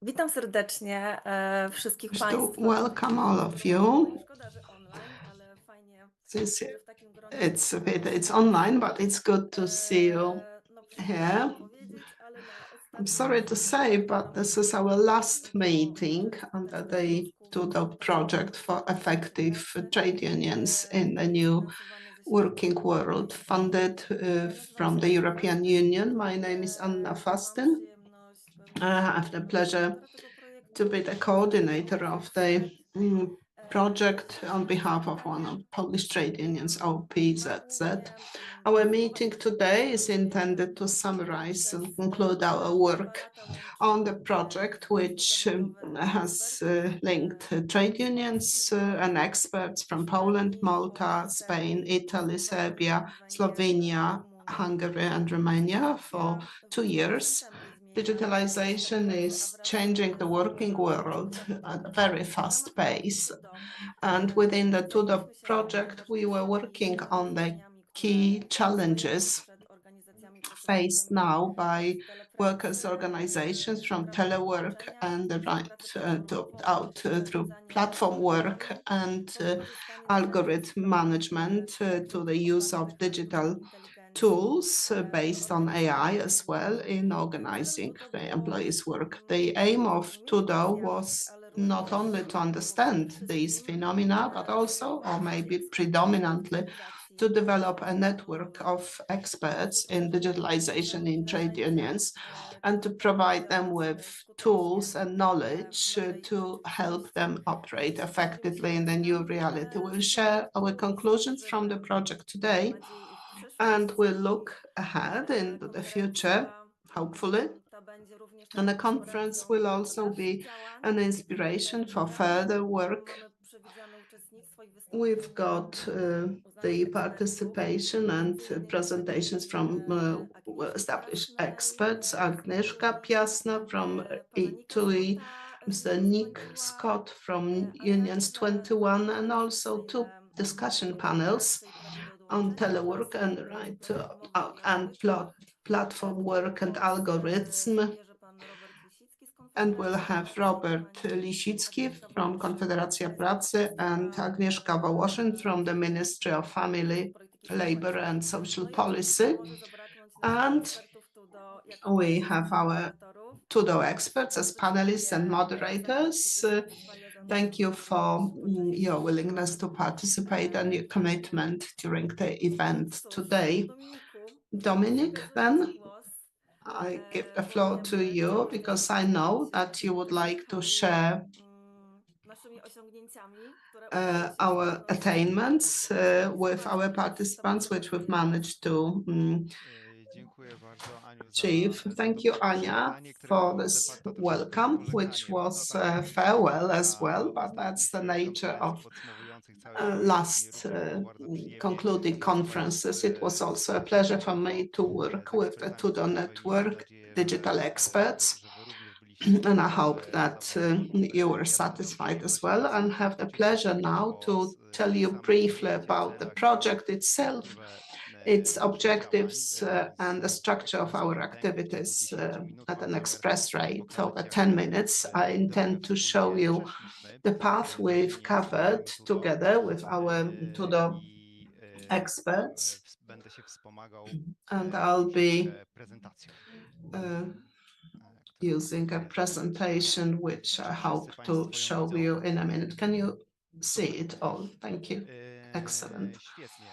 Witam serdecznie wszystkich Wish to Państwa. welcome all of No i you. szkoda, że online, ale fajnie, Since że w takim gronie it's spotkaliśmy online, się. but it's good to see you No przykro mi to here. powiedzieć, ale na I'm ostatnim sorry to say, spotkaniu w but ramach this is TUDO our last po meeting under skutecznym the wniosku TUDO project for Rynku effective Pracy, trade unions in the który jest new finansowany ze środków working world unijnych. funded Nazywam from się the Ania European Fastyn Union. My name is Anna i mam Fasten. przyjemność I być have the pleasure koordynatora tego to projektu be the z jednej z coordinator of the organizacji. project on Dzisiejsze behalf of one spotkanie of Polish trade unions, ma OPZZ. głównie Our podsumować meeting today is projekt intended to summarize and przez conclude our prawie 2 work lata łączy on the project, which międzygatunkowe has ekspertów linked trade z Polski, unions z and Włoch, experts from Poland, Hiszpanii, Malta, Spain, Serbii, Italy, Serbia, Słowenii, Slovenia, Rumunii. Hungary, and Romania for Digitalizacja w 2 years. niezwykłym tempie zmienia świat Digitalization pracy, a is wraz z changing tym the working rozwojem world at a cyfryzacji. very W fast ramach projektu pace. TUDO And within the TUDO zajęliśmy się project, we were najważniejszymi working on the wyzwaniami, które key stoją challenges przed organizacjami faced pracującymi now by w telepracy, workers' organizations w from ramach telework zabezpieczenia and the współpracy right to opt platformowej out i through zarządzania platform work algorytmami and po wykorzystaniu narzędzi algorithm cyfrowych, management to the technik use of opartych na sztucznej digital inteligencji tools w based on AI organizacjach as well publicznych. in Celem organizing TUDO the było employees' work. The aim of nie tylko TUDO zjawisk, was ale not również only to albo przede understand these wszystkim phenomena, but also, or sygnalizację maybe współpracy predominantly, to digitalizacji develop a network międzynarodowej. of W experts in poprzednim digitalization wykładzie in trade narzędzia, unions and to które provide them polecaliśmy with skutecznie tools and w knowledge nowej to help rzeczywistości. them operate Dziś podzielimy się effectively in the new reality. refleksjami We'll z share our projektu i conclusions from the spojrzymy, project mam today nadzieję, i w and przyszłość. we'll look ahead Dzisiejsza into the future, konferencja hopefully. ta będzie również And the taką conference eksploracją will also dalszych be działań. an inspiration for W ramach further work. mamy przewidziane uczestnictwo i We've wystąpienia got uznanych the ekspertów, participation and między innymi presentations from Agnieszki established Piasnej experts, z Agnieszka Polonii, Piasna from pana Nika Italy, Scotta z Mr. Biuro Nick Skończyła, Scott from a Unions jakże na 21, pewno and also two niezwykle discussion godziny panels pracy i prawo do on odłączenia oraz telework and pracy right platformowej i and algorytmów, platform którego work and głos algorithm. zabierze pan Robert Lisicki z And we'll Konfederacji have Pracy i Robert pani Lisicki Agnieszka from Wołoszyn Konfederacja z Pracy and Ministerstwa Agnieszka Wołoszyn from the Ministry of Pracy i Family, Polityki Labor Społecznej. and Social No i oczywiście nie Policy. może zabraknąć naszych And ekspertów TUDO jako we panelistów have i our moderatorów. TUDO experts as Bardzo panelists and dziękuję za moderators. uczestnictwo i Thank you for your dzisiejszym willingness to participate and your spotkaniu. commitment during the No event cóż, today. Dominiku, Dominic, przekazuję ci then głos, I give the bo floor to wiem, you że because I podzielić know się that you would like to uczestnikami share naszymi osiągnięciami, które udało ci się our attainments with our participants, which we've managed to Dziękuję bardzo, Aniu, achieve. za to Thank you, Anya, przywitanie, które for było de this facto troszeczkę welcome, which zwlekaniem. No was tak, a rzeczywiście farewell as well, kilka but that's the ostatnich nature konferencji of podsumowujących cały projekt. Mnie last również było bardzo przyjemnie concluding pracować conferences. It was also a pleasure for me to work z with the ekspertami TUDO TUDO i mam network, nadzieję, digital experts. że wy również byliście And I hope that zadowoleni. you were Ja mam tą satisfied as przyjemność well teraz and have the pleasure podzielić się now to tell you samym briefly projekcie, about the celach i project itself, strukturze its naszych działań. objectives, and the structure of our activities Minut at mam an zamiar express rate of pokazać, 10 jak minutes. I tę drogę intend to show wspólnie you przeszliśmy the path z we've tymi ekspertami covered TUDO together with our TUDO i experts, będę się wspomagał and I'll be troszeczkę prezentacją, uh, która using a presentation which I czy wszyscy hope to Państwo ją show widzą? you in a minute. Can you see Super. it all? Thank you. Excellent. Świetnie.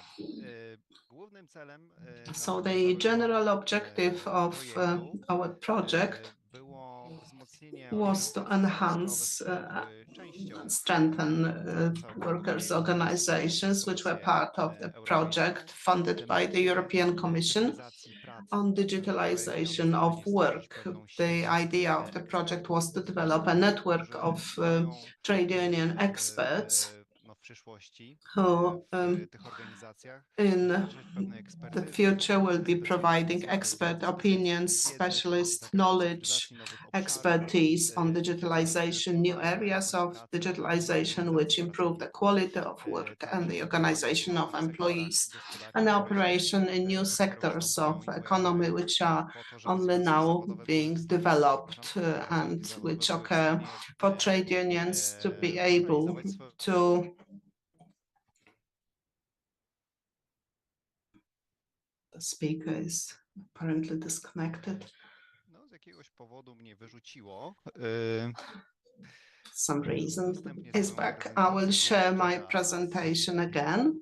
Głównym celem So naszego the całego general objective of projektu our project było wzmocnienie was to organizacji, enhance które były częścią and strengthen całego workers' projektu organizations which were Komisję part of the project Europejską. funded by the Tematykę European Commission cyfryzacji pracy. on Projekt miał za digitalization of zadanie stworzyć work. pewną The sieć idea of the project ekspertów, was to develop a network którzy of mają trade wpływ union experts przyszłości who w tych organizacjach in dostarczać pewnej the ekspertyzy, future will be providing expert specjalizacji, opinions, specjalistycznej wiedzy w specialist zakresie knowledge, cyfryzacji nowych obszarów, expertise on takie ważne digitalization, new poważne areas of kwalifikacje w digitalization, which organizacji improve the pracowników. quality of work To and także the przebywanie w organization of nowych sektorach employees, and gospodarczych, które operation in new dopiero sectors of kształtują i economy, pojawiają which are po to, żeby only związki now zawodowe being korzystając z developed porządków pracy and which były w occur stanie for trade unions to be able realizować swoje. to the speaker is apparently disconnected. No, z jakiegoś powodu mnie wyrzuciło. For some reason Udostępnię is swoją back. I will prezentację share jeszcze my raz. presentation again.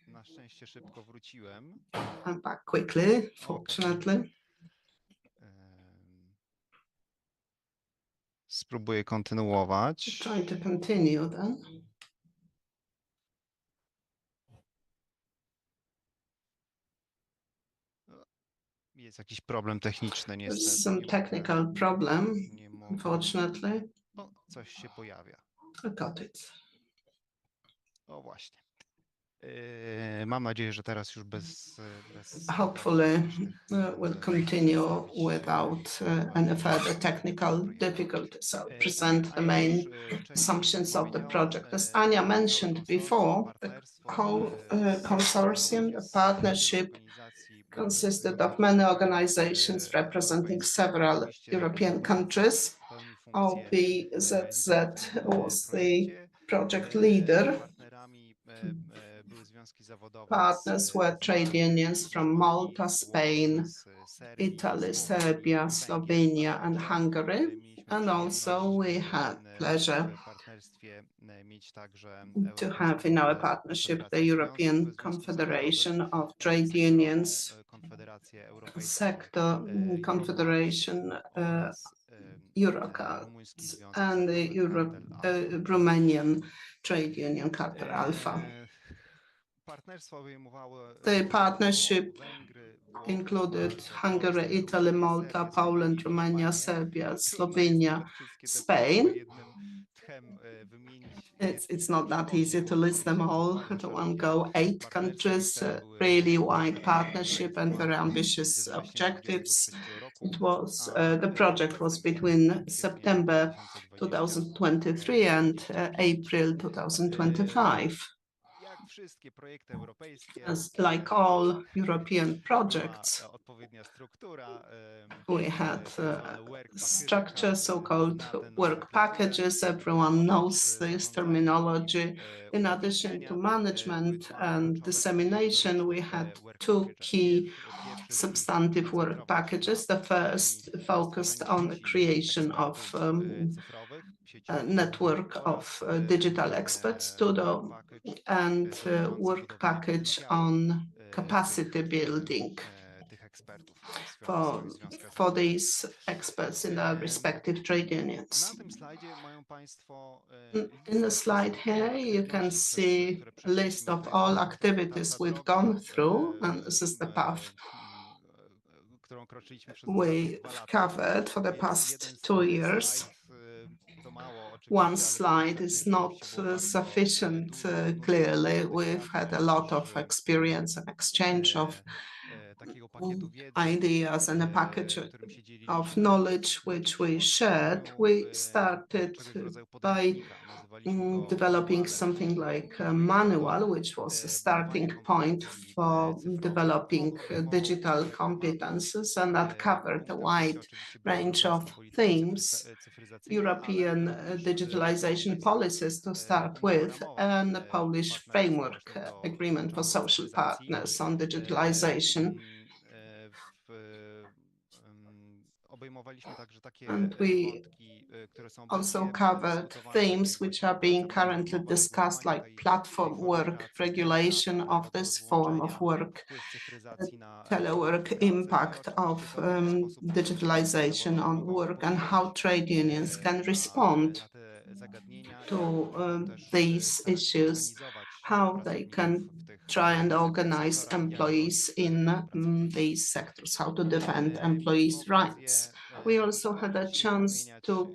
Na szczęście szybko wróciłem. I'm back quickly, Okej. fortunately. Spróbuję kontynuować. Trying to continue then. Jest jakiś problem techniczny, There's niestety. some technical problem, Nie mogę. unfortunately. O, coś się pojawia. I got it. O, właśnie. Mam nadzieję, że teraz już bez Hopefully, jakichś tych we'll problemów mogę continue przedstawić without any bardziej further szczegółowo technical projekt. difficulties. I'll Tak jak present the Ania już main wcześniej assumptions of the powiedziała, project. As Ania całe mentioned konsorcjum, before, the partnerstwo consortium, składało się the z wielu partnership organizacji consisted of many europejskich, organizations representing europejskich. several Oczywiście European ZZZ countries. pełni funkcję OPZZ lidera w tym was the projekcie. project leader. Partnerami były związki zawodowe Partners were z trade Malty, unions z from Hiszpanii, Malta, z Włoch, Spain, z Serbii, Italy, Słowenii, Serbia, Węgier, a Slovenia, and także Hungary. mieliśmy And also przyjemność we had pleasure w partnerstwie mieć także to have in Europejską our partnership the Konfederację European Związków Zawodowych, Confederation of Trade sektorową Unions, Konfederację Europejską sector Eurocat Confederation oraz Eurocat Rumuński Związek and the Zawodowy Kartel Alfa. Romanian Trade Union Carter Alpha. Partnerstwo obejmowało The partnership Węgry, Włochy, included Maltę, Hungary, Polskę, Italy, Rumunię, Malta, Serbię, Poland, Słowenię i Romania, Hiszpanię. Serbia, Trudno jest Slovenia, wszystkie te państwa Spain. jednym tchem wymienić. It's not that easy to Przypomnieć. list them all Bardzo at one szerokie go. 8 partnerstwo i countries, cele były really wide konkretne. partnership and very ambitious Między wrześniem objectives. 2023 roku It was a the project was obecnym between kwietniem September 2023 and 2025. April 2025. Jak wszystkie projekty europejskie, As like all European była projects, odpowiednia struktura, we had tak zwane work package'e, structure, każdy so-called zna ten work nomenklaturę. packages. Everyone knows Oprócz this zarządzania i terminology. In addition to uzasadniania były management dwa and kluczowe komponenty dissemination, we dotyczące had work two package'a. key Pierwszy z nich substantive work koncentrował się na packages. The first focused stworzeniu on the sieci creation of ekspertów cyfrowych, sieci a TUDO network of oraz digital experts, work TUDO, package and dotyczący work budowania package potencjału on capacity tych, building tych ekspertów w for swoich związkach for zawodowych. these experts in their respective trade unions. Na tym slajdzie mają Państwo In the listę slide wszystkich here, you can aktywności, see które a list przeszliśmy. of To jest all ta activities we've droga, gone through, and this is the path którą kroczyliśmy przez ostatnie 2 we've lata. covered for the Więc past jeden 2 years. slajd to mało One oczywiście, ale slide pierwsza is część rzeczywiście not było bardzo sufficient dużo clearly. We've had a doświadczeń, lot też of experience and exchange of takiego pakietu wiedzy, ideas and a package którym się of dzieliliśmy. knowledge which we Zaczęliśmy od shared. rozwoju We started czegoś w rodzaju by podręcznika. Nazywaliśmy go developing manualem. something like a Później szybko manual, which was a budowanie starting point kompetencji for cyfrowych, developing obejmował digital szereg tematów. competences, and that covered a W tym czasie wide oczywiście były range of europejskie polityki themes, cyfryzacyjne, ale European również digitalization europejska policies to start umowa with, ramowa and the Polish partnerów framework społecznych agreement for dotycząca social cyfryzacji. partners on digitalization. Obejmowaliśmy także takie And we wątki, które są also obecnie covered dyskutowane, takie jak themes which właśnie are praca being currently platformowa, discussed, regulowanie like tej platform formy work, pracy, regulation praca of zdalnego this form of rozłączenia, work, wpływ cyfryzacji na telework pracę i impact oczywiście of to, w jaki sposób związki digitalization zawodowe on mogą work, and how odpowiedzieć trade unions can na respond te zagadnienia, to jak mogą też these starać się issues, organizować how they pracowników can w tych try and organize sektorach i jak employees chronić in tych pracowników. these sectors, how to defend Mieliśmy employees' rights. okazję we also had a chance to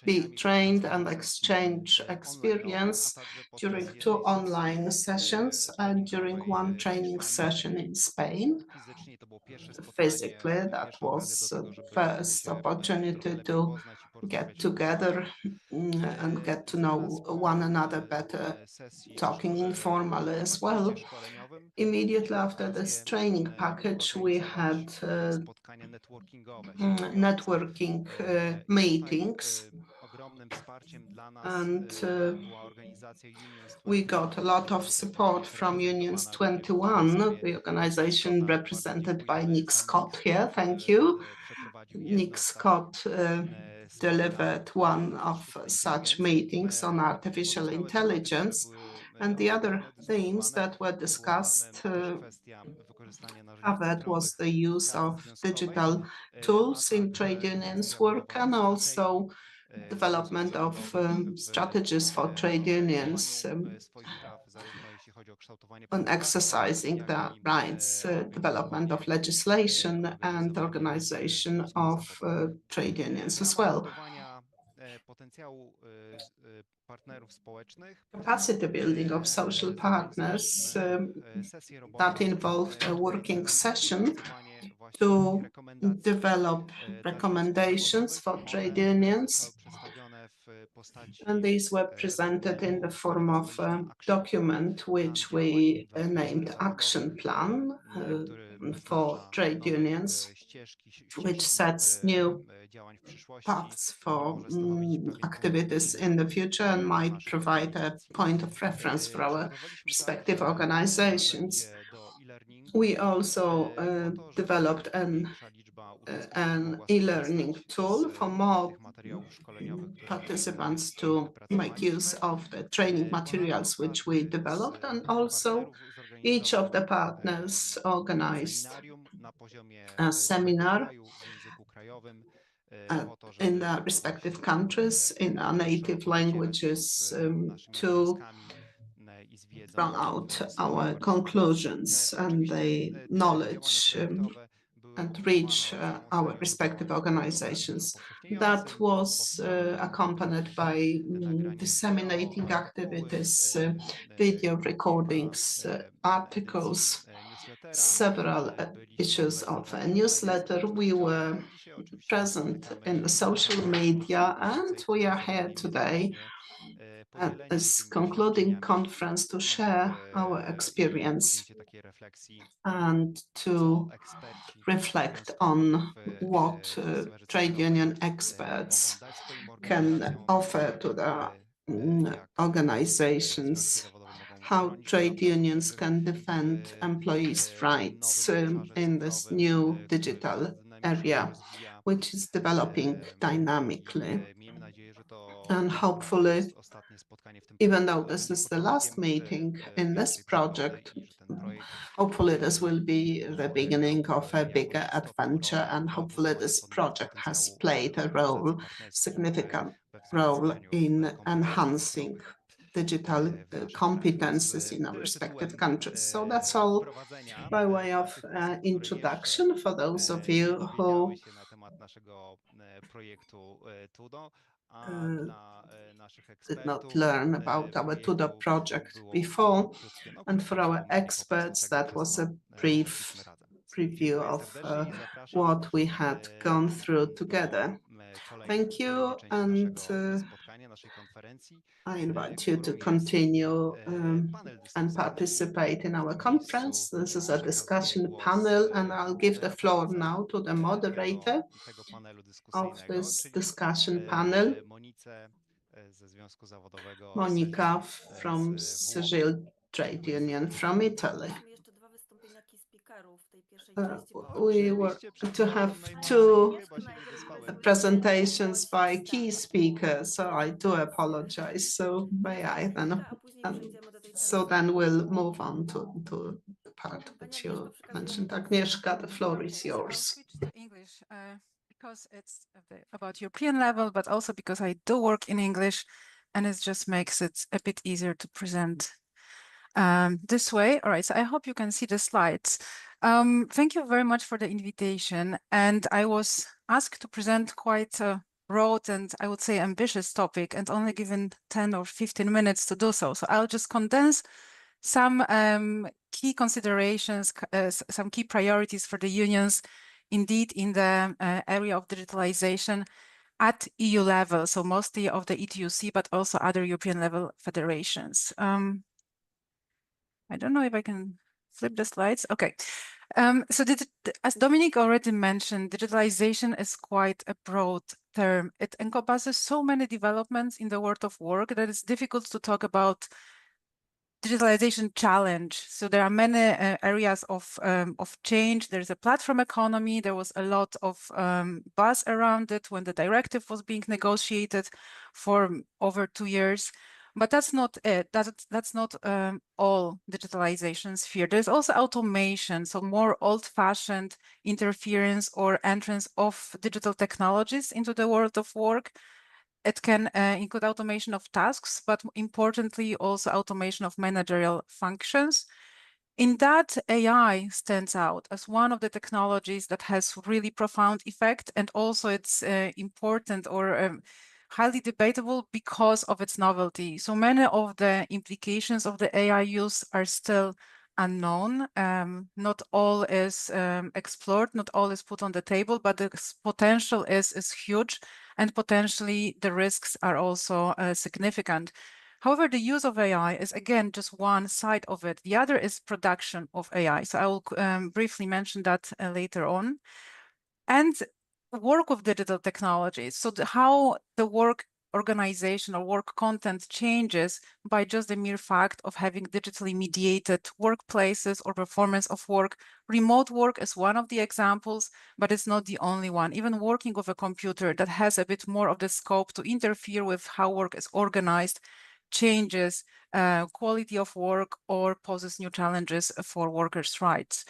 be trained and exchange experience during 2 online sessions and during 1 training session in Spain. Physically, that was first opportunity to get together and get to know one another better, talking informally as well. Immediately after this training package, we had networking meetings, and we got a lot of support from Unions 21, the organization represented by Nick Scott here. Thank you. Nick Scott delivered one of such meetings on artificial intelligence, and the other themes that were discussed covered was the use of digital tools in trade unions work and also development of strategies for trade unions on exercising the rights, development of legislation and organization of trade unions as well. Capacity building of social partners that involved a working session to develop recommendations for trade unions, and these were presented in the form of a document which we named Action Plan for trade unions, which sets new paths for activities in the future and might provide a point of reference for our respective organizations. We also developed an e-learning tool for more participants to make use of the training materials which we developed, and also each of the partners organized a seminar in their respective countries in our native languages to draw out our conclusions and the knowledge and reach our respective organizations. That was accompanied by disseminating activities, video recordings, articles, several issues of a newsletter. We were present in the social media, and we are here today at this concluding conference to share our experience and to reflect on what trade union experts can offer to the organizations, how trade unions can defend employees' rights in this new digital area, which is developing dynamically. And hopefully, even though this is the last meeting in this project, hopefully this will be the beginning of a bigger adventure, and hopefully this project has played a role, significant role in enhancing digital competences in our respective countries. So that's all by way of introduction for those of you who did not learn about our TUDO project before. And for our experts, that was a brief preview of what we had gone through together. Thank you, and I invite you to continue and participate in our conference. This is a discussion panel, and I'll give the floor now to the moderator of this discussion panel, Monica from Sigil Trade Union from Italy. We were to have 2 presentations by key speakers, so I do apologize. So may I then, so then we'll move on to the part which you mentioned. Agnieszka, the floor is yours. English, because it's about European level, but also because I do work in English, and it just makes it a bit easier to present this way. All right, so I hope you can see the slides. Thank you very much for the invitation. And I was asked to present quite a broad and I would say ambitious topic and only given 10 or 15 minutes to do so. So I'll just condense some key considerations, some key priorities for the unions, indeed in the area of digitalization at EU level, so mostly of the ETUC, but also other European level federations. I don't know if I can flip the slides. Okay. So as Dominic already mentioned, digitalization is quite a broad term. It encompasses so many developments in the world of work that it's difficult to talk about digitalization challenge. So there are many areas of change. There's a platform economy. There was a lot of buzz around it when the directive was being negotiated for over 2 years. But that's not it. That's not all digitalization sphere. There's also automation, so more old-fashioned interference or entrance of digital technologies into the world of work. It can include automation of tasks, but importantly, also automation of managerial functions. In that, AI stands out as one of the technologies that has really profound effect, and also it's important or highly debatable because of its novelty. So many of the implications of the AI use are still unknown. Not all is explored, not all is put on the table, but the potential is huge, and potentially the risks are also significant. However, the use of AI is, again, just one side of it. The other is production of AI. So I will briefly mention that later on. And work with digital technologies. So how the work organization or work content changes by just the mere fact of having digitally mediated workplaces or performance of work. Remote work is one of the examples, but it's not the only one. Even working with a computer that has a bit more of the scope to interfere with how work is organized changes quality of work or poses new challenges for workers' rights.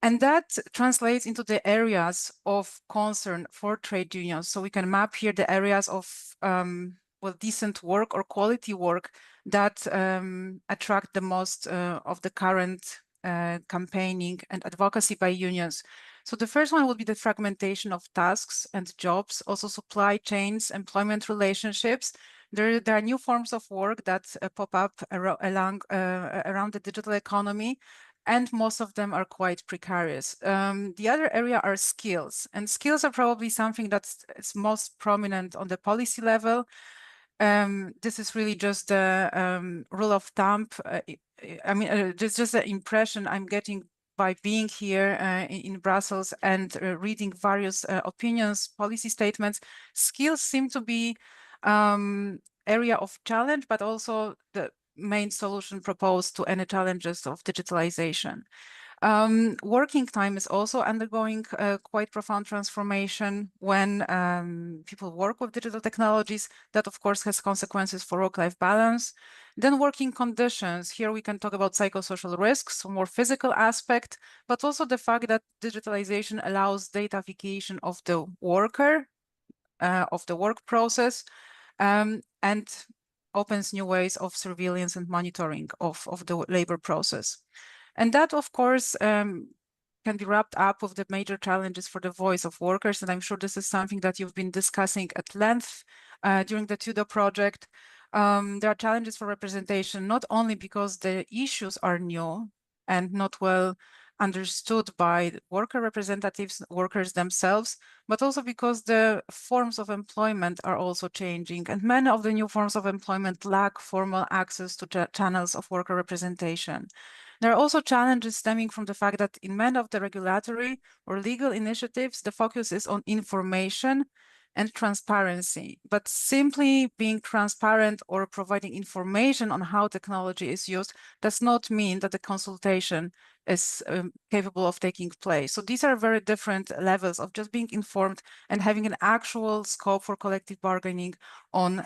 And that translates into the areas of concern for trade unions. So we can map here the areas of well, decent work or quality work that attract the most of the current campaigning and advocacy by unions. So the first one would be the fragmentation of tasks and jobs, also supply chains, employment relationships. There are new forms of work that pop up around the digital economy, and most of them are quite precarious. The other area are skills, and skills are probably something that's most prominent on the policy level. This is really just the rule of thumb. I mean, it's just the impression I'm getting by being here in Brussels and reading various opinions, policy statements. Skills seem to be area of challenge, but also the main solution proposed to any challenges of digitalization. Working time is also undergoing quite profound transformation when people work with digital technologies. That, of course, has consequences for work-life balance. Then working conditions. Here we can talk about psychosocial risks, so more physical aspect, but also the fact that digitalization allows datafication of the worker, of the work process, and opens new ways of surveillance and monitoring of the labor process. And that, of course, can be wrapped up with the major challenges for the voice of workers. And I'm sure this is something that you've been discussing at length during the TUDO project. There are challenges for representation, not only because the issues are new and not well understood by worker representatives, workers themselves, but also because the forms of employment are also changing. And many of the new forms of employment lack formal access to channels of worker representation. There are also challenges stemming from the fact that in many of the regulatory or legal initiatives, the focus is on information and transparency, but simply being transparent or providing information on how technology is used does not mean that the consultation is capable of taking place. So these are very different levels of just being informed and having an actual scope for collective bargaining on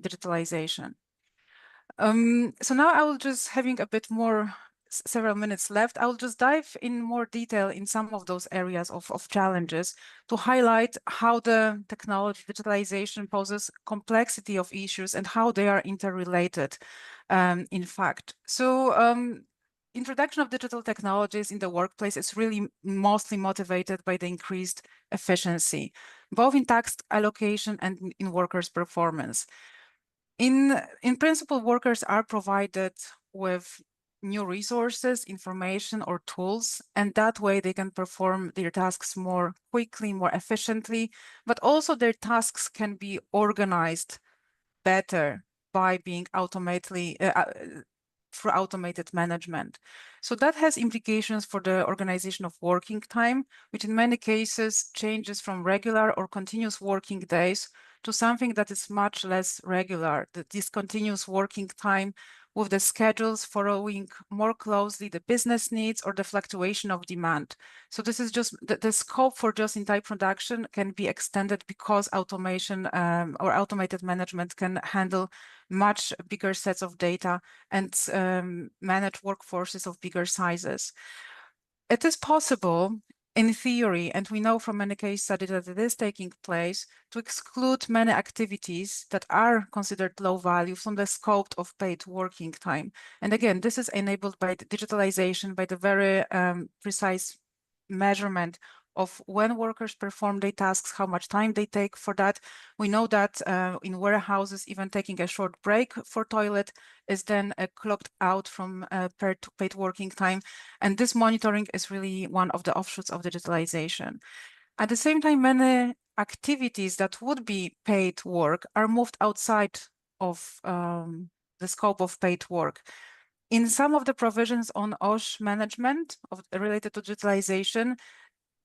digitalization. So now I will just, having a bit more, several minutes left, I will just dive in more detail in some of those areas of challenges to highlight how the technology digitalization poses complexity of issues and how they are interrelated, in fact. So introduction of digital technologies in the workplace is really mostly motivated by the increased efficiency, both in task allocation and in workers' performance. In principle, workers are provided with new resources, information, or tools, and that way they can perform their tasks more quickly, more efficiently, but also their tasks can be organized better by being through automated management. So that has implications for the organization of working time, which in many cases changes from regular or continuous working days to something that is much less regular, this continuous working time with the schedules following more closely the business needs or the fluctuation of demand. So this is just the scope for just-in-time production can be extended because automation or automated management can handle much bigger sets of data and manage workforces of bigger sizes. It is possible in theory, and we know from many case studies that it is taking place, to exclude many activities that are considered low value from the scope of paid working time. And again, this is enabled by the digitalization, by the very precise measurement of when workers perform their tasks, how much time they take for that. We know that in warehouses, even taking a short break for toilet is then clocked out from paid working time. And this monitoring is really one of the offshoots of digitalization. At the same time, many activities that would be paid work are moved outside of the scope of paid work. In some of the provisions on OSH management related to digitalization,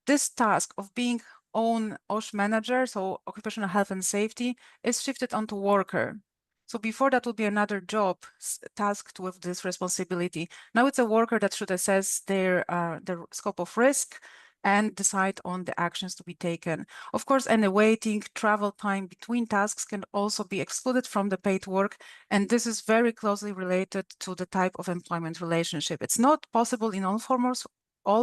this task of being own OSH manager, so occupational health and safety, is shifted onto worker. So before that would be another job tasked with this responsibility. Now it's a worker that should assess their scope of risk and decide on the actions to be taken. Of course, any waiting, travel time between tasks can also be excluded from the paid work, and this is very closely related to the type of employment relationship. It's not possible in all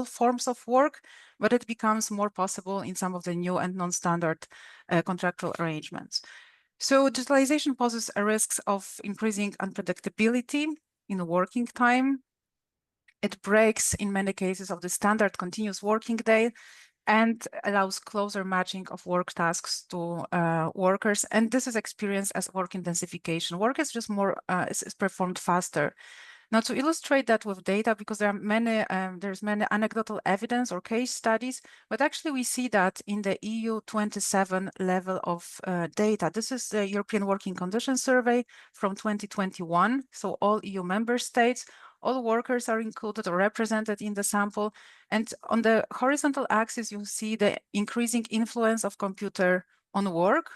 forms of work, but it becomes more possible in some of the new and non-standard contractual arrangements. So digitalization poses a risk of increasing unpredictability in working time. It breaks, in many cases, of the standard continuous working day and allows closer matching of work tasks to workers. And this is experienced as work intensification. Work is just more, is performed faster. Now, to illustrate that with data, because there are many, there's many anecdotal evidence or case studies, but actually we see that in the EU 27 level of data. This is the European Working Conditions Survey from 2021. So all EU member states, all workers are included or represented in the sample. And on the horizontal axis, you see the increasing influence of computer on work.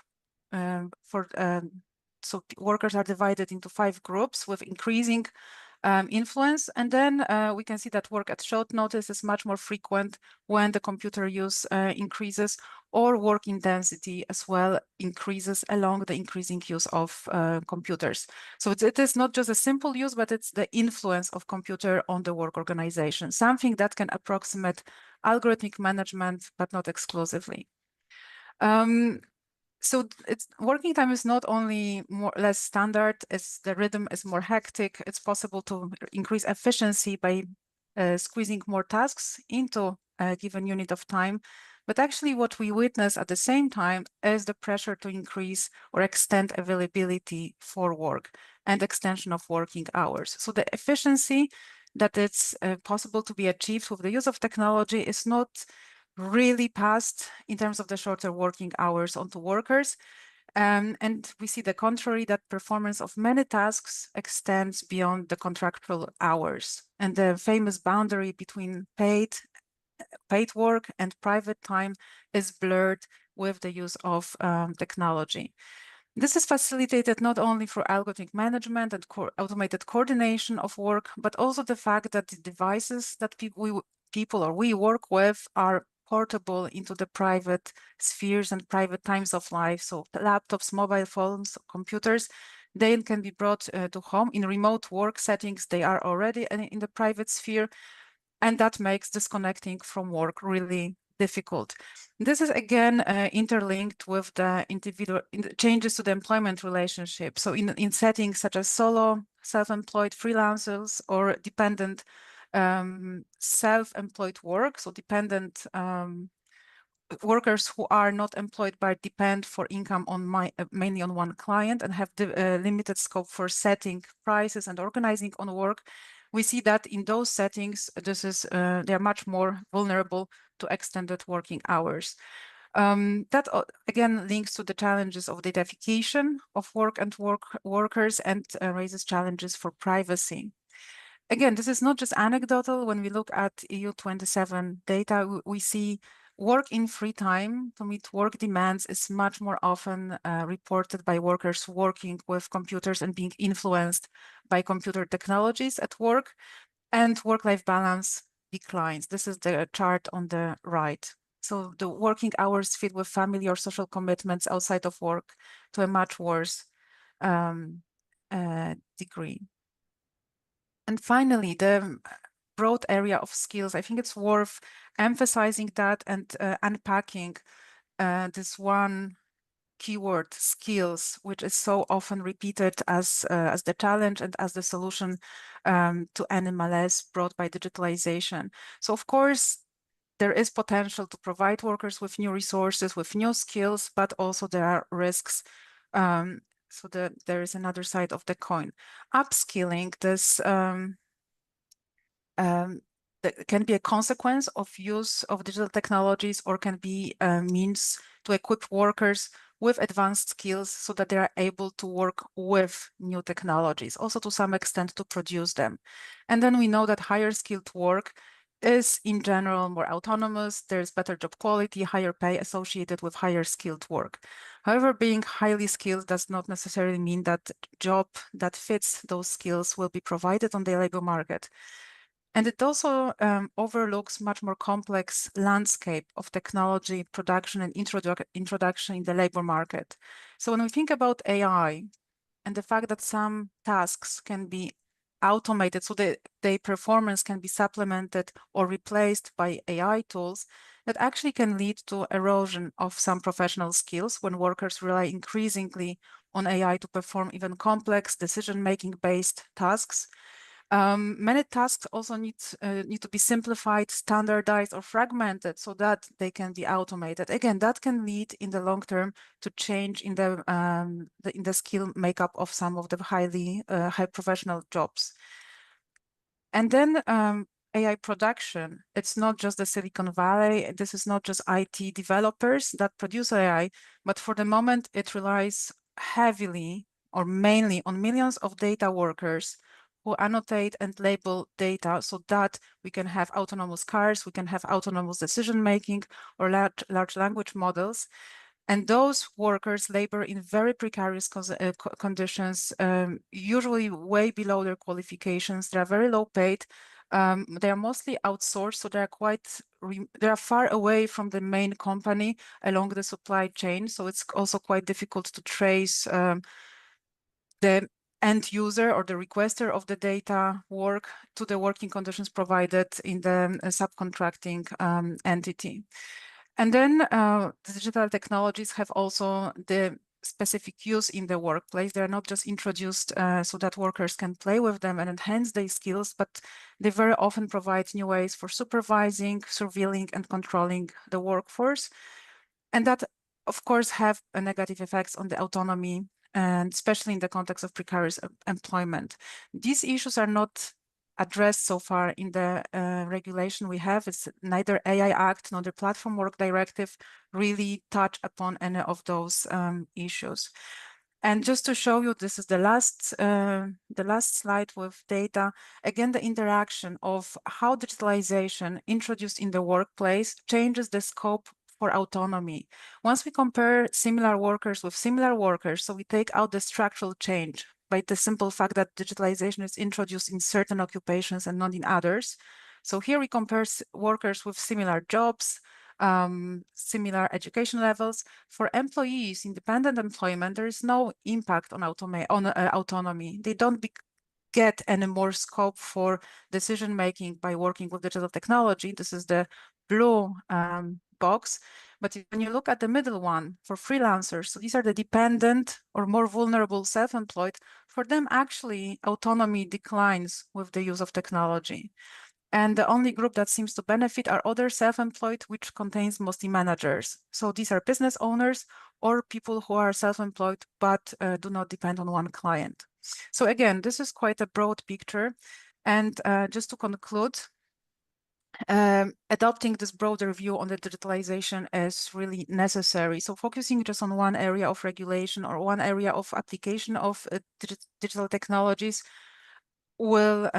So workers are divided into 5 groups with increasing influence. And then we can see that work at short notice is much more frequent when the computer use increases, or work intensity as well increases along the increasing use of computers. So it is not just a simple use, but it's the influence of computer on the work organization, something that can approximate algorithmic management, but not exclusively. So working time is not only less standard, the rhythm is more hectic. It's possible to increase efficiency by squeezing more tasks into a given unit of time. But actually what we witness at the same time is the pressure to increase or extend availability for work and extension of working hours. So the efficiency that it's possible to be achieved with the use of technology is not really passed in terms of the shorter working hours onto workers. And we see the contrary, that performance of many tasks extends beyond the contractual hours. And the famous boundary between paid work and private time is blurred with the use of technology. This is facilitated not only through algorithmic management and automated coordination of work, but also the fact that the devices that we work with are portable into the private spheres and private times of life. So laptops, mobile phones, computers, they can be brought to home. In remote work settings, they are already in the private sphere, and that makes disconnecting from work really difficult. This is again interlinked with the individual changes to the employment relationship. So in settings such as solo, self-employed freelancers or dependent self-employed work, so dependent workers who are not employed but depend for income on mainly on one client and have limited scope for setting prices and organizing on work. We see that in those settings, they are much more vulnerable to extended working hours. That again links to the challenges of datafication of work and workers and raises challenges for privacy. Again, this is not just anecdotal. When we look at EU27 data, we see work in free time to meet work demands is much more often reported by workers working with computers and being influenced by computer technologies at work, and work-life balance declines. This is the chart on the right. So the working hours fit with family or social commitments outside of work to a much worse degree. And finally, the broad area of skills. I think it's worth emphasizing that and unpacking this one keyword, skills, which is so often repeated as the challenge and as the solution to any malaise brought by digitalization. So of course, there is potential to provide workers with new resources, with new skills, but also there are risks. So there is another side of the coin. Upskilling, this that can be a consequence of use of digital technologies or can be a means to equip workers with advanced skills so that they are able to work with new technologies, also to some extent to produce them. And then we know that higher skilled work is in general more autonomous, there's better job quality, higher pay associated with higher skilled work. However, being highly skilled does not necessarily mean that job that fits those skills will be provided on the labor market. And it also overlooks much more complex landscape of technology production and introduction in the labor market. So when we think about AI and the fact that some tasks can be automated, so their performance can be supplemented or replaced by AI tools, that actually can lead to erosion of some professional skills when workers rely increasingly on AI to perform even complex decision-making based tasks. Many tasks also need to be simplified, standardized, or fragmented so that they can be automated. Again, that can lead in the long term to change in the skill makeup of some of the high professional jobs. And then AI production, it's not just the Silicon Valley. This is not just IT developers that produce AI, but for the moment, it relies heavily or mainly on millions of data workers who annotate and label data so that we can have autonomous cars, we can have autonomous decision-making or large language models. And those workers labor in very precarious conditions, usually way below their qualifications. They are very low paid. They are mostly outsourced, so they are far away from the main company along the supply chain. So it's also quite difficult to trace the end user or the requester of the data work to the working conditions provided in the subcontracting entity. And then the digital technologies have also the specific use in the workplace. They're not just introduced so that workers can play with them and enhance their skills, but they very often provide new ways for supervising, surveilling, and controlling the workforce. And that, of course, have a negative effects on the autonomy, and especially in the context of precarious employment. These issues are not addressed so far in the regulation we have. It's neither AI Act nor the Platform Work Directive really touch upon any of those issues. And just to show you, this is the last slide with data. Again, the interaction of how digitalization introduced in the workplace changes the scope for autonomy. Once we compare similar workers with similar workers, so we take out the structural change by the simple fact that digitalization is introduced in certain occupations and not in others. So here we compare workers with similar jobs, similar education levels. For employees, independent employment, there is no impact on autonomy. They don't get any more scope for decision-making by working with digital technology. This is the blue box. But when you look at the middle one for freelancers, so these are the dependent or more vulnerable self-employed, for them actually autonomy declines with the use of technology. And the only group that seems to benefit are other self-employed, which contains mostly managers. So these are business owners or people who are self-employed but do not depend on one client. So again, this is quite a broad picture. And just to conclude, adopting this broader view on the digitalization is really necessary. So focusing just on one area of regulation or one area of application of digital technologies will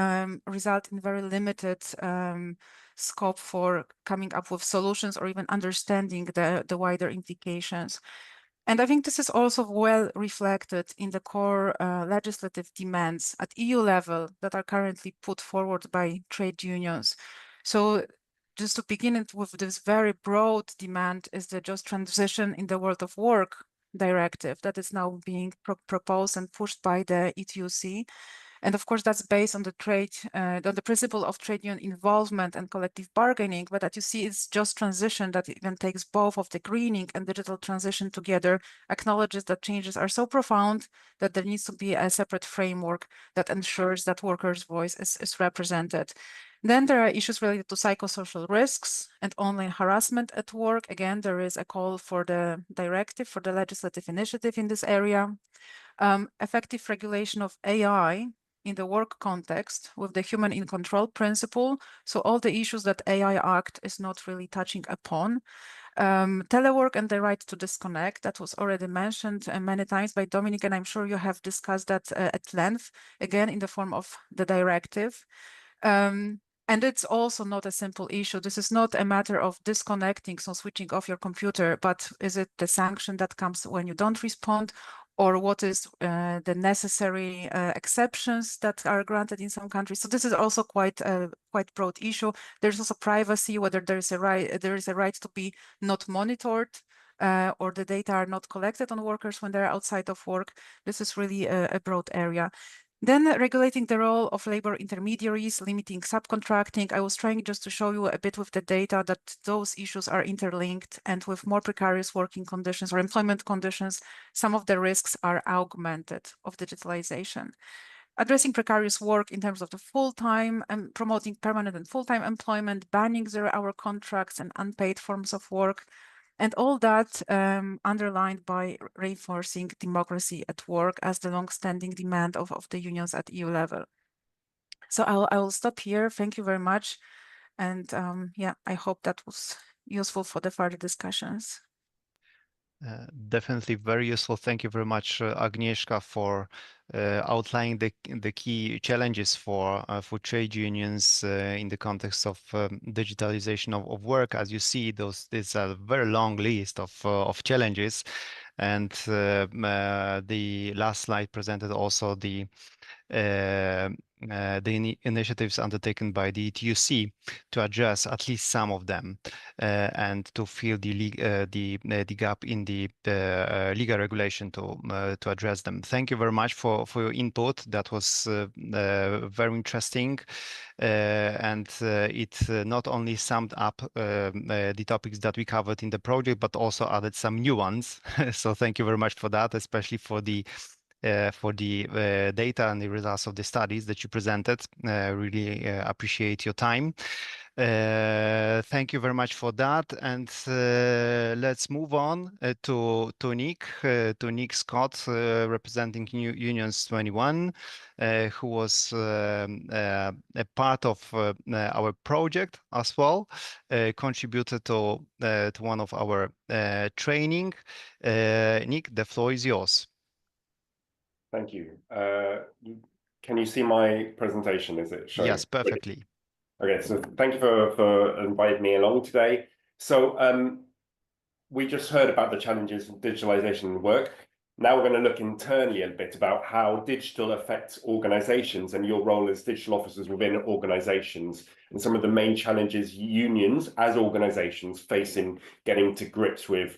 result in very limited scope for coming up with solutions or even understanding the wider implications. And I think this is also well reflected in the core legislative demands at EU level that are currently put forward by trade unions. So just to begin with this very broad demand is the just transition in the world of work directive that is now being proposed and pushed by the ETUC. And of course, that's based on the principle of trade union involvement and collective bargaining. But that you see, it's just transition that even takes both of the greening and digital transition together, acknowledges that changes are so profound that there needs to be a separate framework that ensures that workers' voice is represented. Then there are issues related to psychosocial risks and online harassment at work. Again, there is a call for the directive, for the legislative initiative in this area. Effective regulation of AI in the work context with the human in control principle. So all the issues that AI Act is not really touching upon. Telework and the right to disconnect, that was already mentioned many times by Dominic, and I'm sure you have discussed that at length, again, in the form of the directive. And it's also not a simple issue. This is not a matter of disconnecting, so switching off your computer, but is it the sanction that comes when you don't respond, or what is the necessary exceptions that are granted in some countries? So this is also quite a broad issue. There's also privacy, whether there is a right to be not monitored, or the data are not collected on workers when they're outside of work. This is really a broad area. Then regulating the role of labor intermediaries, limiting subcontracting. I was trying just to show you a bit with the data that those issues are interlinked, and with more precarious working conditions or employment conditions, some of the risks are augmented of digitalization. Addressing precarious work in terms of the full-time and promoting permanent and full-time employment, banning zero-hour contracts and unpaid forms of work, and all that underlined by reinforcing democracy at work as the long-standing demand of the unions at EU level. So I will stop here. Thank you very much. And yeah, I hope that was useful for the further discussions. Definitely very useful. Thank you very much, Agnieszka, for outlining the key challenges for trade unions in the context of digitalization of work. As you see, this a very long list of challenges, and the last slide presented also the initiatives undertaken by the TUC to address at least some of them and to fill the gap in the legal regulation to address them. Thank you very much for your input. That was very interesting, and it not only summed up the topics that we covered in the project, but also added some new ones. So thank you very much for that, especially for the data and the results of the studies that you presented. Really appreciate your time. Thank you very much for that. And let's move on to Nick Scott, representing Unions 21, who was a part of our project as well, contributed to one of our training. Nick, the floor is yours. Thank you. Can you see my presentation? Is it showing? Yes, perfectly. Okay, so thank you for inviting me along today. So we just heard about the challenges of digitalization in work. Now we're going to look internally a bit about how digital affects organizations and your role as digital officers within organizations, and some of the main challenges unions as organizations face in getting to grips with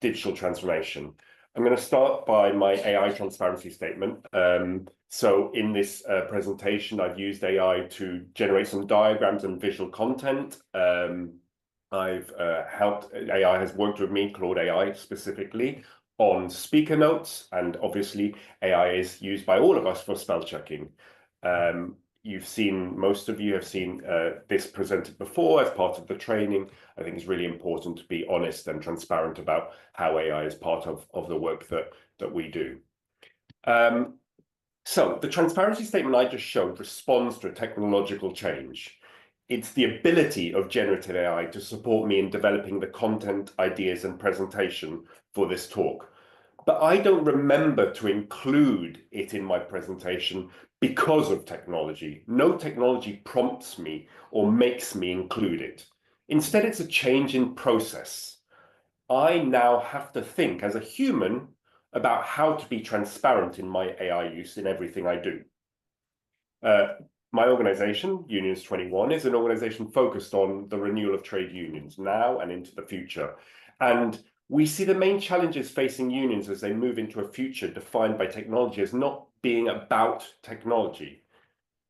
digital transformation. I'm going to start by my AI transparency statement. So in this presentation, I've used AI to generate some diagrams and visual content. I've helped, AI has worked with me, Claude AI specifically, on speaker notes, and obviously AI is used by all of us for spell checking. most of you have seen this presented before as part of the training. I think it's really important to be honest and transparent about how AI is part of the work that we do. So the transparency statement I just showed responds to a technological change. It's the ability of generative AI to support me in developing the content, ideas, and presentation for this talk. But I don't remember to include it in my presentation because of technology. No technology prompts me or makes me include it. Instead, it's a change in process. I now have to think as a human about how to be transparent in my AI use in everything I do. My organization, Unions 21, is an organization focused on the renewal of trade unions now and into the future. And we see the main challenges facing unions as they move into a future defined by technology as not being about technology.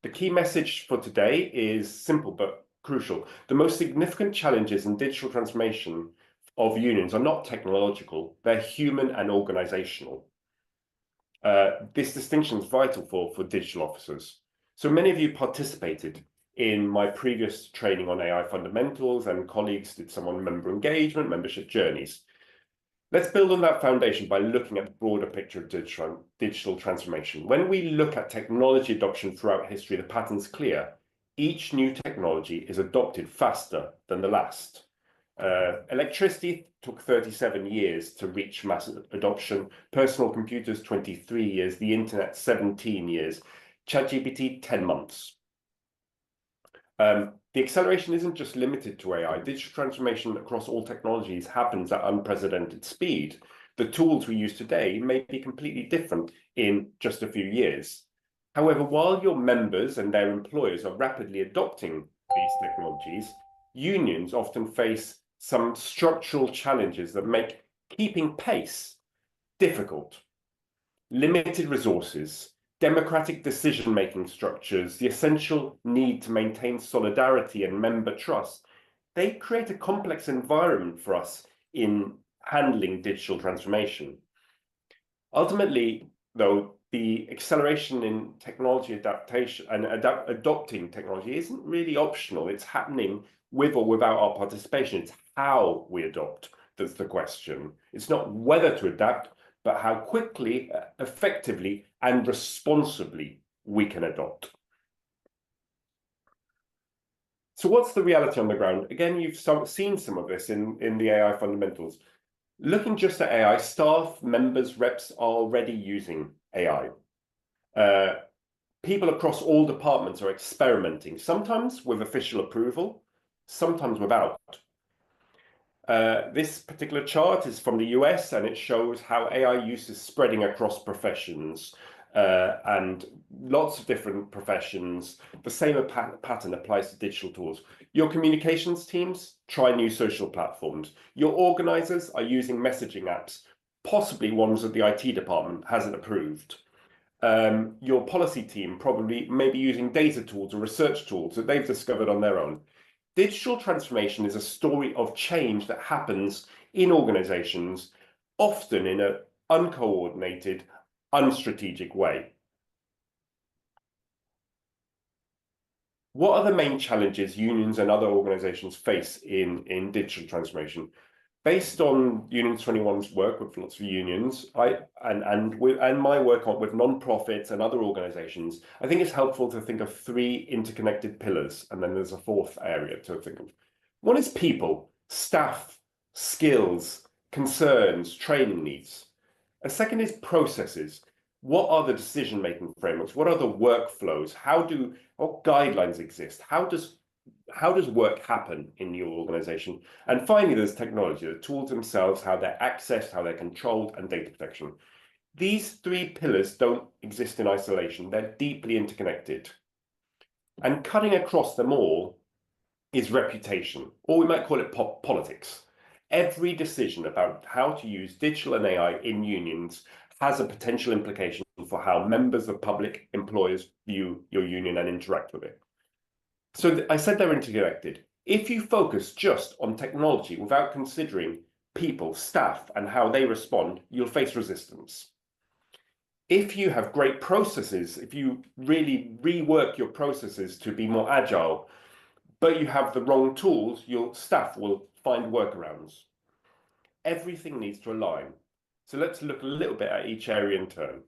The key message for today is simple but crucial. The most significant challenges in digital transformation of unions are not technological, they're human and organizational. This distinction is vital for digital officers. So many of you participated in my previous training on AI fundamentals, and colleagues did some on member engagement, membership journeys. Let's build on that foundation by looking at the broader picture of digital transformation. When we look at technology adoption throughout history, the pattern's clear. Each new technology is adopted faster than the last. Electricity took 37 years to reach mass adoption. Personal computers, 23 years. The internet, 17 years. ChatGPT, 10 months. The acceleration isn't just limited to AI. Digital transformation across all technologies happens at unprecedented speed. The tools we use today may be completely different in just a few years. However, while your members and their employers are rapidly adopting these technologies, unions often face some structural challenges that make keeping pace difficult. Limited resources, democratic decision-making structures, the essential need to maintain solidarity and member trust, they create a complex environment for us in handling digital transformation. Ultimately, though, the acceleration in technology adaptation and adopting technology isn't really optional. It's happening with or without our participation. It's how we adopt that's the question. It's not whether to adapt, but how quickly, effectively, and responsibly we can adopt. So what's the reality on the ground? Again, you've seen some of this in the AI fundamentals. Looking just at AI, staff, members, reps are already using AI. People across all departments are experimenting, sometimes with official approval, sometimes without. This particular chart is from the US, and it shows how AI use is spreading across professions and lots of different professions. The same pattern applies to digital tools. Your communications teams try new social platforms. Your organizers are using messaging apps, possibly ones that the IT department hasn't approved. Your policy team probably may be using data tools or research tools that they've discovered on their own. Digital transformation is a story of change that happens in organizations, often in an uncoordinated, unstrategic way. What are the main challenges unions and other organizations face in digital transformation? Based on Unions 21's work with lots of unions, and my work with non-profits and other organizations, I think it's helpful to think of three interconnected pillars, and then there's a fourth area to think of. One is people, staff, skills, concerns, training needs. A second is processes. What are the decision-making frameworks? What are the workflows? What guidelines exist? How does work happen in your organization? And finally, there's technology, the tools themselves, how they're accessed, how they're controlled, and data protection. These three pillars don't exist in isolation. They're deeply interconnected. And cutting across them all is reputation, or we might call it politics. Every decision about how to use digital and AI in unions has a potential implication for how members of public employers view your union and interact with it. So I said they're interconnected. If you focus just on technology without considering people, staff, and how they respond, you'll face resistance. If you have great processes, if you really rework your processes to be more agile, but you have the wrong tools, your staff will find workarounds. Everything needs to align. So let's look a little bit at each area in turn.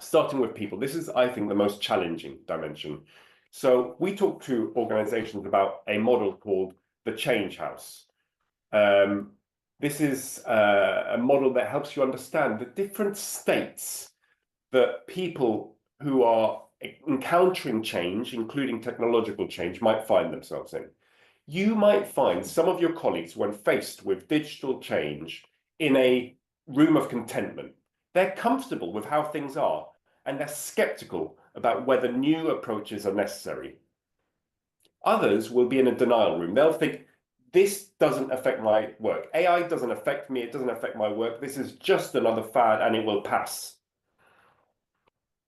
Starting with people. This is, I think, the most challenging dimension. So we talk to organizations about a model called the Change House. This is a model that helps you understand the different states that people who are encountering change, including technological change, might find themselves in. You might find some of your colleagues, when faced with digital change, in a room of contentment. They're comfortable with how things are, and they're skeptical about whether new approaches are necessary. Others will be in a denial room. They'll think, this doesn't affect my work. AI doesn't affect me. It doesn't affect my work. This is just another fad and it will pass.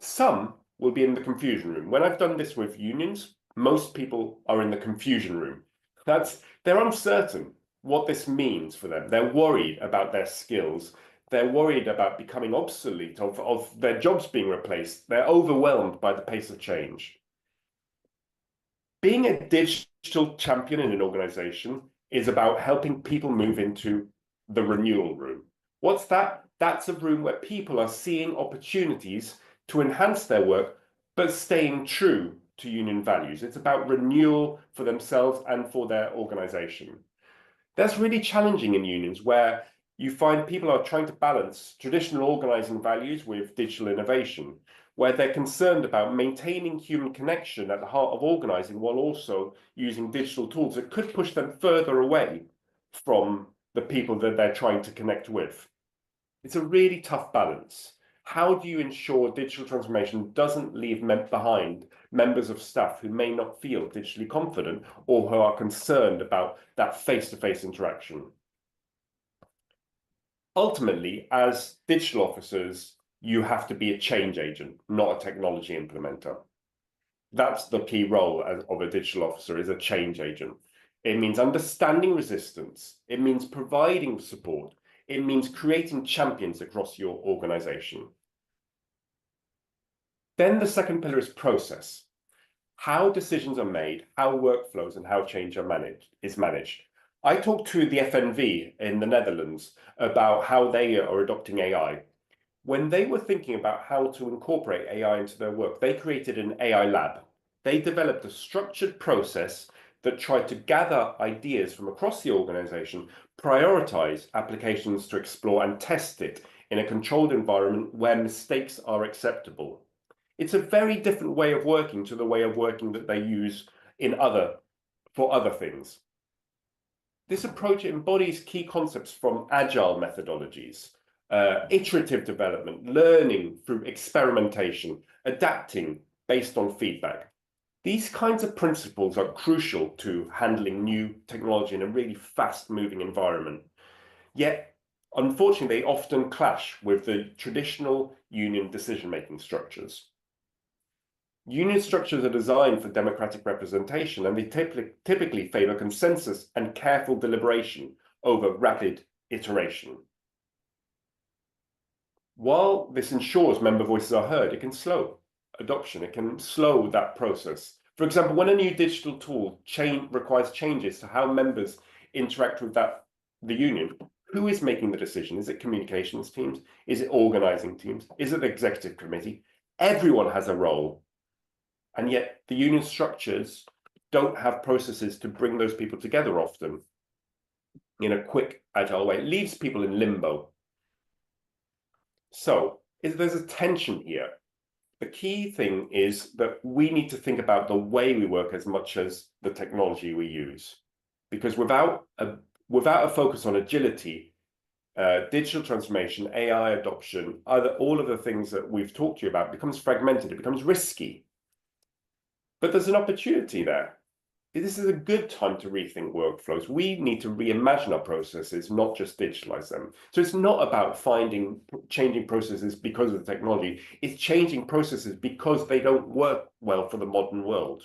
Some will be in the confusion room. When I've done this with unions, most people are in the confusion room. They're uncertain what this means for them. They're worried about their skills. They're worried about becoming obsolete, of their jobs being replaced. They're overwhelmed by the pace of change. Being a digital champion in an organization is about helping people move into the renewal room. What's that? That's a room where people are seeing opportunities to enhance their work, but staying true to union values. It's about renewal for themselves and for their organization. That's really challenging in unions, where you find people are trying to balance traditional organizing values with digital innovation, where they're concerned about maintaining human connection at the heart of organizing while also using digital tools that could push them further away from the people that they're trying to connect with. It's a really tough balance. How do you ensure digital transformation doesn't leave behind members of staff who may not feel digitally confident or who are concerned about that face-to-face interaction? Ultimately, as digital officers, you have to be a change agent, not a technology implementer. That's the key role of a digital officer, is a change agent. It means understanding resistance. It means providing support. It means creating champions across your organization. Then the second pillar is process. How decisions are made, how workflows and how change is managed. I talked to the FNV in the Netherlands about how they are adopting AI. When they were thinking about how to incorporate AI into their work, they created an AI lab. They developed a structured process that tried to gather ideas from across the organization, prioritize applications to explore, and test it in a controlled environment where mistakes are acceptable. It's a very different way of working to the way of working that they use for other things. This approach embodies key concepts from agile methodologies, iterative development, learning through experimentation, adapting based on feedback. These kinds of principles are crucial to handling new technology in a really fast-moving environment. Yet, unfortunately, they often clash with the traditional union decision-making structures. Union structures are designed for democratic representation, and they typically favor consensus and careful deliberation over rapid iteration. While this ensures member voices are heard, it can slow adoption. It can slow that process. For example, when a new digital tool requires changes to how members interact with the union, who is making the decision? Is it communications teams? Is it organizing teams? Is it the executive committee? Everyone has a role. And yet the union structures don't have processes to bring those people together often in a quick, agile way. It leaves people in limbo. So there's a tension here. The key thing is that we need to think about the way we work as much as the technology we use. Because without a focus on agility, digital transformation, AI adoption, all of the things that we've talked to you about becomes fragmented, it becomes risky. But there's an opportunity there. This is a good time to rethink workflows. We need to reimagine our processes, not just digitalize them. So it's not about changing processes because of the technology. It's changing processes because they don't work well for the modern world.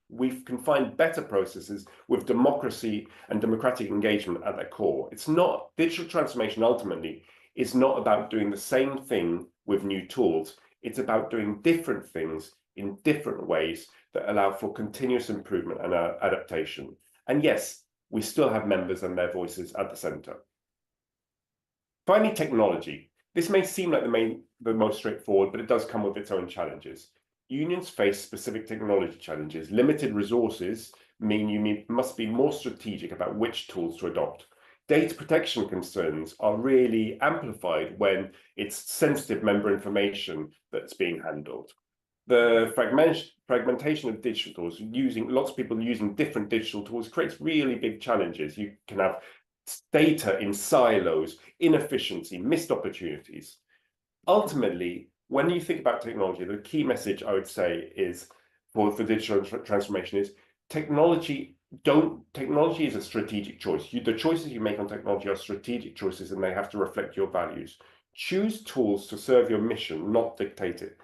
We can find better processes with democracy and democratic engagement at their core. It's not, digital transformation ultimately is not about doing the same thing with new tools. It's about doing different things in different ways that allow for continuous improvement and adaptation. And yes, we still have members and their voices at the center. Finally, technology. This may seem like the most straightforward, but it does come with its own challenges. Unions face specific technology challenges. Limited resources mean you must be more strategic about which tools to adopt. Data protection concerns are really amplified when it's sensitive member information that's being handled. The fragmentation of digital tools, lots of people using different digital tools, creates really big challenges. You can have data in silos, inefficiency, missed opportunities. Ultimately, when you think about technology, the key message I would say is for digital transformation is technology is a strategic choice. The choices you make on technology are strategic choices, and they have to reflect your values. Choose tools to serve your mission, not dictate it.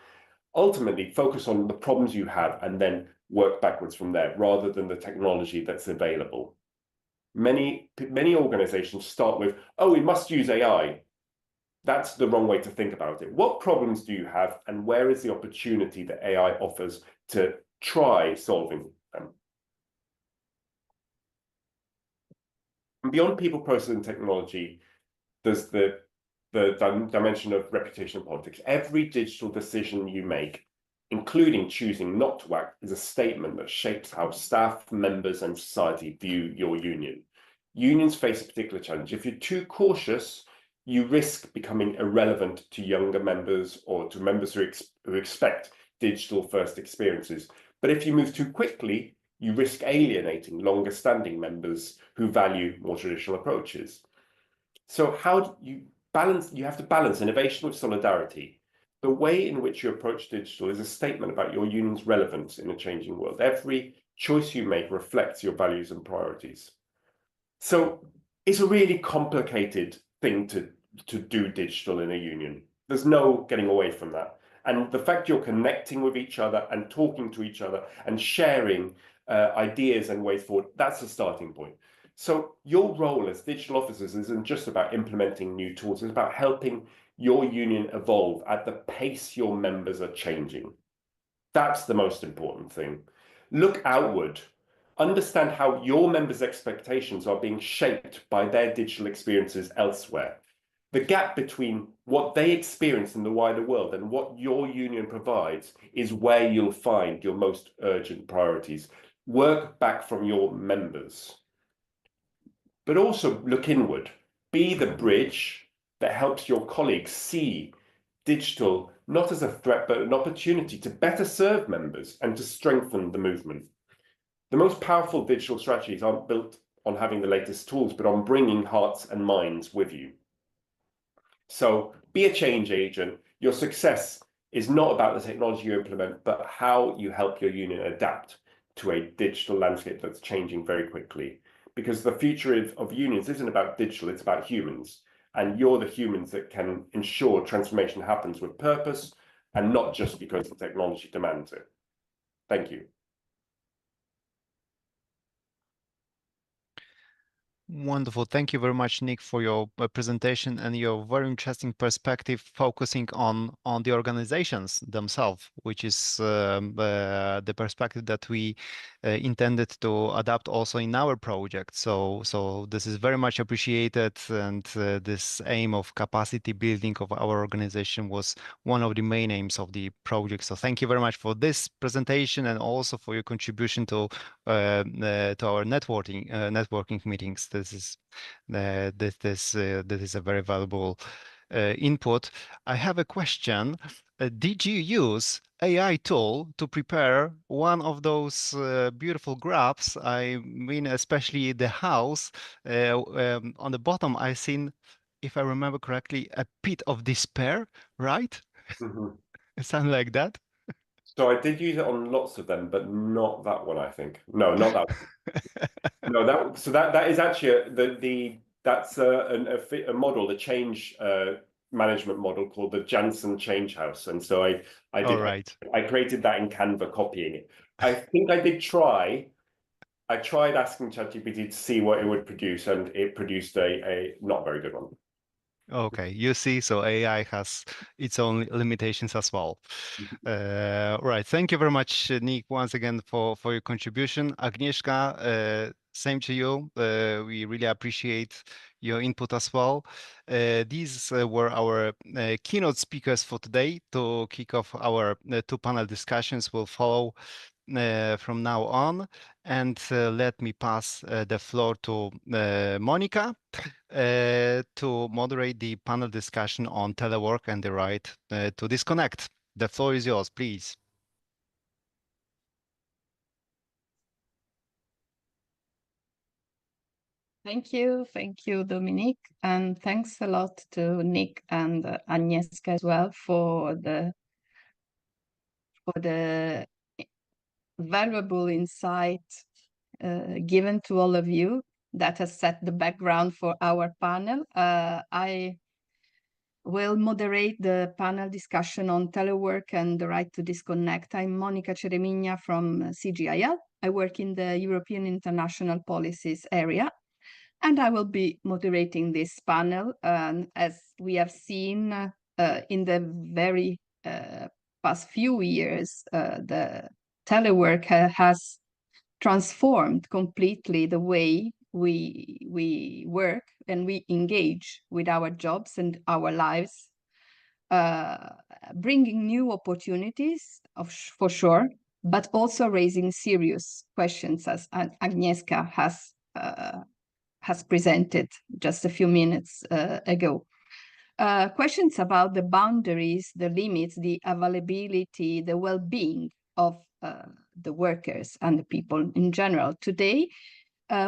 Ultimately, focus on the problems you have and then work backwards from there, rather than the technology that's available. Many organizations start with, oh, we must use AI. That's the wrong way to think about it. What problems do you have, and where is the opportunity that AI offers to try solving them? And beyond people, process, and technology, there's the dimension of reputation and politics. Every digital decision you make, including choosing not to act, is a statement that shapes how staff, members, and society view your union. Unions face a particular challenge. If you're too cautious, you risk becoming irrelevant to younger members or to members who expect digital-first experiences. But if you move too quickly, you risk alienating longer-standing members who value more traditional approaches. So how do you balance? You have to balance innovation with solidarity. The way in which you approach digital is a statement about your union's relevance in a changing world. Every choice you make reflects your values and priorities. So it's a really complicated thing to do digital in a union. There's no getting away from that. And the fact you're connecting with each other and talking to each other and sharing ideas and ways forward, that's the starting point. So your role as digital officers isn't just about implementing new tools, it's about helping your union evolve at the pace your members are changing. That's the most important thing. Look outward. Understand how your members' expectations are being shaped by their digital experiences elsewhere. The gap between what they experience in the wider world and what your union provides is where you'll find your most urgent priorities. Work back from your members. But also look inward. Be the bridge that helps your colleagues see digital not as a threat, but an opportunity to better serve members and to strengthen the movement. The most powerful digital strategies aren't built on having the latest tools, but on bringing hearts and minds with you. So be a change agent. Your success is not about the technology you implement, but how you help your union adapt to a digital landscape that's changing very quickly. Because the future of unions isn't about digital, it's about humans. And you're the humans that can ensure transformation happens with purpose and not just because the technology demands it. Thank you. Wonderful. Thank you very much, Nick, for your presentation and your very interesting perspective focusing on the organizations themselves, which is the perspective that we intended to adapt also in our project. So this is very much appreciated, and this aim of capacity building of our organization was one of the main aims of the project. So thank you very much for this presentation and also for your contribution to our networking meetings. This is a very valuable input. I have a question. Did you use AI tool to prepare one of those beautiful graphs? I mean, especially the house. On the bottom, I've seen, if I remember correctly, a pit of despair, right? Mm-hmm. Something like that. So I did use it on lots of them, but not that one, I think. No, not that one. No, that is actually that's a model, the change management model called the Janssen Change House, and so All right. I created that in Canva, copying it. I think I did try. I tried asking ChatGPT to see what it would produce, and it produced a not very good one. Okay, you see, so AI has its own limitations as well. Right, thank you very much, Nick, once again for your contribution. Agnieszka, same to you. We really appreciate your input as well. These were our keynote speakers for today. To kick off our two panel discussions will follow from now on. And let me pass the floor to Monica to moderate the panel discussion on telework and the right to disconnect. The floor is yours, please. Thank you, Dominic, and thanks a lot to Nick and Agnieszka as well for the valuable insight given to all of you that has set the background for our panel. I will moderate the panel discussion on telework and the right to disconnect. I'm Monica Ceremigna from CGIL. I work in the European International Policies area, and I will be moderating this panel. As we have seen in the very past few years, the telework has transformed completely the way we work and we engage with our jobs and our lives, bringing new opportunities for sure, but also raising serious questions, as Agnieszka has presented just a few minutes ago. Questions about the boundaries, the limits, the availability, the well-being of the workers and the people in general. Today,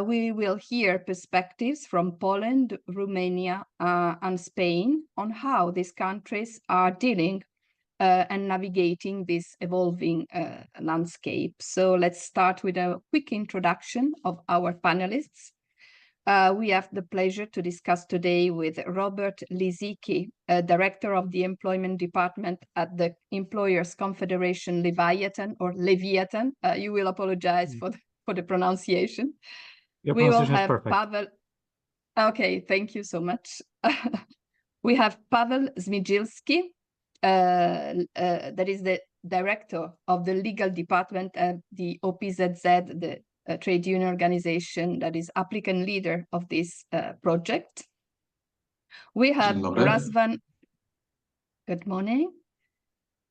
we will hear perspectives from Poland, Romania, and Spain on how these countries are dealing and navigating this evolving landscape. So let's start with a quick introduction of our panelists. We have the pleasure to discuss today with Robert Lisicki, Director of the Employment Department at the Employers Confederation Leviathan, or Leviathan. You will apologize for the pronunciation. Your We will pronunciation is have perfect. Pavel. Okay, thank you so much. We have Pavel Zmijilski, that is the Director of the Legal Department at the OPZZ, the trade union organization that is applicant leader of this project. We have Razvan. Good morning.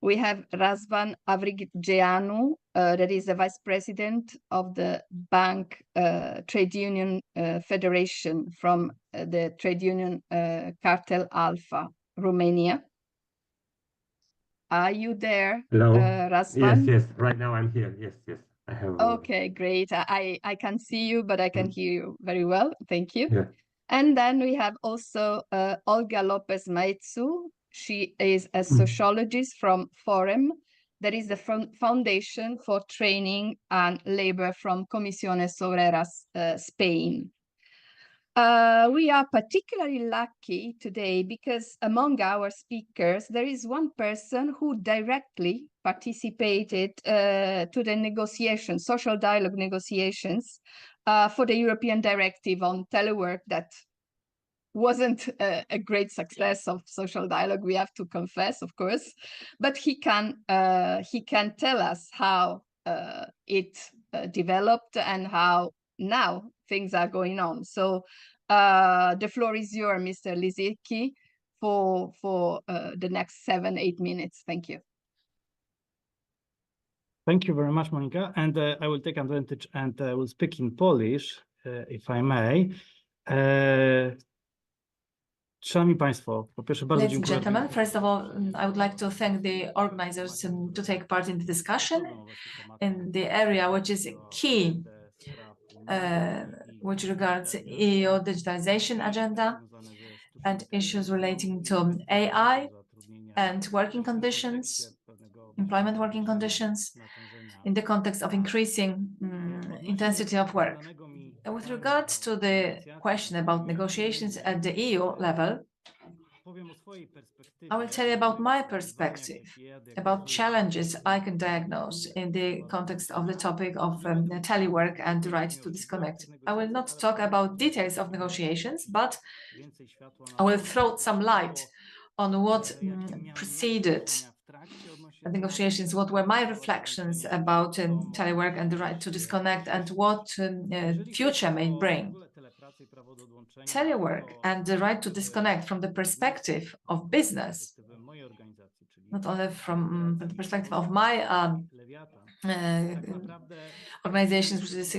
We have Razvan Avriggeanu, that is the Vice President of the Bank Trade Union Federation from the Trade Union Cartel Alpha, Romania. Are you there, Hello. Razvan? Yes, right now I'm here. Yes, I have. Okay, great. I can see you, but I can hear you very well. Thank you. Yeah. And then we have also Olga Lopez Maitsu. She is a sociologist from Forum, that is the Foundation for Training and Labor from Comisiones Obreras, Spain. We are particularly lucky today because among our speakers, there is one person who directly participated to the negotiations, social dialogue negotiations for the European directive on telework that wasn't a great success of social dialogue, we have to confess, of course, but he can tell us how it developed and how now things are going on. So the floor is yours, Mr. Lisicki, for the next 7-8 minutes. Thank you. Thank you very much, Monica. And I will take advantage and I will speak in Polish, if I may. Szanowni Państwo, po pierwsze bardzo Ladies and dziękuję. gentlemen, first of all, I would like to thank the organizers to take part in the discussion in the area which is key, which regards EU digitalization agenda and issues relating to AI and working conditions, employment working conditions in the context of increasing intensity of work. With regards to the question about negotiations at the EU level, I will tell you about my perspective, about challenges I can diagnose in the context of the topic of telework and the right to disconnect. I will not talk about details of negotiations, but I will throw some light on what preceded the negotiations, what were my reflections about telework and the right to disconnect, and what future may bring. Telework and the right to disconnect from the perspective of business, not only from the perspective of my organizations, which is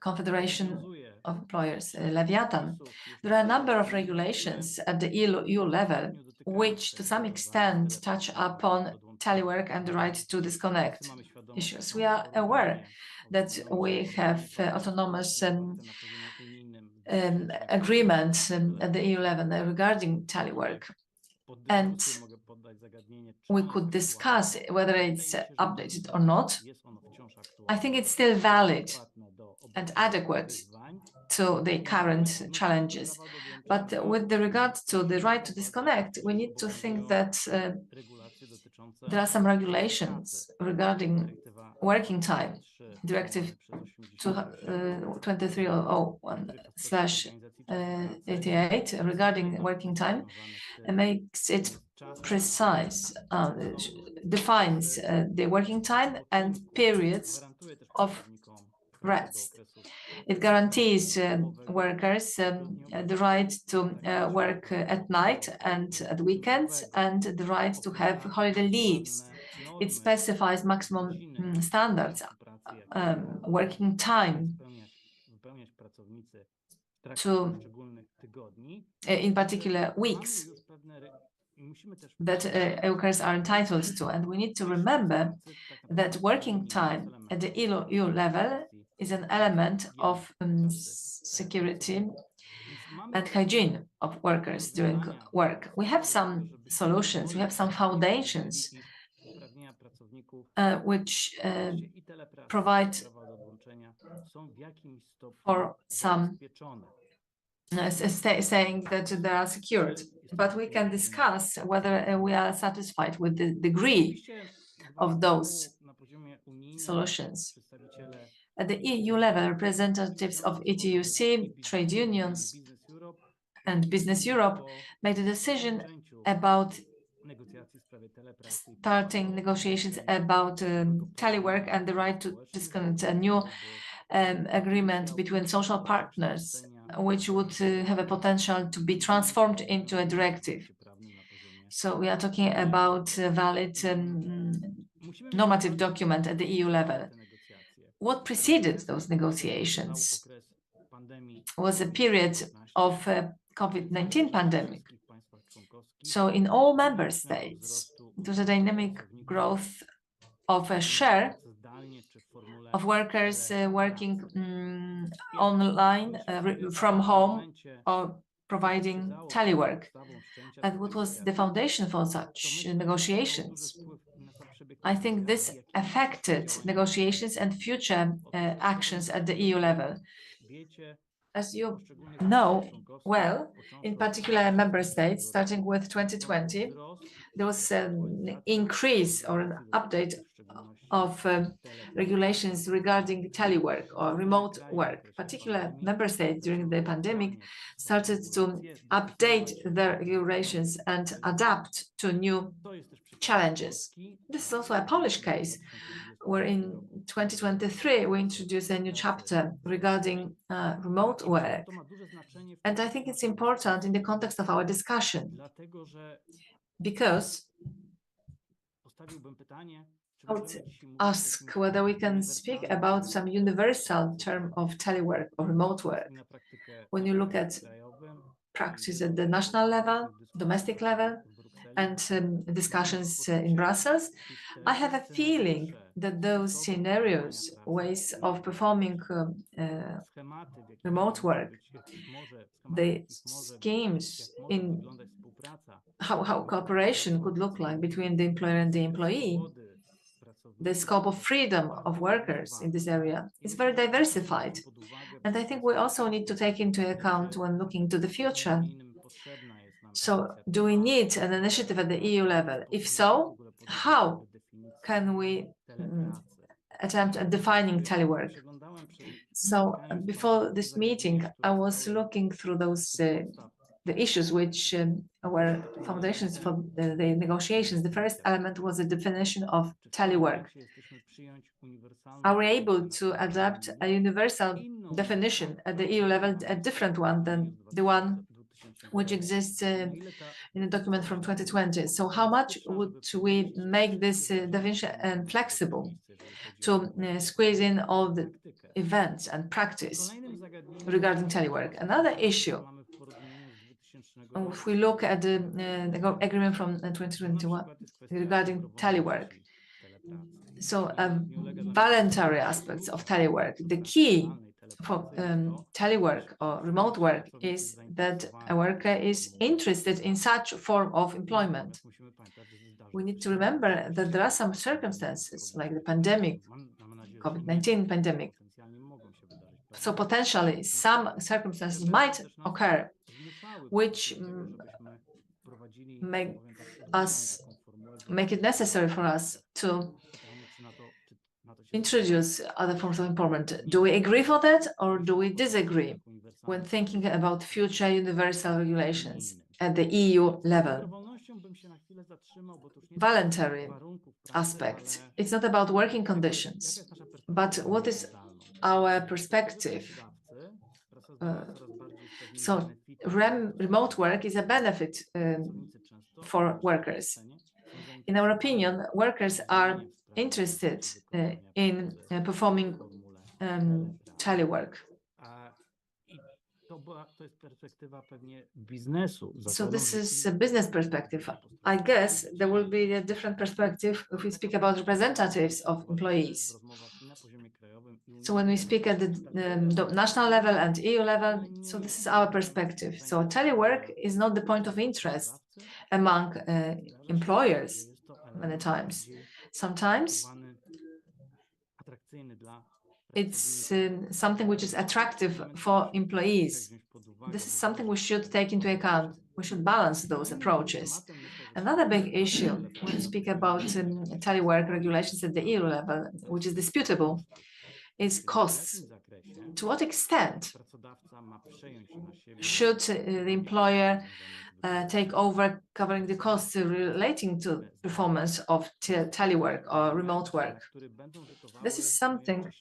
Confederation of Employers, Leviathan. There are a number of regulations at the EU level which to some extent touch upon telework and the right to disconnect issues. We are aware that we have autonomous agreements at the EU level regarding telework. And we could discuss whether it's updated or not. I think it's still valid and adequate to the current challenges. But with regard to the right to disconnect, we need to think that there are some regulations regarding working time. Directive 2301/88 regarding working time makes it precise, defines the working time and periods of rest. It guarantees workers the right to work at night and at weekends and the right to have holiday leaves. It specifies maximum standards, working time to, in particular, weeks that workers are entitled to. And we need to remember that working time at the EU level is an element of security and hygiene of workers during work. We have some solutions, we have some foundations which provide for some saying that they are secured, but we can discuss whether we are satisfied with the degree of those solutions. At the EU level, representatives of ETUC, trade unions, and Business Europe made a decision about starting negotiations about telework and the right to disconnect, a new agreement between social partners, which would have a potential to be transformed into a directive. So we are talking about a valid normative document at the EU level. What preceded those negotiations was a period of COVID-19 pandemic. So in all member states, it was a dynamic growth of a share of workers working online from home or providing telework. And what was the foundation for such negotiations? I think this affected negotiations and future actions at the EU level. As you know well, in particular member states, starting with 2020, there was an increase or an update of regulations regarding telework or remote work. Particular member states during the pandemic started to update their regulations and adapt to new challenges. This is also a Polish case, where in 2023 we introduced a new chapter regarding remote work. And I think it's important in the context of our discussion, because I would ask whether we can speak about some universal term of telework or remote work. When you look at practice at the national level, domestic level, and discussions in Brussels, I have a feeling that those scenarios, ways of performing remote work, the schemes in how cooperation could look like between the employer and the employee, the scope of freedom of workers in this area is very diversified. And I think we also need to take into account when looking to the future So do we need an initiative at the EU level? If so, how can we attempt at defining telework? So before this meeting, I was looking through those the issues which were foundations for the negotiations. The first element was the definition of telework. Are we able to adapt a universal definition at the EU level, a different one than the one which exists in a document from 2020? So how much would we make this definition flexible to squeeze in all the events and practice regarding telework? Another issue, if we look at the agreement from 2021 regarding telework, so voluntary aspects of telework, the key for telework or remote work is that a worker is interested in such form of employment. We need to remember that there are some circumstances like the pandemic, COVID-19 pandemic. So potentially some circumstances might occur which make it necessary for us to introduce other forms of employment. Do we agree for that or do we disagree when thinking about future universal regulations at the EU level? Voluntary aspects. It's not about working conditions, but what is our perspective? So remote work is a benefit for workers. In our opinion, workers are interested in performing telework. So this is a business perspective. I guess there will be a different perspective if we speak about representatives of employees. So when we speak at the national level and EU level, so this is our perspective. So telework is not the point of interest among employers many times. Sometimes it's something which is attractive for employees. This is something we should take into account. We should balance those approaches. Another big issue when we speak about telework regulations at the EU level, which is disputable, is costs. To what extent should the employer take over covering the costs relating to performance of telework or remote work? This is something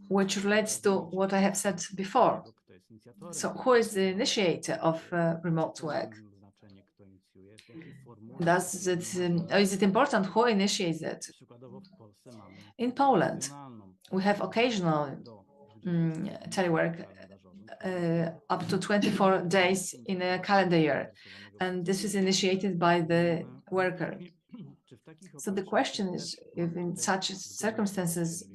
which relates to what I have said before. So who is the initiator of remote work? Is it important who initiates it? In Poland, we have occasional telework up to 24 days in a calendar year, and this is initiated by the worker. So the question is, if in such circumstances,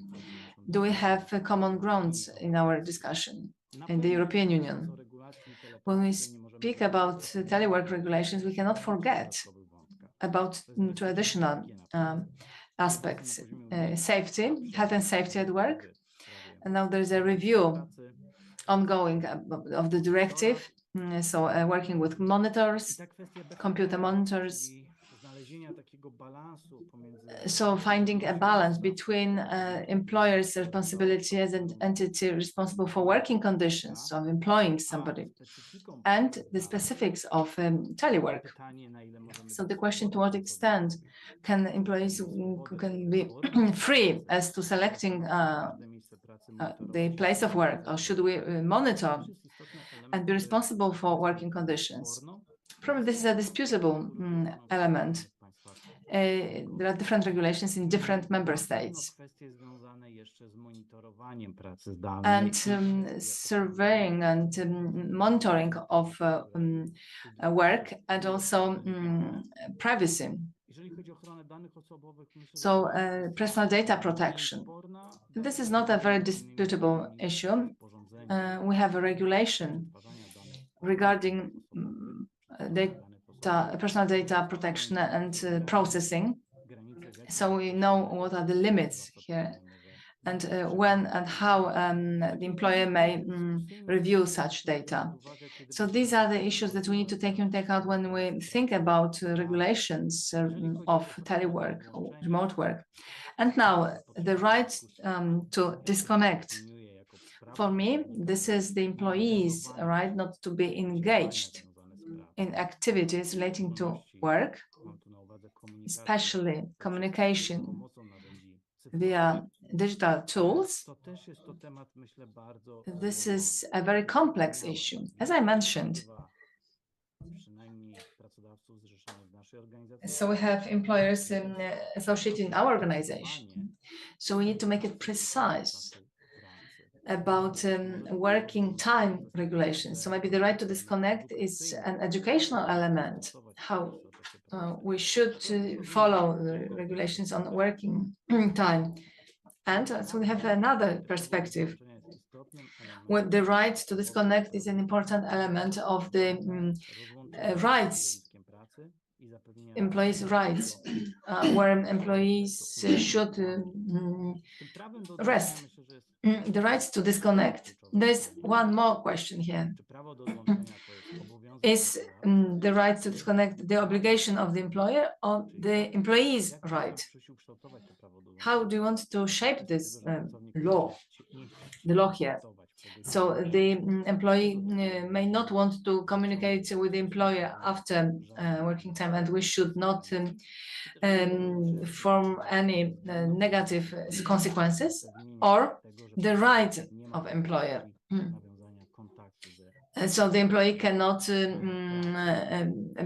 do we have common grounds in our discussion in the European Union? When we speak about telework regulations, we cannot forget about traditional aspects, safety, health and safety at work. And now there's a review ongoing of the directive, so working with monitors, computer monitors. So finding a balance between employer's responsibility as an entity responsible for working conditions of employing somebody and the specifics of telework. So the question, to what extent can employees can be free as to selecting the place of work, or should we monitor and be responsible for working conditions? Probably this is a disputable element. There are different regulations in different member states. And surveying and monitoring of work and also privacy. So personal data protection. This is not a very disputable issue. We have a regulation regarding personal data protection and processing. So we know what are the limits here. and when and how the employer may review such data. So these are the issues that we need to take into account when we think about regulations of telework or remote work. And now the right to disconnect. For me, this is the employee's right not to be engaged in activities relating to work, especially communication via digital tools. This is a very complex issue. As I mentioned, so we have employers associated in our organization. So we need to make it precise about working time regulations. So maybe the right to disconnect is an educational element, how we should follow the regulations on working time. And so we have another perspective. When the right to disconnect is an important element of the rights, employees' rights, where employees should rest. The right to disconnect. There's one more question here. Is the right to disconnect the obligation of the employer or the employee's right? How do you want to shape this law, the law here? So the employee may not want to communicate with the employer after working time, and we should not form any negative consequences, or the right of employer. So the employee cannot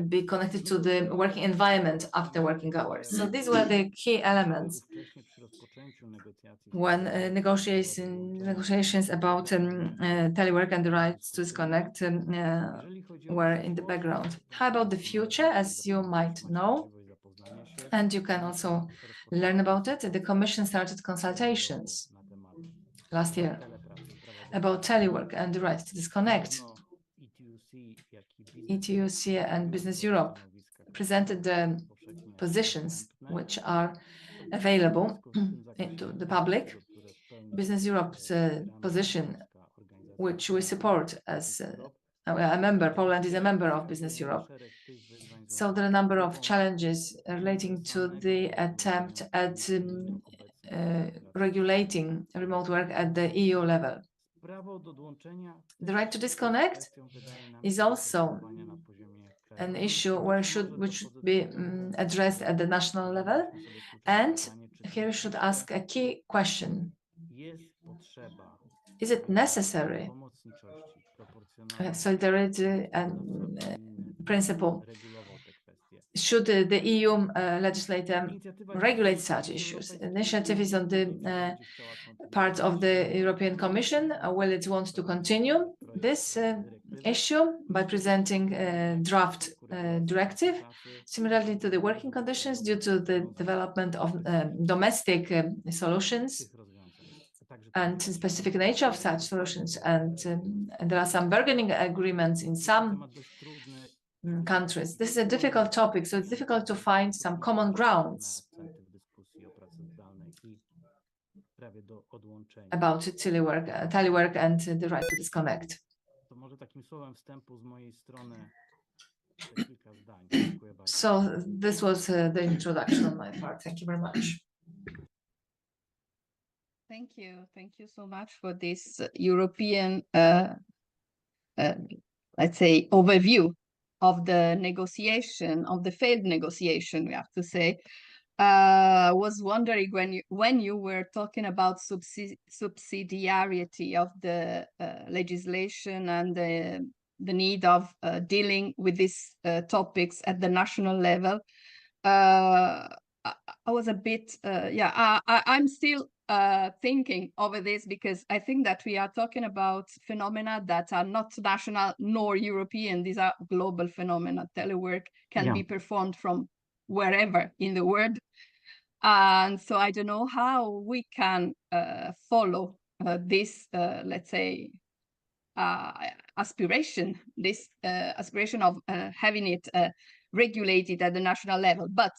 be connected to the working environment after working hours. So these were the key elements when negotiations about telework and the rights to disconnect were in the background. How about the future? As you might know, and you can also learn about it, the Commission started consultations last year about telework and the right to disconnect. ETUC and Business Europe presented the positions which are available to the public. Business Europe's position, which we support as a member, Poland is a member of Business Europe. So there are a number of challenges relating to the attempt at regulating remote work at the EU level. The right to disconnect is also an issue which should be addressed at the national level. And here we should ask a key question. Is it necessary? Solidarity and principle. Should the EU legislator regulate such issues? Initiative is on the part of the European Commission. Will it want to continue this issue by presenting a draft directive? Similarly to the working conditions, due to the development of domestic solutions and specific nature of such solutions, and there are some bargaining agreements in some countries. This is a difficult topic, so it's difficult to find some common grounds about telework and the right to disconnect. So this was the introduction on my part. Thank you very much. Thank you so much for this European, let's say, overview of the negotiation, of the failed negotiation, we have to say. I was wondering when you were talking about subsidiarity of the legislation and the need of dealing with these topics at the national level. I was a bit, I'm still thinking over this, because I think that we are talking about phenomena that are not national nor European. These are global phenomena. Telework can be performed from wherever in the world. And so I don't know how we can follow this, let's say, aspiration of having it regulated at the national level. But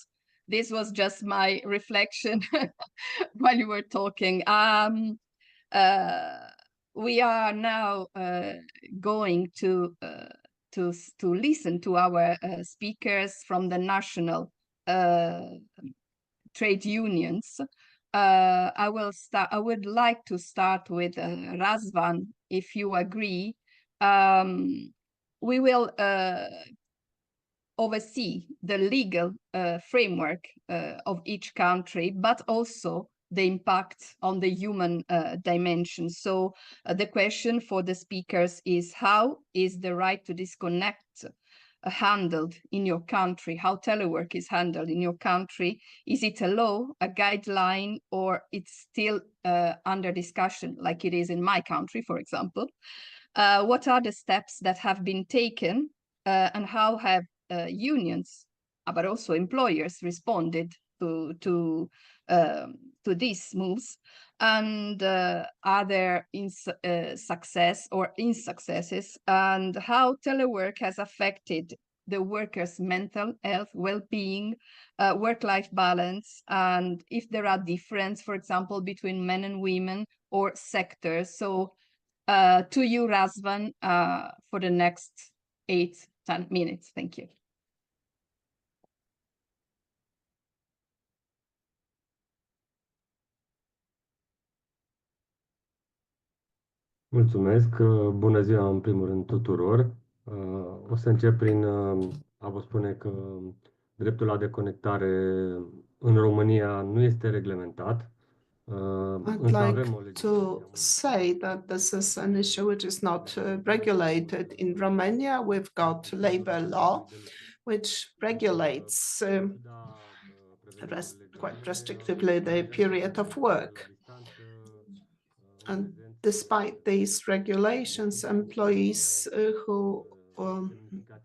this was just my reflection while you were talking. We are now going to listen to our speakers from the national trade unions. I would like to start with Razvan, if you agree. We will oversee the legal framework of each country, but also the impact on the human dimension. So the question for the speakers is, how is the right to disconnect handled in your country? How telework is handled in your country? Is it a law, a guideline, or it's still under discussion, like it is in my country, for example? What are the steps that have been taken, and how have unions, but also employers, responded to these moves? And are there success or insuccesses? And how telework has affected the workers' mental health, well-being, work-life balance, and if there are differences, for example, between men and women or sectors. So to you, Razvan, for the next 8-10 minutes. Thank you. Mulțumesc, bună ziua în primul rând tuturor. O să încep prin a vă spune că dreptul la deconectare în România nu este reglementat. I'd like to say that this is an issue which is not regulated. In Romania, we've got labor law, which regulates quite restrictively the period of work. And despite these regulations, employees who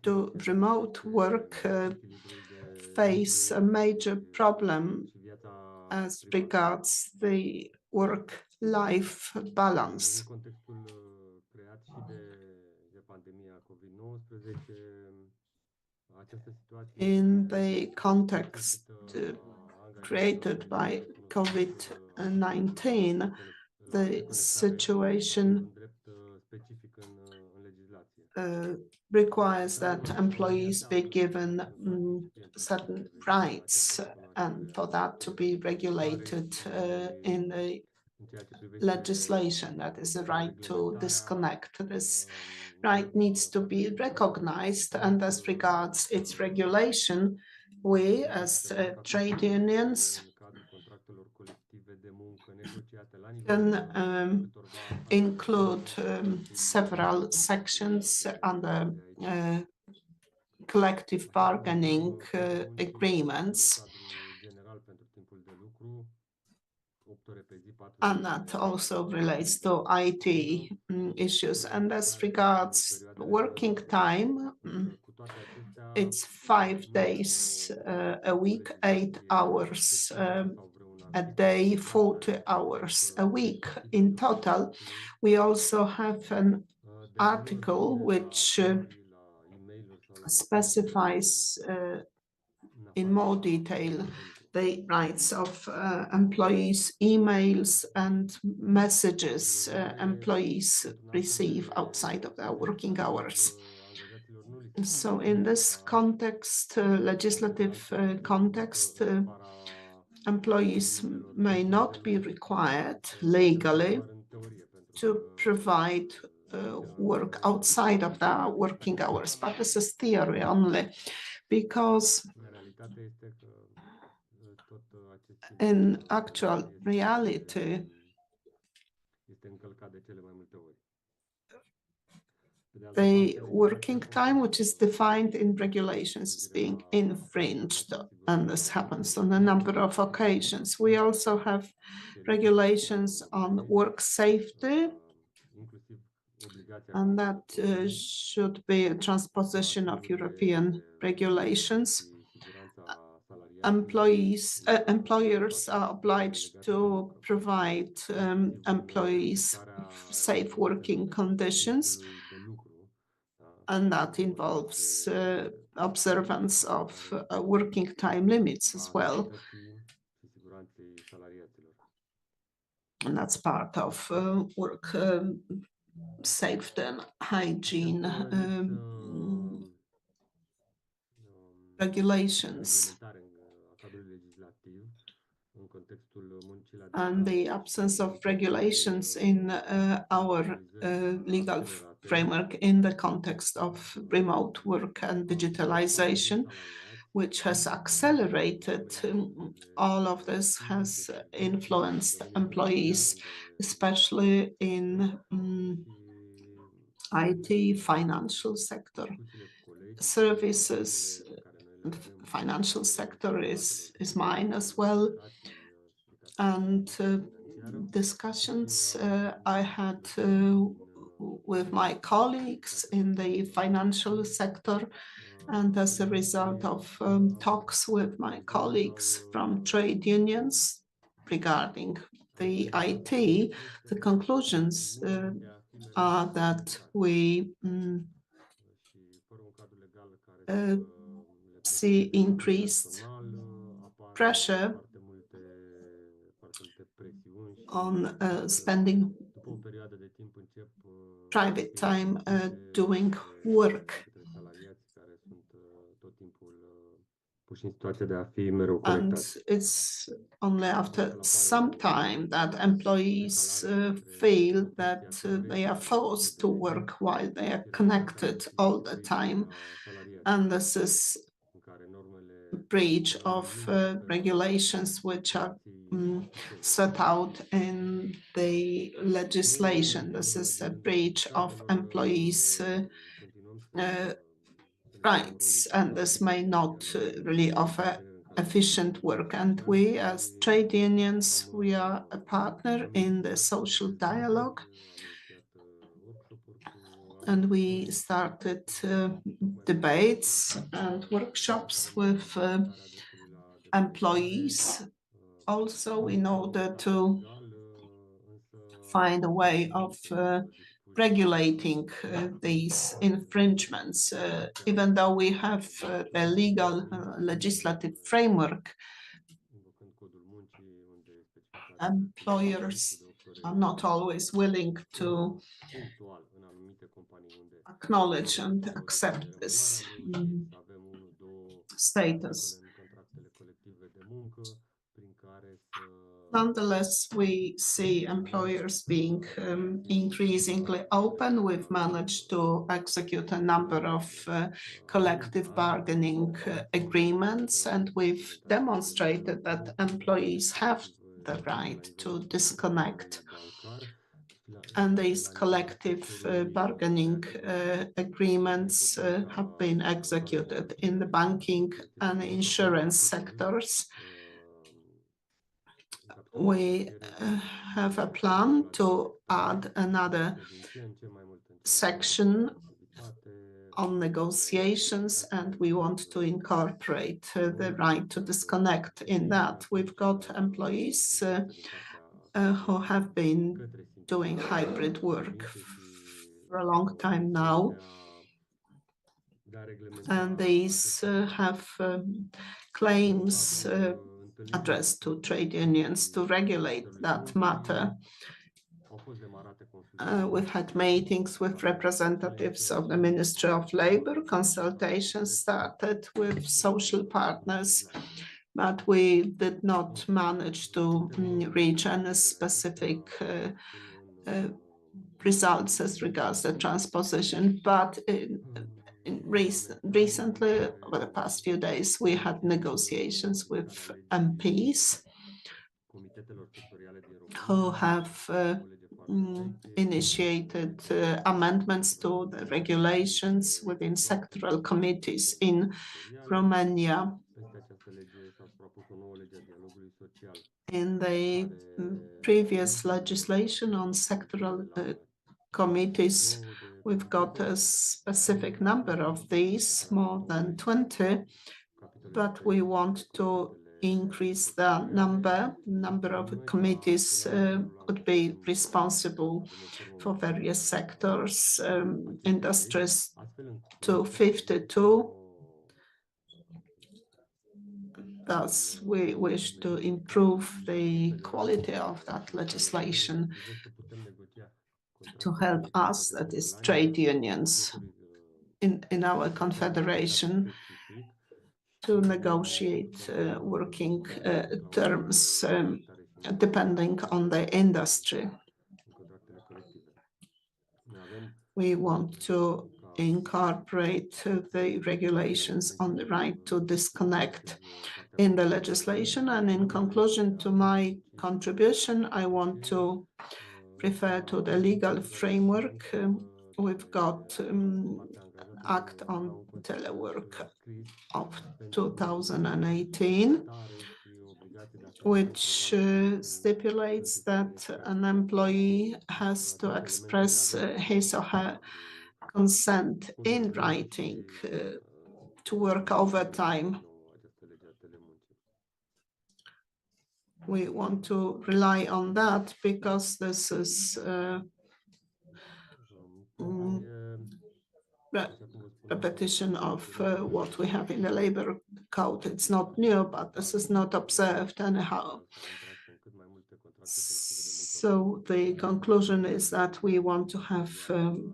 do remote work face a major problem as regards the work-life balance. In the context created by COVID-19, the situation requires that employees be given certain rights, and for that to be regulated in the legislation. That is the right to disconnect. This right needs to be recognized, and as regards its regulation, we as trade unions can include several sections under collective bargaining agreements, and that also relates to IT issues. And as regards working time, it's 5 days a week, 8 hours a day, 40 hours a week in total. We also have an article which specifies in more detail the rights of employees, emails and messages employees receive outside of their working hours. So in this context, legislative context, employees may not be required legally to provide work outside of their working hours, but this is theory only, because in actual reality, the working time, which is defined in regulations, is being infringed, and this happens on a number of occasions. We also have regulations on work safety, and that should be a transposition of European regulations. Employers are obliged to provide employees safe working conditions, and that involves observance of working time limits as well. And that's part of work safety and hygiene regulations. And the absence of regulations in our legal framework in the context of remote work and digitalization, which has accelerated all of this, has influenced employees, especially in IT, financial sector, services. The financial sector is mine as well. And discussions I had with my colleagues in the financial sector, and as a result of talks with my colleagues from trade unions regarding the IT, the conclusions are that we see increased pressure on spending private time doing work. And it's only after some time that employees feel that they are forced to work while they are connected all the time. And this is a breach of regulations which are set out in the legislation. This is a breach of employees' rights, and this may not really offer efficient work. And we, as trade unions, we are a partner in the social dialogue. And we started debates and workshops with employees also in order to find a way of regulating these infringements. Even though we have a legal legislative framework, employers are not always willing to acknowledge and accept this status. Nonetheless, we see employers being increasingly open. We've managed to execute a number of collective bargaining agreements, and we've demonstrated that employees have the right to disconnect. And these collective bargaining agreements have been executed in the banking and insurance sectors. We have a plan to add another section on negotiations, and we want to incorporate the right to disconnect in that. We've got employees who have been doing hybrid work for a long time now, and these have claims addressed to trade unions to regulate that matter. We've had meetings with representatives of the Ministry of Labour. Consultations started with social partners, but we did not manage to reach any specific results as regards the transposition. But recently, over the past few days, we had negotiations with MPs who have initiated amendments to the regulations within sectoral committees in Romania. In the previous legislation on sectoral committees, we've got a specific number of these, more than 20, but we want to increase the number of committees would be responsible for various sectors, industries to 52. Thus, we wish to improve the quality of that legislation to help us, that is trade unions in our confederation, to negotiate working terms depending on the industry. We want to incorporate the regulations on the right to disconnect in the legislation. And in conclusion to my contribution, I want to refer to the legal framework. We've got Act on Telework of 2018, which stipulates that an employee has to express his or her consent in writing to work overtime. We want to rely on that because this is repetition of what we have in the labor code. It's not new, but this is not observed anyhow. So the conclusion is that we want to have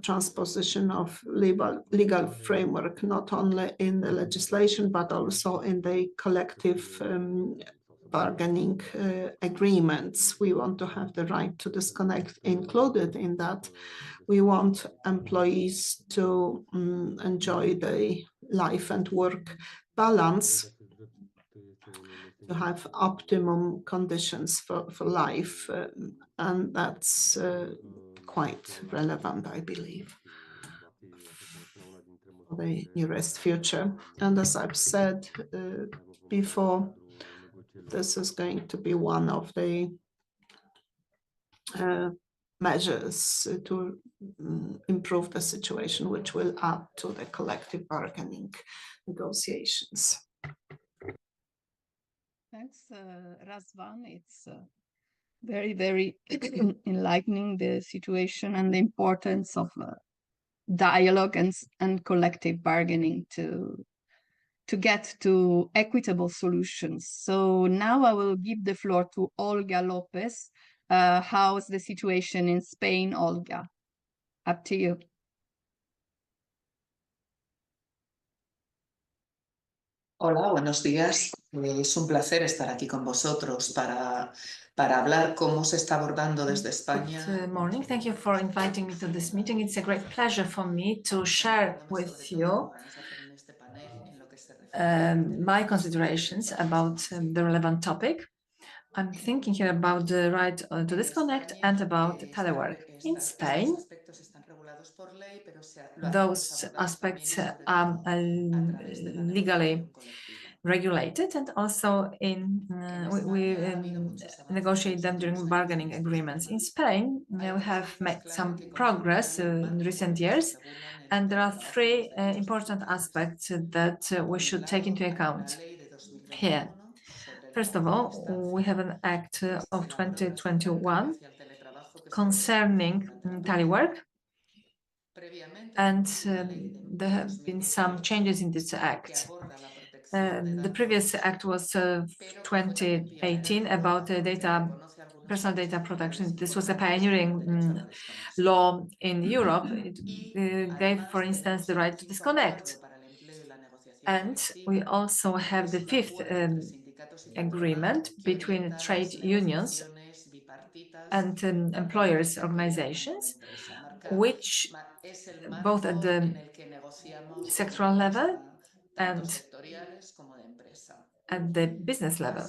transposition of legal framework, not only in the legislation, but also in the collective bargaining agreements. We want to have the right to disconnect included in that. We want employees to enjoy the life and work balance, to have optimum conditions for life. And that's quite relevant, I believe, for the nearest future. And as I've said before, this is going to be one of the measures to improve the situation, which will add to the collective bargaining negotiations. Thanks, Razvan. It's very, very enlightening, the situation and the importance of dialogue and collective bargaining to get to equitable solutions. So now I will give the floor to Olga Lopez. How's the situation in Spain, Olga? Up to you. Hola, buenos días. Es un placer estar aquí con vosotros para hablar cómo se está abordando desde España. Good morning. Thank you for inviting me to this meeting. It's a great pleasure for me to share with you my considerations about the relevant topic. I'm thinking here about the right to disconnect and about telework. In Spain, those aspects are legally regulated, and also we negotiate them during bargaining agreements. In Spain, we have made some progress in recent years, and there are three important aspects that we should take into account here. First of all, we have an Act of 2021 concerning telework, and there have been some changes in this Act. The previous Act was 2018 about personal data protection. This was a pioneering law in Europe. It gave, for instance, the right to disconnect. And we also have the fifth agreement between trade unions and employers' organizations, which both at the sectoral level and at the business level,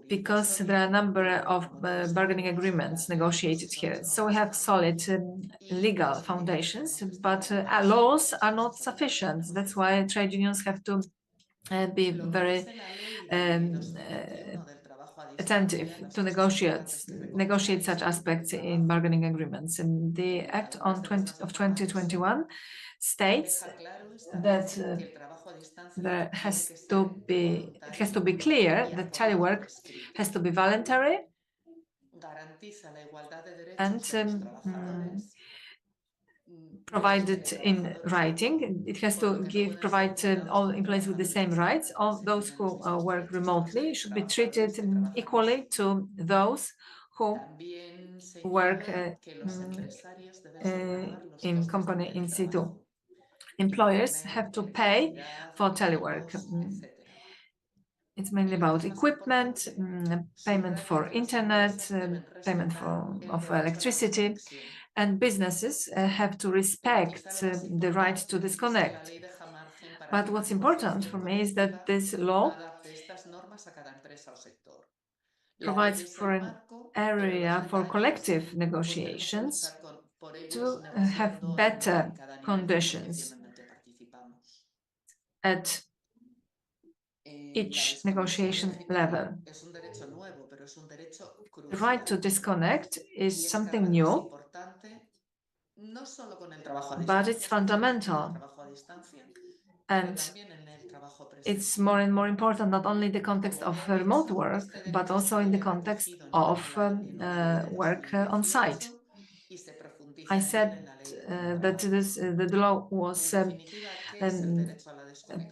because there are a number of bargaining agreements negotiated here. So we have solid legal foundations, but laws are not sufficient. That's why trade unions have to be very attentive to negotiate such aspects in bargaining agreements. And the Act of 2021 states that it has to be clear that telework has to be voluntary and provided in writing. It has to provide all employees with the same rights. All those who work remotely should be treated equally to those who work in company in situ. Employers have to pay for telework. It's mainly about equipment, payment for internet, payment of electricity, and businesses have to respect the right to disconnect. But what's important for me is that this law provides for an area for collective negotiations to have better conditions at each negotiation level. The right to disconnect is something new, but it's fundamental. And it's more and more important, not only in the context of remote work, but also in the context of work on site. I said that the law was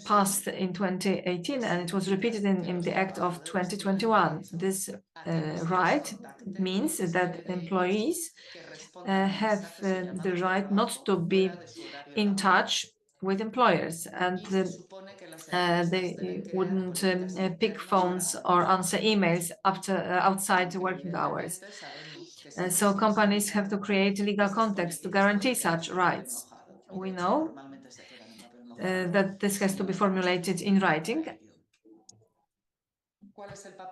passed in 2018 and it was repeated in the Act of 2021. This right means that employees have the right not to be in touch with employers, and they wouldn't pick phones or answer emails after outside working hours. So companies have to create legal context to guarantee such rights. We know that this has to be formulated in writing.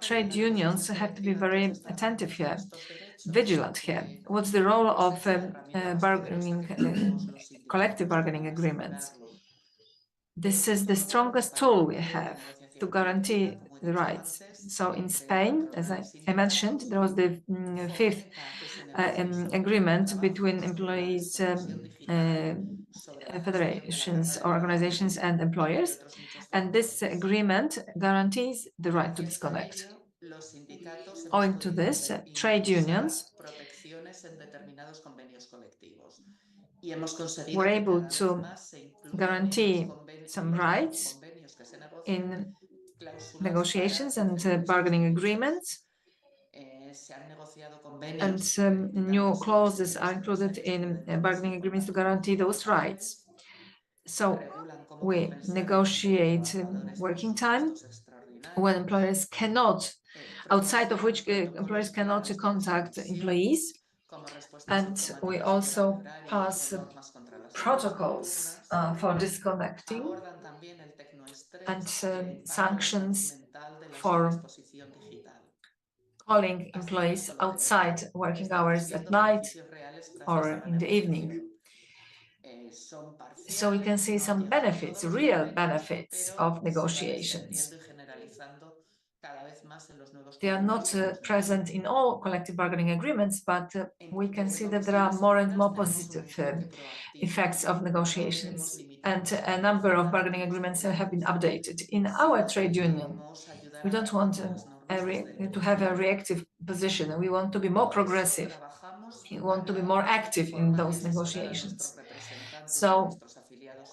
Trade unions have to be very attentive here, vigilant here. What's the role of collective bargaining agreements? This is the strongest tool we have to guarantee the rights. So in Spain, as I mentioned, there was the fifth agreement between employees, federations, organizations, and employers. And this agreement guarantees the right to disconnect. Owing to this, trade unions were able to guarantee some rights in negotiations and bargaining agreements. And some new clauses are included in bargaining agreements to guarantee those rights. So we negotiate working time when employers cannot, outside of which employers cannot contact employees. And we also pass protocols for disconnecting and sanctions for calling employees outside working hours at night or in the evening. So we can see some benefits, real benefits of negotiations. They are not present in all collective bargaining agreements, but we can see that there are more and more positive effects of negotiations, and a number of bargaining agreements have been updated. In our trade union, we don't want to have a reactive position. We want to be more progressive. We want to be more active in those negotiations. So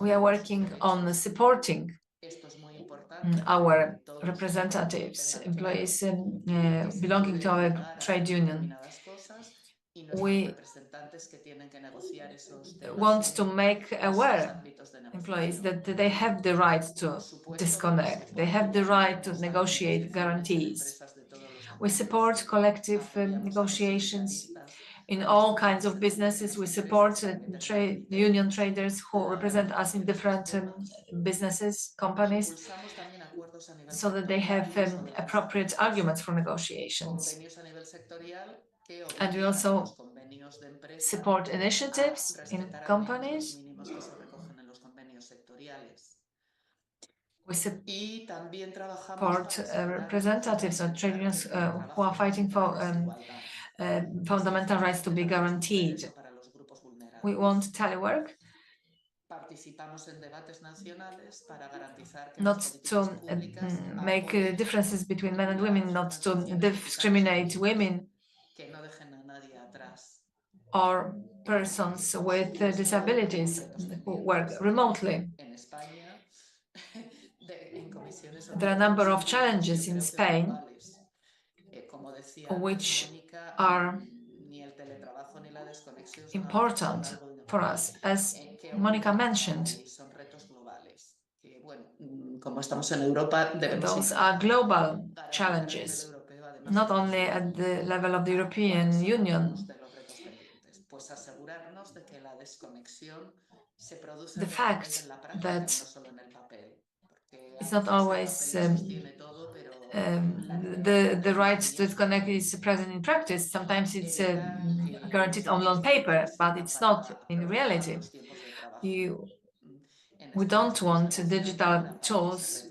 we are working on supporting our representatives, employees belonging to our trade union. We want to make aware employees that they have the right to disconnect. They have the right to negotiate guarantees. We support collective negotiations in all kinds of businesses. We support trade union traders who represent us in different businesses, companies, so that they have appropriate arguments for negotiations. And we also support initiatives in companies. We support representatives of trade unions who are fighting for fundamental rights to be guaranteed. We want telework not to make differences between men and women, not to discriminate women or persons with disabilities who work remotely. There are a number of challenges in Spain which are important for us. As Monica mentioned, those are global challenges, not only at the level of the European Union. The fact that it's not always the right to disconnect is present in practice. Sometimes it's guaranteed only on paper, but it's not in reality. We don't want digital tools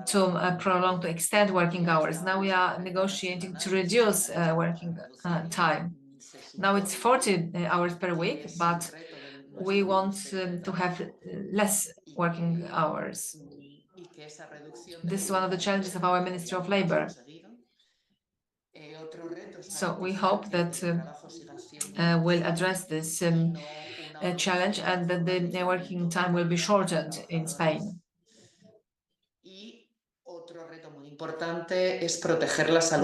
to prolong, to extend working hours. Now we are negotiating to reduce working time. Now it's 40 hours per week, but we want to have less working hours. This is one of the challenges of our Ministry of Labor. So we hope that we'll address this challenge and that the working time will be shortened in Spain. We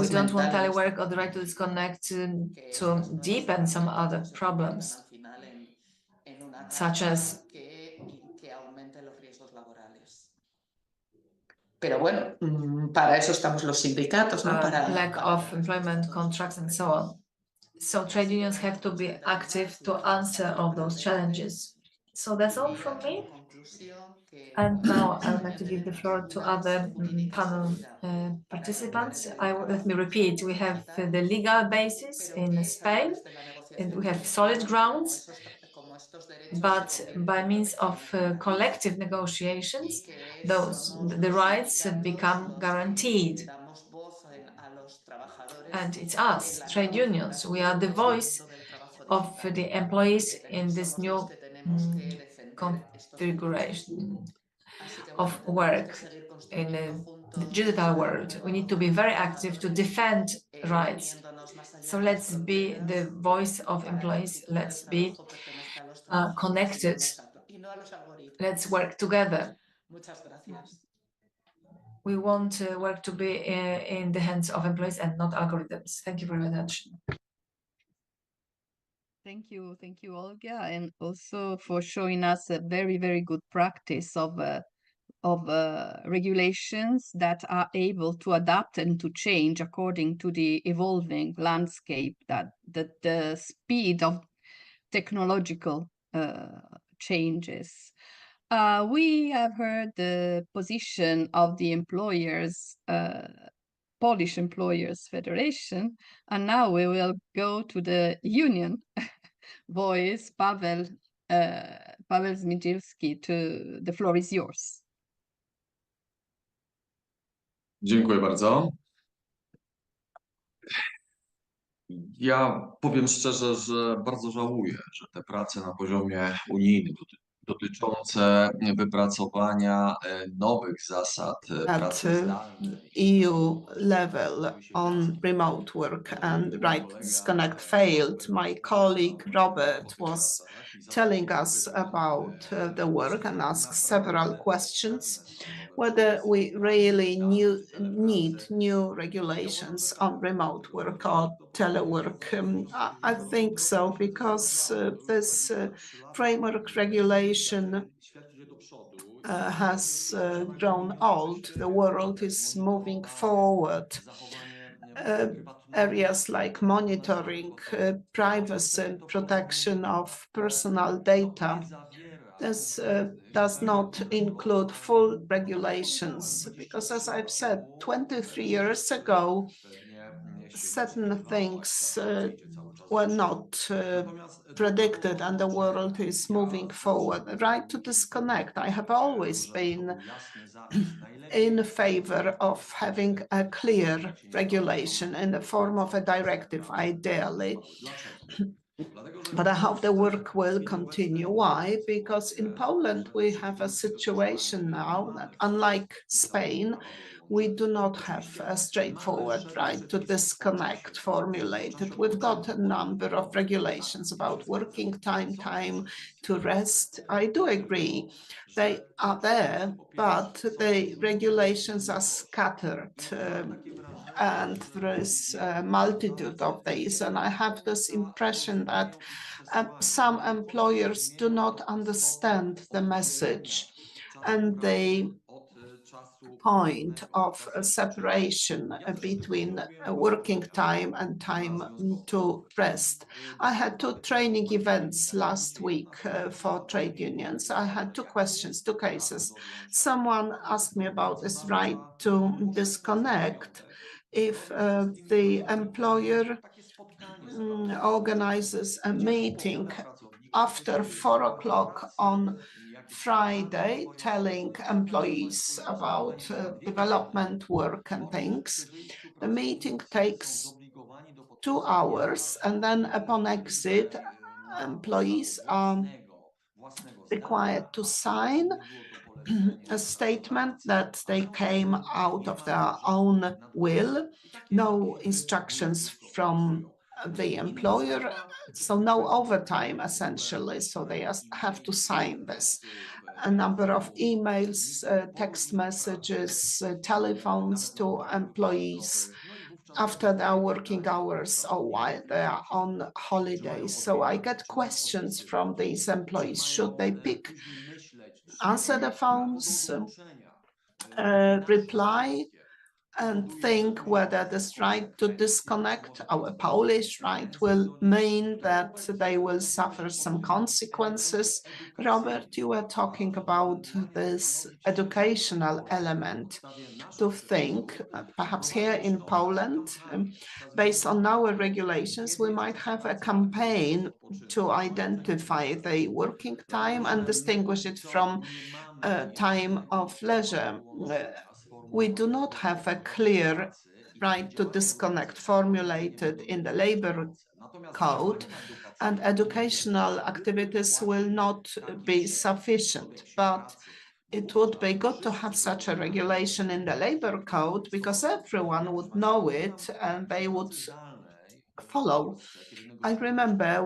don't want telework or the right to disconnect to deepen some other problems, such as lack of employment contracts and so on. So trade unions have to be active to answer all those challenges. So that's all from me. And now I would like to give the floor to other panel participants. Let me repeat, we have the legal basis in Spain, and we have solid grounds, but by means of collective negotiations, the rights become guaranteed. And it's us, trade unions. We are the voice of the employees in this new configuration of work in the digital world. We need to be very active to defend rights. So let's be the voice of employees. Let's be connected. Let's work together. We want work to be in the hands of employees and not algorithms. Thank you very much. Thank you, Olga, and also for showing us a very, very good practice of regulations that are able to adapt and to change according to the evolving landscape, that the speed of technological changes. We have heard the position of the employers, Polish Employers Federation, and now we will go to the union voice, Paweł Zmidzielski. The floor is yours. Dziękuję bardzo. Ja powiem szczerze, że bardzo żałuję, że te prace na poziomie unijnym dotyczące wypracowania nowych zasad pracy zdalnej. EU level on remote work and right to disconnect failed. My colleague Robert was telling us about the work and asked several questions, whether we really need new regulations on remote work or telework. I think so, because this framework regulation has grown old. The world is moving forward. Areas like monitoring, privacy, protection of personal data. This does not include full regulations, because as I've said, 23 years ago, certain things were not predicted and the world is moving forward. The right to disconnect. I have always been in favor of having a clear regulation in the form of a directive, ideally. But I hope the work will continue. Why? Because in Poland, we have a situation now that, unlike Spain, we do not have a straightforward right to disconnect formulated. We've got a number of regulations about working time, time to rest. I do agree they are there, but the regulations are scattered. And there is a multitude of these. And I have this impression that some employers do not understand the message and the point of separation between working time and time to rest. I had two training events last week for trade unions. I had two questions, two cases. Someone asked me about this right to disconnect if the employer organizes a meeting after 4 o'clock on Friday, telling employees about development work and things. The meeting takes 2 hours, and then upon exit, employees are required to sign a statement that they came out of their own will, no instructions from the employer, so no overtime essentially, so they have to sign this. A number of emails, text messages, telephones to employees after their working hours or while they are on holidays. So I get questions from these employees. Should they answer the phones, reply, and think whether this right to disconnect, our Polish right, will mean that they will suffer some consequences? Robert, you were talking about this educational element, to think, perhaps here in Poland, based on our regulations, we might have a campaign to identify the working time and distinguish it from time of leisure. We do not have a clear right to disconnect formulated in the labor code, and educational activities will not be sufficient. But it would be good to have such a regulation in the labor code, because everyone would know it and they would follow. I remember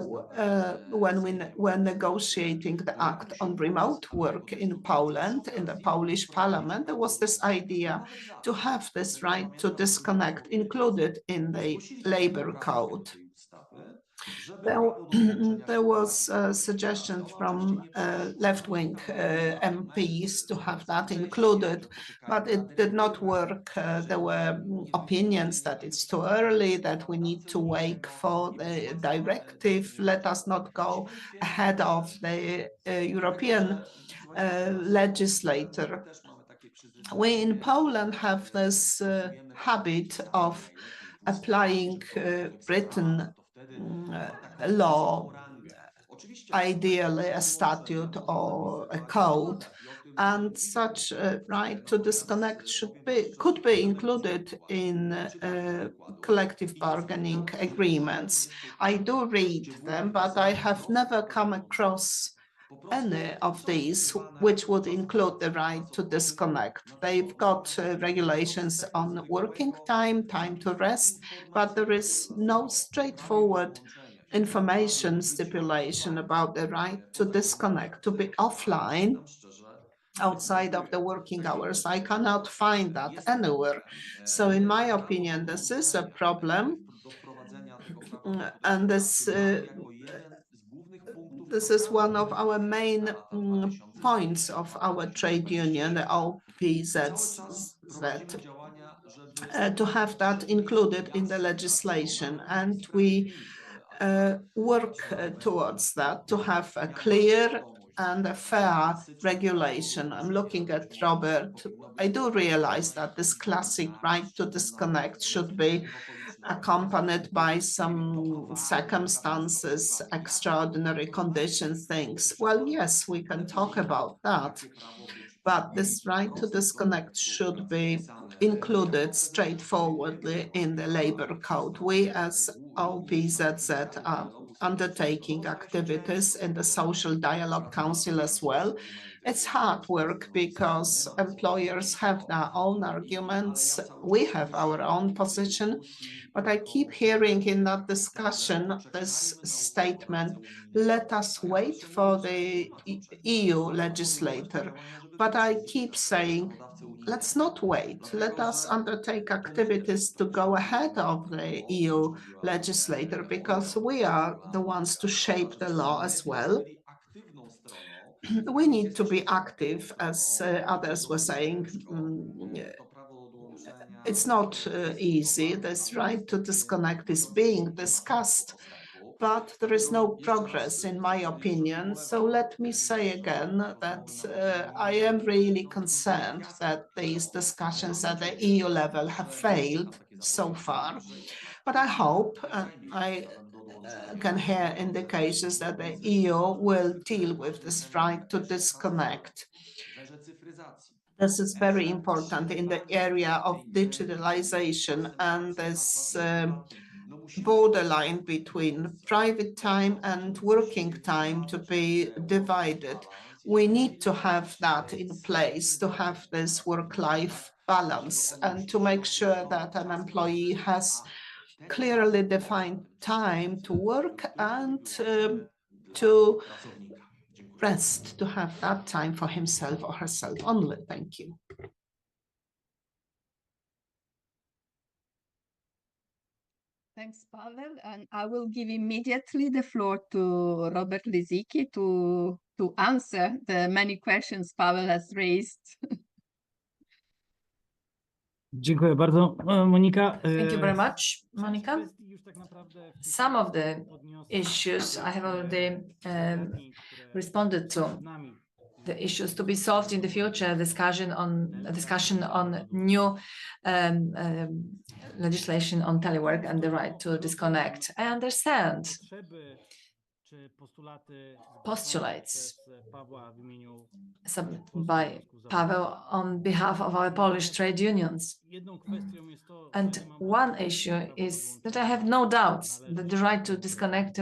when we were negotiating the act on remote work in Poland, in the Polish parliament, there was this idea to have this right to disconnect included in the labor code. There was a suggestion from left-wing MPs to have that included, but it did not work. There were opinions that it's too early, that we need to wait for the directive. Let us not go ahead of the European legislator. We in Poland have this habit of applying Britain law, ideally a statute or a code, and such a right to disconnect could be included in collective bargaining agreements. I do read them, but I have never come across any of these which would include the right to disconnect. They've got regulations on working time, time to rest, but there is no straightforward information stipulation about the right to disconnect, to be offline outside of the working hours. I cannot find that anywhere. So in my opinion, this is a problem. And this is one of our main points of our trade union, the OPZZ, to have that included in the legislation. And we work towards that, to have a clear and a fair regulation. I'm looking at Robert. I do realize that this classic right to disconnect should be accompanied by some circumstances, extraordinary conditions, things. Well, yes, we can talk about that, but this right to disconnect should be included straightforwardly in the labor code. We as OPZZ are undertaking activities in the Social Dialogue Council as well. It's hard work because employers have their own arguments. We have our own position, but I keep hearing in that discussion this statement, let us wait for the EU legislator. But I keep saying, let's not wait. Let us undertake activities to go ahead of the EU legislator, because we are the ones to shape the law as well. We need to be active, as others were saying. It's not easy. This right to disconnect is being discussed, but there is no progress, in my opinion. So let me say again that I am really concerned that these discussions at the EU level have failed so far. But I hope, I can hear indications that the EU will deal with this right to disconnect. This is very important in the area of digitalization and this borderline between private time and working time to be divided. We need to have that in place, to have this work-life balance and to make sure that an employee has clearly defined time to work and to rest, to have that time for himself or herself only. Thank you. Thanks, Pavel. And I will give immediately the floor to Robert Lisicki to answer the many questions Pavel has raised. Dziękuję bardzo, Monika. Thank you very much, Monica. Some of the issues I have already responded to. The issues to be solved in the future, discussion on new legislation on telework and the right to disconnect. I understand postulates by Pavel on behalf of our Polish trade unions. And one issue is that I have no doubts that the right to disconnect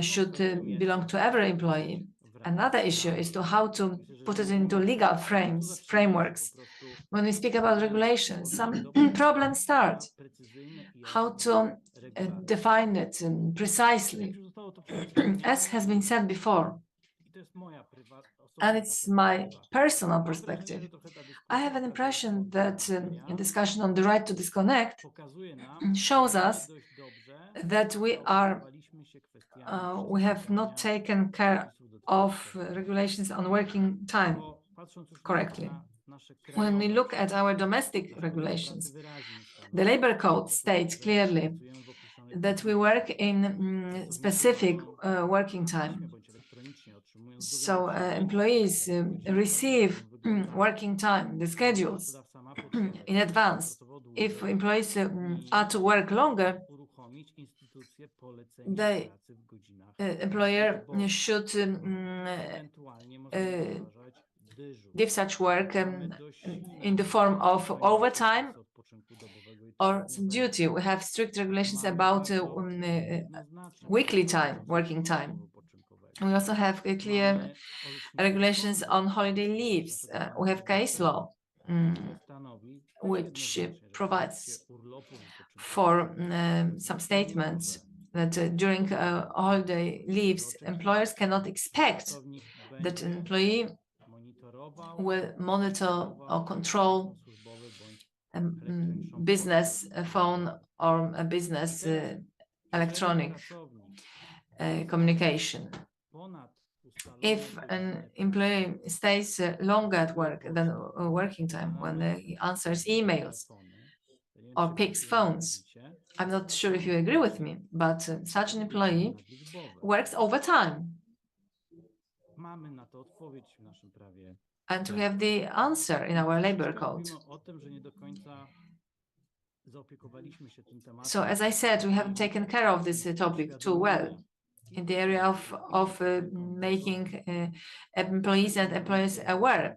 should belong to every employee. Another issue is to how to put it into legal frameworks. When we speak about regulations, some problems start. How to define it precisely, as has been said before. And it's my personal perspective. I have an impression that in discussion on the right to disconnect shows us that we have not taken care of regulations on working time correctly. When we look at our domestic regulations, the labor code states clearly that we work in specific working time. So employees receive working time, the schedules, in advance. If employees are to work longer, the employer should give such work in the form of overtime or some duty. We have strict regulations about weekly time, working time. We also have clear regulations on holiday leaves. We have case law, which provides for some statements that during holiday leaves, employers cannot expect that an employee will monitor or control a business phone or a business electronic communication. If an employee stays longer at work than working time, when he answers emails or picks phones, I'm not sure if you agree with me, but such an employee works overtime. And we have the answer in our labor code. So as I said, we haven't taken care of this topic too well in the area of making employees and employers aware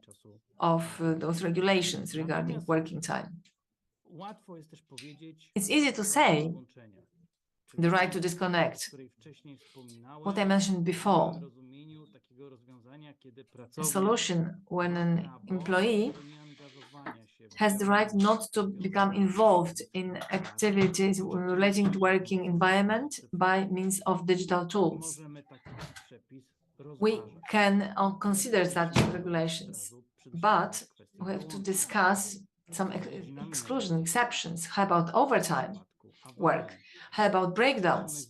of those regulations regarding working time. It's easy to say the right to disconnect. What I mentioned before, a solution when an employee has the right not to become involved in activities relating to working environment by means of digital tools. We can consider such regulations, but we have to discuss some exclusion exceptions. How about overtime work? How about breakdowns?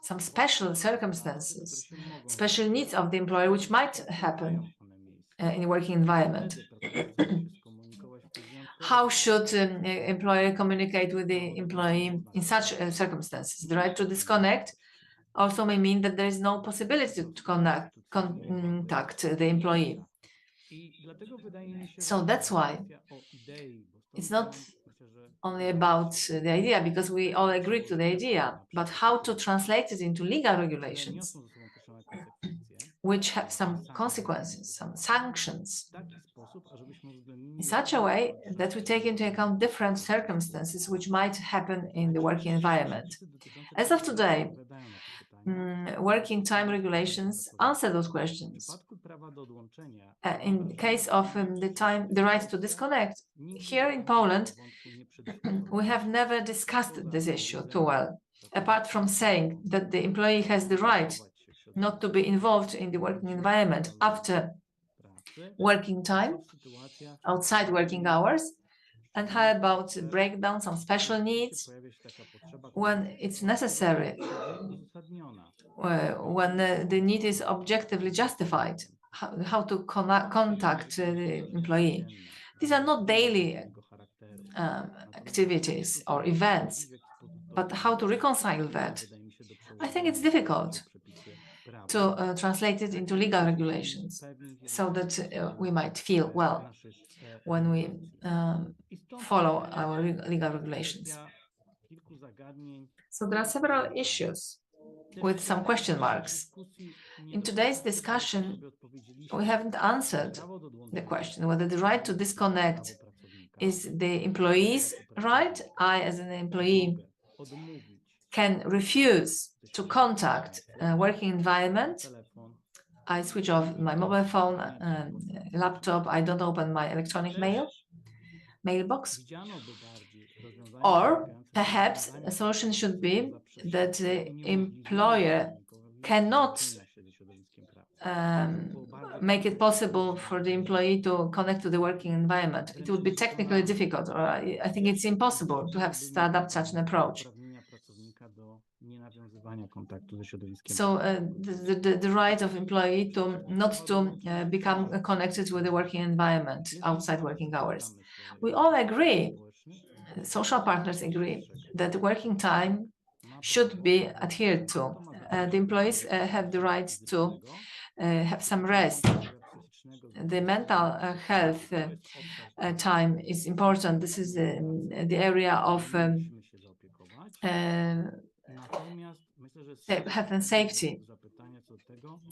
Some special circumstances, special needs of the employer which might happen in a working environment. How should an employer communicate with the employee in such circumstances? The right to disconnect also may mean that there is no possibility to contact the employee. So that's why it's not only about the idea, because we all agree to the idea, but how to translate it into legal regulations, which have some consequences, some sanctions, in such a way that we take into account different circumstances which might happen in the working environment. As of today, working time regulations answer those questions. In the case of the right to disconnect, here in Poland, we have never discussed this issue too well, apart from saying that the employee has the right not to be involved in the working environment after working time, outside working hours. And how about breakdown, some special needs when it's necessary, when the need is objectively justified, how to contact the employee. These are not daily activities or events, but how to reconcile that. I think it's difficult to translate it into legal regulations so that we might feel well when we follow our legal regulations. So there are several issues with some question marks. In today's discussion, we haven't answered the question whether the right to disconnect is the employee's right. I, as an employee, can refuse to contact a working environment. I switch off my mobile phone, laptop. I don't open my electronic mailbox. Or perhaps a solution should be that the employer cannot make it possible for the employee to connect to the working environment. It would be technically difficult, or I think it's impossible to adopt such an approach. So the right of employee to not to become connected with the working environment outside working hours. We all agree, social partners agree, that working time should be adhered to. The employees have the right to have some rest. The mental health time is important. This is the area of health and safety.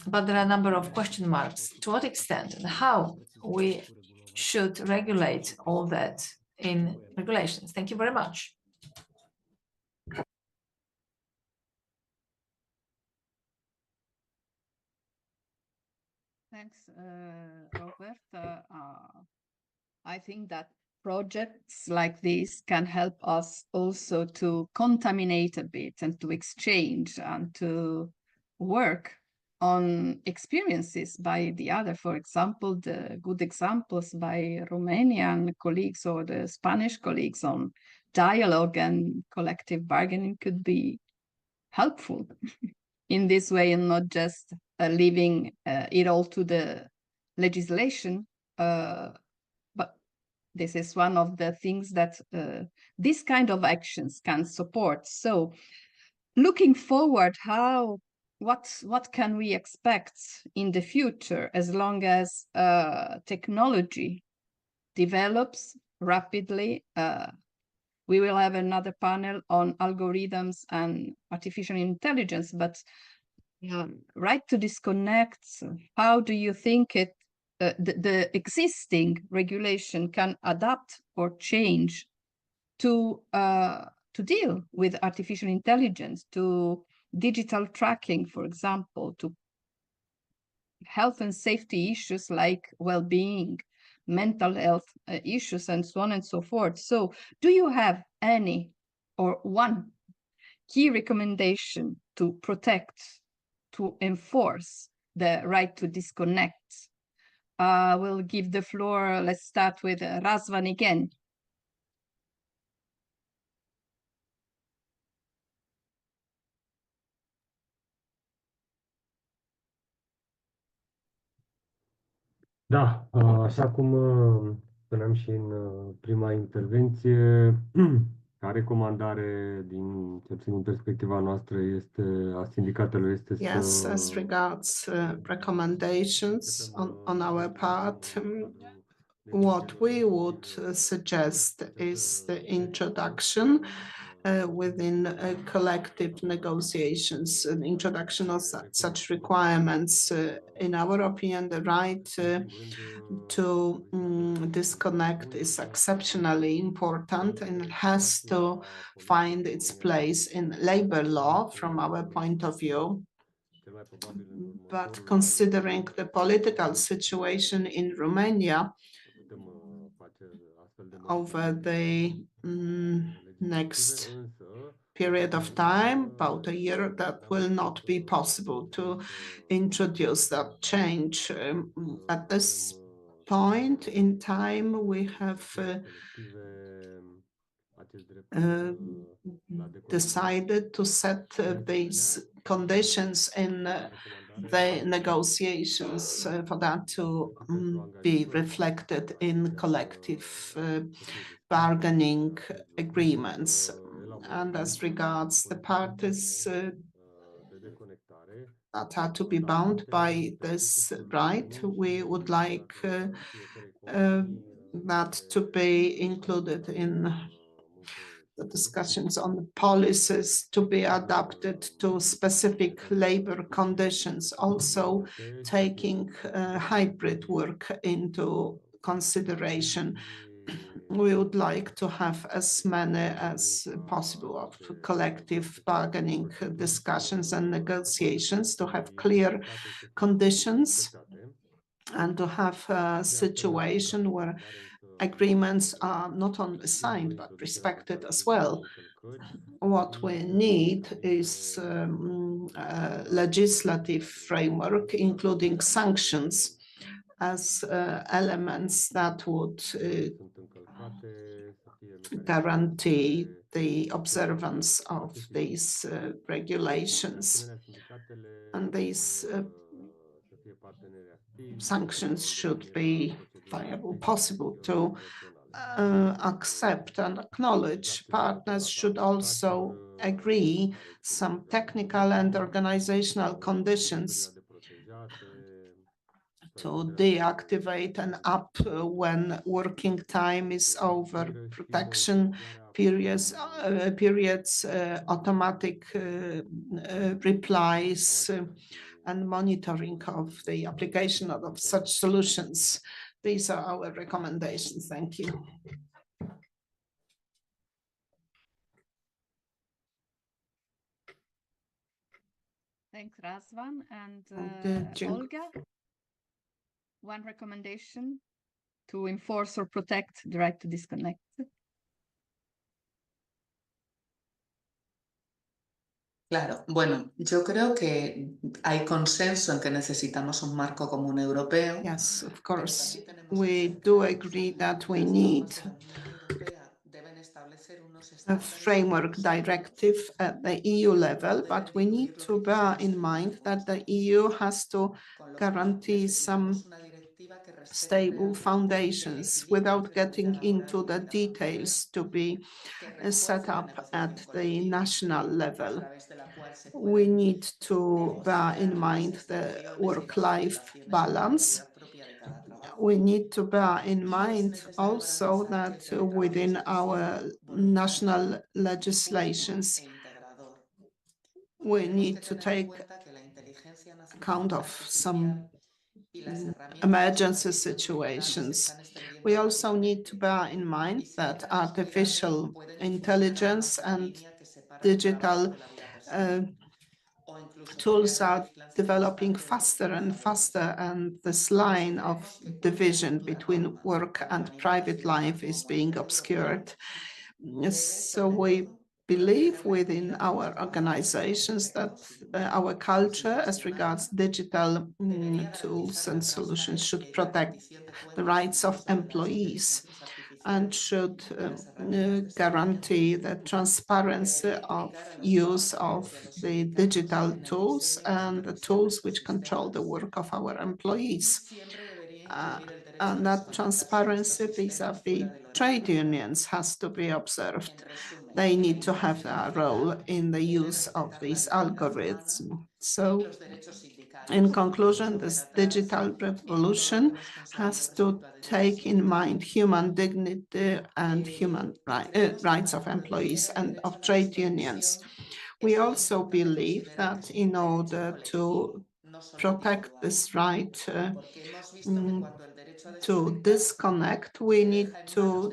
But there are a number of question marks. To what extent and how we should regulate all that in regulations? Thank you very much. Thanks, Robert. I think that projects like this can help us also to contaminate a bit and to exchange and to work on experiences by the other. For example, the good examples by Romanian colleagues or the Spanish colleagues on dialogue and collective bargaining could be helpful in this way, and not just leaving it all to the legislation. But this is one of the things that this kind of actions can support. So looking forward, what can we expect in the future as long as technology develops rapidly? We will have another panel on algorithms and artificial intelligence, but right to disconnect, how do you think the existing regulation can adapt or change to to deal with artificial intelligence, to digital tracking, for example, to health and safety issues like well-being, mental health issues, and so on and so forth. So do you have any or one key recommendation to protect, to enforce the right to disconnect? We'll give the floor, let's start with Razvan again. Da, așa cum spuneam și în prima intervenție, ca recomandare cel puțin din perspectiva noastră a sindicatelor este Yes, as regards recommendations on our part, what we would suggest is the introduction within collective negotiations, an introduction of such requirements. In our opinion, the right to disconnect is exceptionally important and has to find its place in labor law from our point of view. But considering the political situation in Romania over the next period of time, about a year, that will not be possible to introduce that change. At this point in time, we have decided to set these conditions in the negotiations for that to be reflected in collective bargaining agreements. And as regards the parties that are to be bound by this right, we would like that to be included in the discussions on the policies to be adapted to specific labor conditions, also taking hybrid work into consideration. We would like to have as many as possible of collective bargaining discussions and negotiations to have clear conditions and to have a situation where agreements are not only signed but respected as well. What we need is a legislative framework, including sanctions as elements that would guarantee the observance of these regulations. And these sanctions should be viable, possible to accept and acknowledge. Partners should also agree some technical and organizational conditions to deactivate an app when working time is over, protection periods, automatic replies, and monitoring of the application of such solutions. These are our recommendations. Thank you. Thanks, Razvan. And Olga, one recommendation to enforce or protect the right to disconnect. Claro, bueno, yo creo que hay consenso en que necesitamos un marco común europeo. Yes, of course, we do agree that we need a framework directive at the EU level, but we need to bear in mind that the EU has to guarantee some stable foundations without getting into the details to be set up at the national level. We need to bear in mind the work-life balance. We need to bear in mind also that within our national legislations, we need to take account of some emergency situations. We also need to bear in mind that artificial intelligence and digital tools are developing faster and faster, and this line of division between work and private life is being obscured. So we believe within our organizations that our culture as regards digital tools and solutions should protect the rights of employees and should guarantee the transparency of use of the digital tools and the tools which control the work of our employees. And that transparency vis-a-vis trade unions has to be observed. They need to have a role in the use of these algorithms. So in conclusion, this digital revolution has to take in mind human dignity and human rights of employees and of trade unions. We also believe that in order to protect this right to disconnect, we need to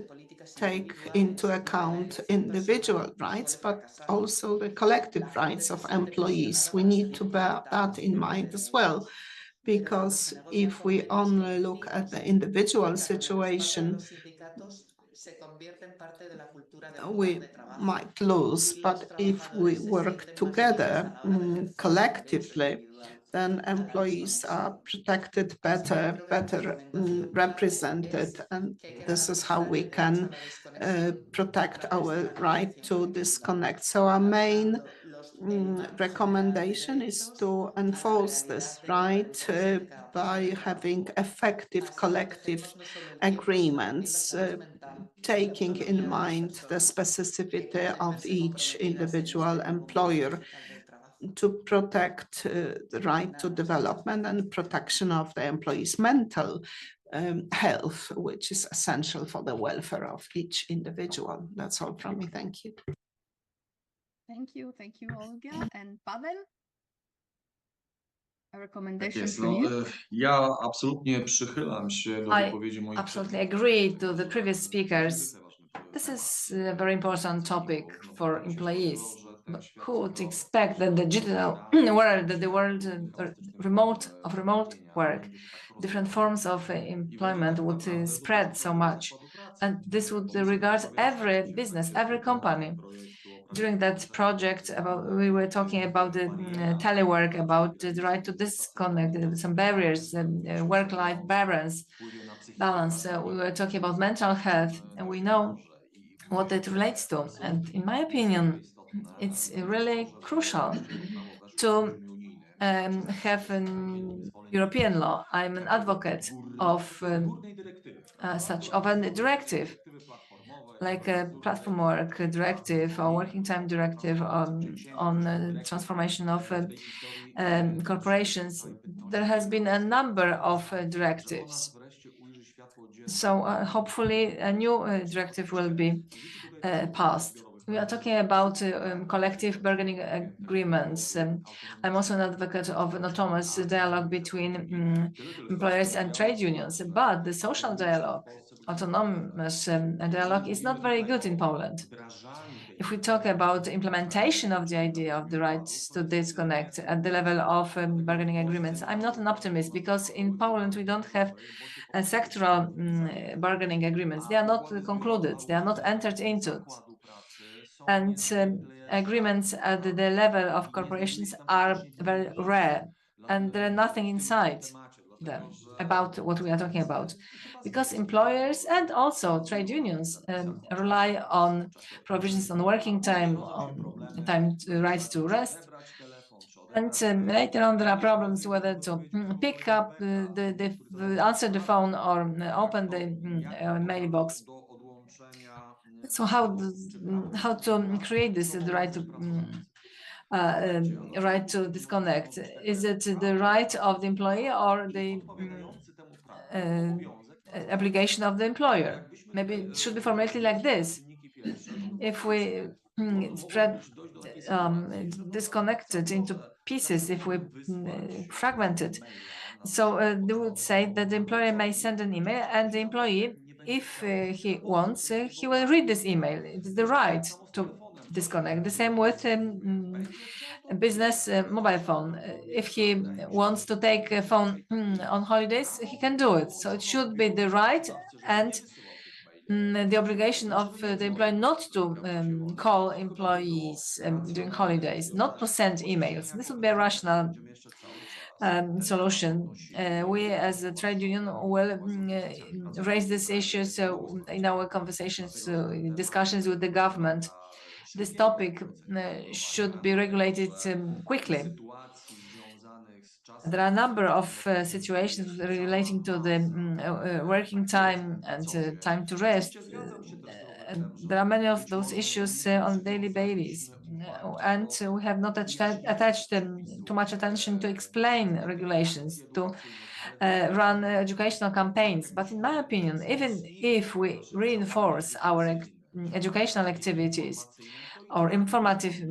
take into account individual rights, but also the collective rights of employees. We need to bear that in mind as well, because if we only look at the individual situation, we might lose. But if we work together collectively, then employees are protected better represented, and this is how we can protect our right to disconnect. So our main recommendation is to enforce this right by having effective collective agreements, taking in mind the specificity of each individual employer to protect the right to development and protection of the employee's mental health, which is essential for the welfare of each individual. That's all from me. Thank you. Thank you, Olga. And Pavel? A recommendation Jest, from you? ja absolutnie przychylam się do wypowiedzi moich absolutely agree to the previous speakers. This is a very important topic for employees. But who would expect that the digital world, the world remote work, different forms of employment would spread so much, and this would regard every business, every company. During that project, we were talking about the telework, about the right to disconnect, some barriers, work-life balance. We were talking about mental health, and we know what it relates to. And in my opinion, it's really crucial to have an European law. I'm an advocate of a directive, like a platform work directive or working time directive on transformation of corporations. There has been a number of directives. So hopefully a new directive will be passed. We are talking about collective bargaining agreements. I'm also an advocate of an autonomous dialogue between employers and trade unions, but the social dialogue, autonomous dialogue is not very good in Poland. If we talk about implementation of the idea of the right to disconnect at the level of bargaining agreements, I'm not an optimist, because in Poland we don't have sectoral bargaining agreements. They are not concluded, they are not entered into. And agreements at the level of corporations are very rare, and there is nothing inside them about what we are talking about, because employers and also trade unions rely on provisions on working time, on right to rest. And later on, there are problems whether to pick up answer the phone or open the mailbox. So how to create this the right to disconnect? Is it the right of the employee or the obligation of the employer? Maybe it should be formulated like this. If we spread disconnected into pieces, if we fragment it, So they would say that the employer may send an email, and the employee, if he wants, he will read this email. It's the right to disconnect. The same with a business mobile phone. If he wants to take a phone on holidays, he can do it. So it should be the right and the obligation of the employer not to call employees during holidays, not to send emails. This would be a rational solution. We as a trade union will raise this issue in our conversations, discussions with the government. This topic should be regulated quickly. There are a number of situations relating to the working time and time to rest. There are many of those issues on a daily basis, and we have not attached too much attention to explain regulations, to run educational campaigns. But in my opinion, even if we reinforce our educational activities or informative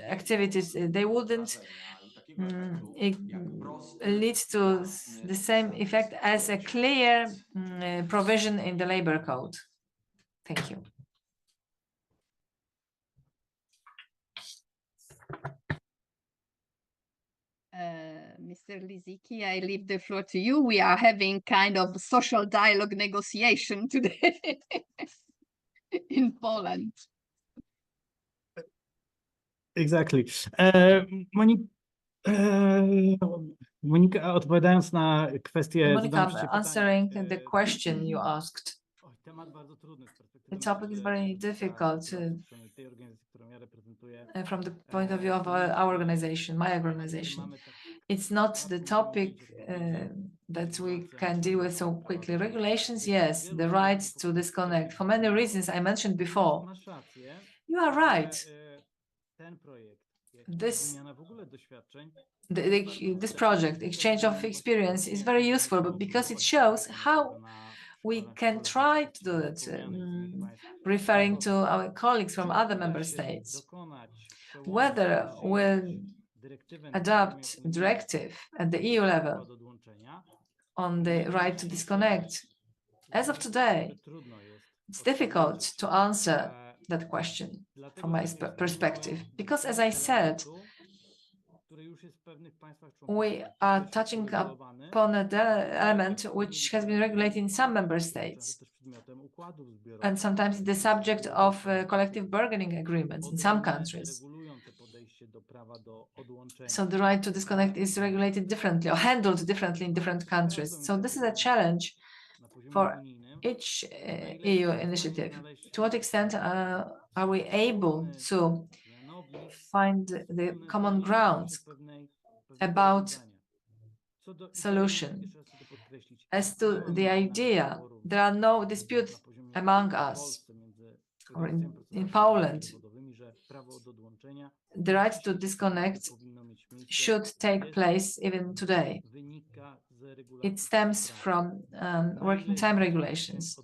activities, they wouldn't lead to the same effect as a clear provision in the labor code. Thank you. Mr. Lisicki, I leave the floor to you. We are having kind of social dialogue negotiation today in Poland. Exactly. Monika, odpowiadając na kwestię, Monica, answering the question you asked. The topic is very difficult from the point of view of our organization, my organization. It's not the topic that we can deal with so quickly. Regulations, yes, the right to disconnect. For many reasons I mentioned before. You are right. This project, exchange of experience, is very useful, but because it shows how we can try to do it, referring to our colleagues from other member states. Whether we'll adopt a directive at the EU level on the right to disconnect, as of today, it's difficult to answer that question from my perspective, because as I said, we are touching upon an element which has been regulated in some member states, and sometimes the subject of collective bargaining agreements in some countries. So the right to disconnect is regulated differently or handled differently in different countries. So this is a challenge for each EU initiative. To what extent are we able to find the common grounds about solution? As to the idea, there are no disputes among us or in Poland. The right to disconnect should take place even today. It stems from working time regulations.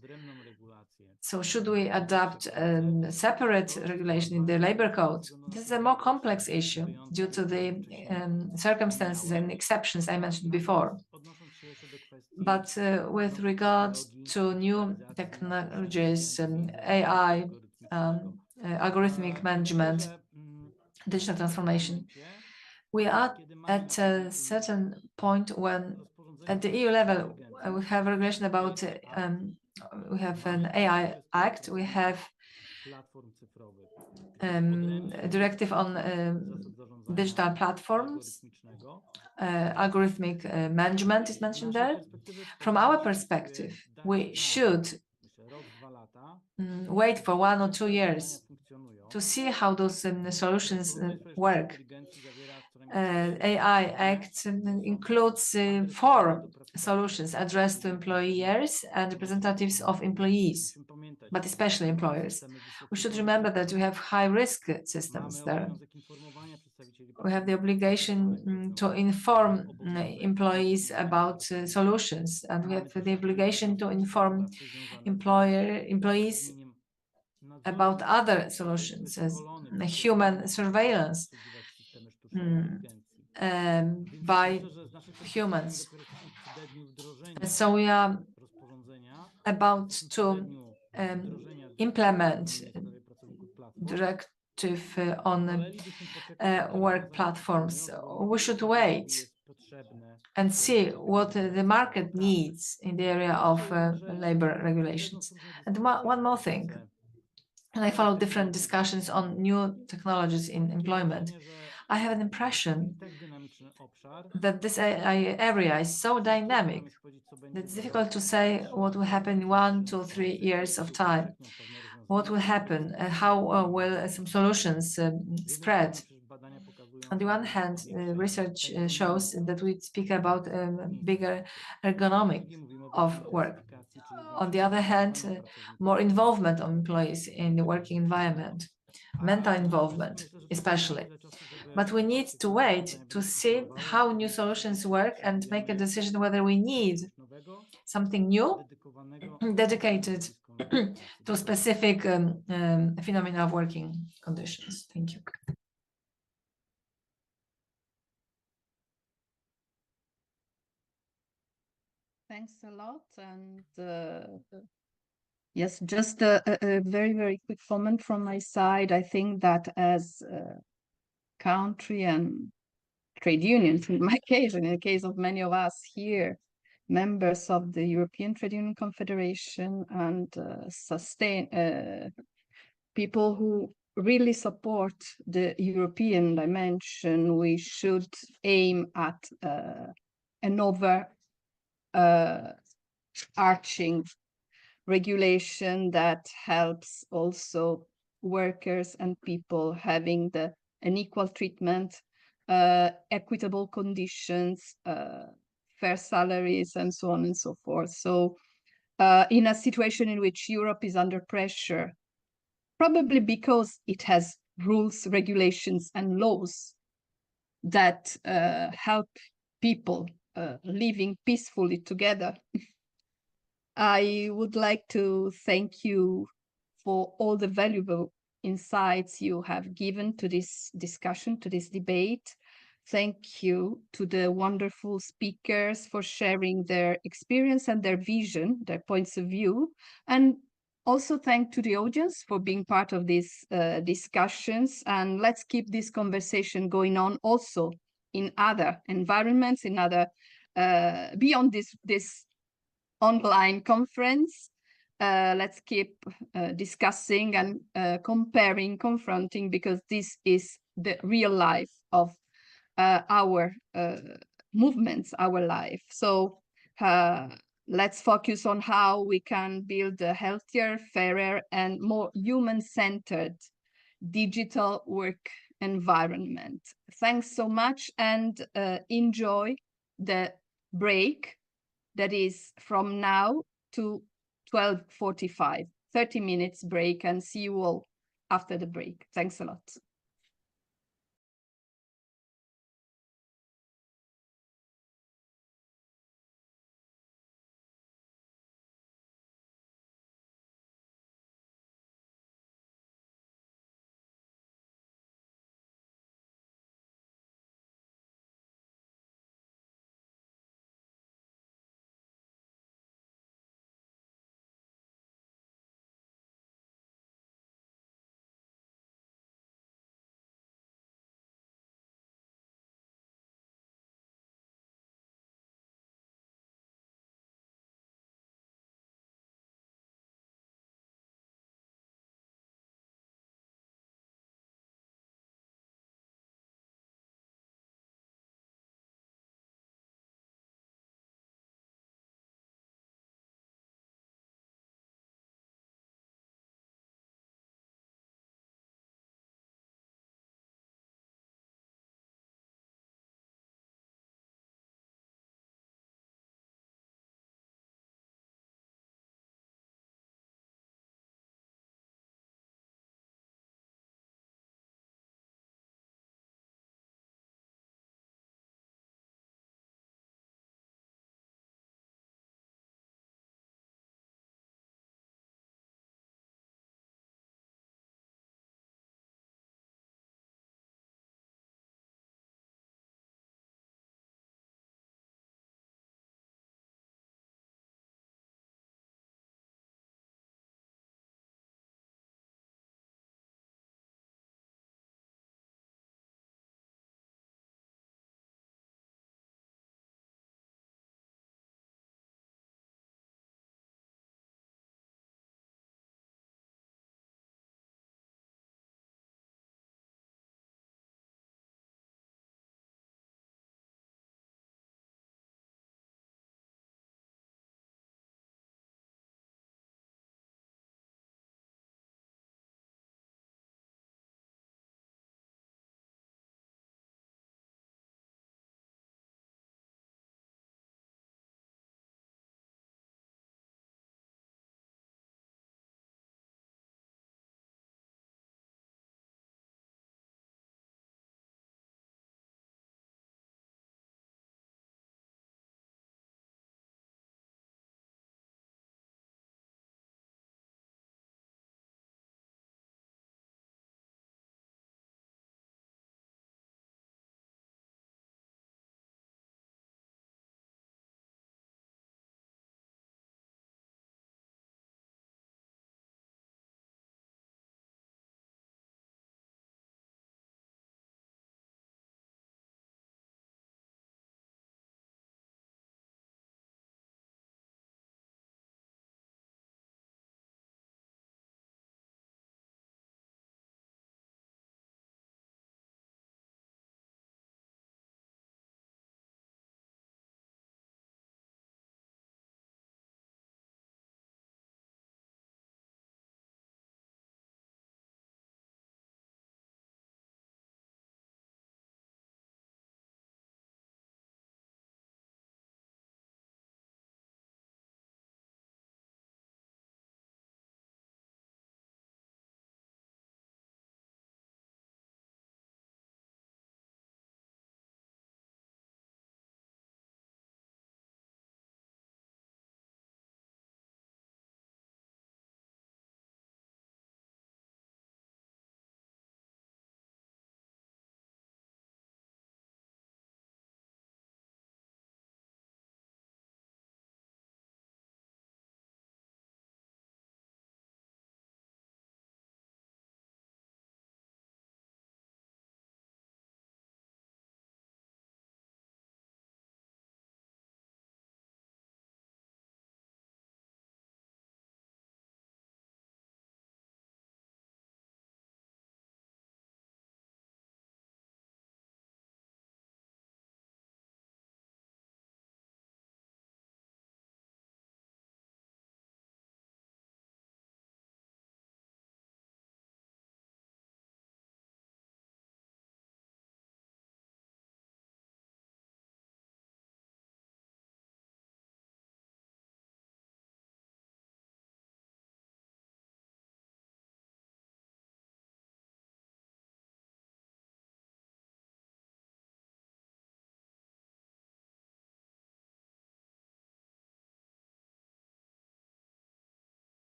So should we adopt a separate regulation in the labor code? This is a more complex issue due to the circumstances and exceptions I mentioned before. But with regard to new technologies, AI, algorithmic management, digital transformation, we are at a certain point when at the EU level we have regulation about we have an AI Act, we have a directive on digital platforms, algorithmic management is mentioned there. From our perspective, we should wait for 1 or 2 years to see how those solutions work. AI Act includes 4 solutions addressed to employers and representatives of employees, but especially employers. We should remember that we have high-risk systems there. We have the obligation to inform employees about solutions, and we have the obligation to inform employees about other solutions as human surveillance. by humans. So we are about to implement directive on work platforms. We should wait and see what the market needs in the area of labor regulations. And one more thing, and I follow different discussions on new technologies in employment. I have an impression that this area is so dynamic that it's difficult to say what will happen in 1 to 3 years of time. What will happen? How will some solutions spread? On the one hand, research shows that we speak about bigger ergonomic of work. On the other hand, more involvement of employees in the working environment, mental involvement especially. But we need to wait to see how new solutions work and make a decision whether we need something new dedicated to specific phenomena of working conditions. Thank you. Thanks a lot. And yes, just a very, very quick comment from my side. I think that as a country and trade unions, in my case, and in the case of many of us here, members of the European Trade Union Confederation and people who really support the European dimension, we should aim at an overarching regulation that helps also workers and people having an equal treatment, equitable conditions, fair salaries, and so on and so forth. So in a situation in which Europe is under pressure, probably because it has rules, regulations, and laws that help people living peacefully together, I would like to thank you for all the valuable insights you have given to this discussion, to this debate. Thank you to the wonderful speakers for sharing their experience and their vision, their points of view. And also thank to the audience for being part of these discussions. And let's keep this conversation going on also in other environments, in other, beyond this online conference. Let's keep discussing and comparing, confronting, because this is the real life of our movements, our life. So let's focus on how we can build a healthier, fairer, and more human-centered digital work environment. Thanks so much, and enjoy the break that is from now to 12:45, 30 minutes break, and see you all after the break. Thanks a lot.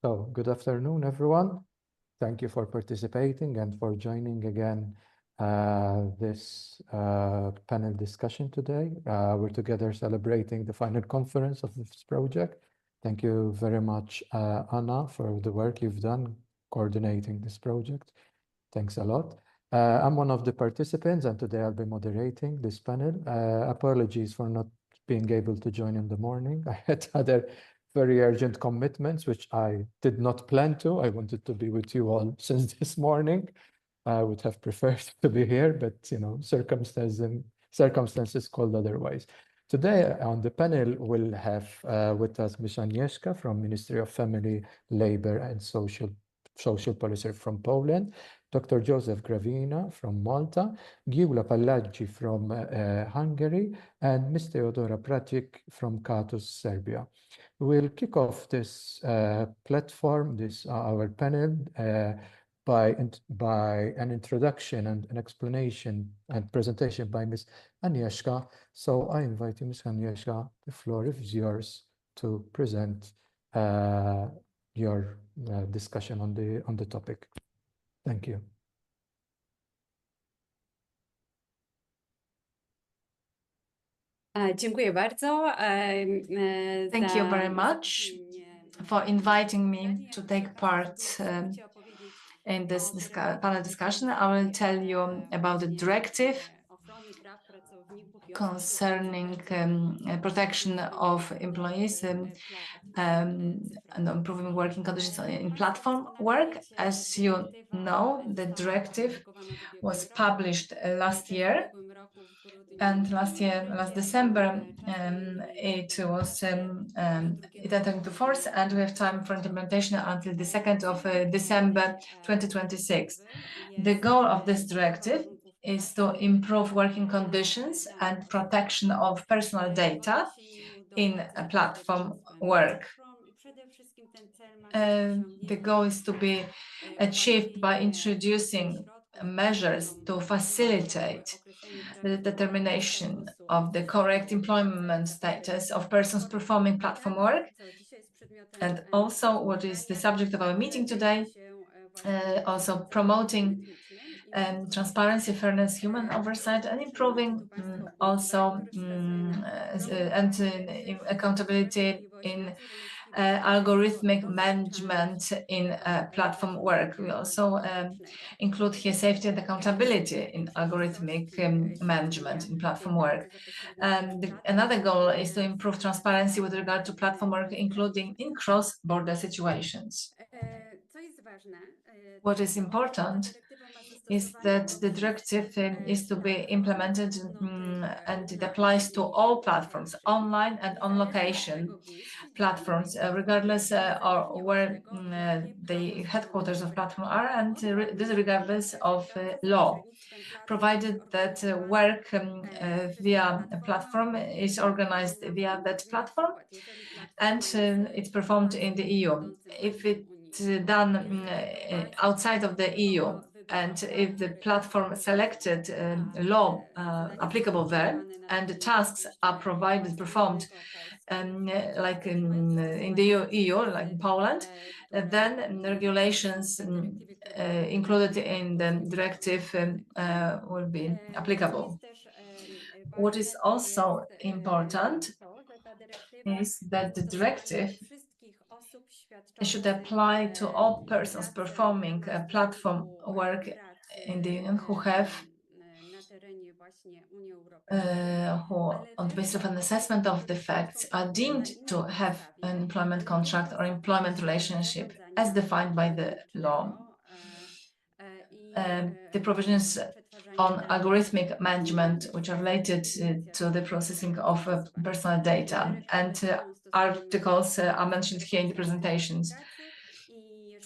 So, good afternoon, everyone. Thank you for participating and for joining again this panel discussion today. We're together celebrating the final conference of this project. Thank you very much, Anna, for the work you've done coordinating this project. Thanks a lot. I'm one of the participants, and today I'll be moderating this panel. Apologies for not being able to join in the morning. I had other very urgent commitments, which I did not plan to. I wanted to be with you all since this morning. I would have preferred to be here, but circumstances called otherwise. Today on the panel, we'll have with us Ms. Agnieszka from Ministry of Family, Labor and Social Policy from Poland, Dr. Joseph Gravina from Malta, Gyula Pallaggi from Hungary, and Ms. Teodora Pratic from Katus, Serbia. We'll kick off this platform, our panel, by an introduction and an explanation and presentation by Ms. Agnieszka. So I invite you, Ms. Agnieszka, the floor is yours to present your discussion on the topic. Thank you. Dziękuję bardzo. Thank you very much for inviting me to take part in this panel discussion. I will tell you about the directive concerning protection of employees and improving working conditions in platform work. As you know, the directive was published last year, and last December it entered into force, and we have time for implementation until the 2nd of December 2026. The goal of this directive is to improve working conditions and protection of personal data in platform work. The goal is to be achieved by introducing measures to facilitate the determination of the correct employment status of persons performing platform work. And also, what is the subject of our meeting today, also promoting transparency, fairness, human oversight, and improving accountability in algorithmic management in platform work. We also include here safety and accountability in algorithmic management in platform work. Another goal is to improve transparency with regard to platform work, including in cross-border situations. What is important is that the directive is to be implemented and it applies to all platforms, online and on-location platforms, regardless of where the headquarters of platform are, and this regardless of law, provided that work via a platform is organized via that platform and it's performed in the EU. If it's done outside of the EU, and if the platform selected law applicable there, and the tasks are performed like in the EU, like in Poland, then regulations included in the directive will be applicable. What is also important is that the directive should apply to all persons performing platform work in the Union who have on the basis of an assessment of the facts are deemed to have an employment contract or employment relationship as defined by the law. The provisions on algorithmic management, which are related to the processing of personal data, and articles are mentioned here in the presentations.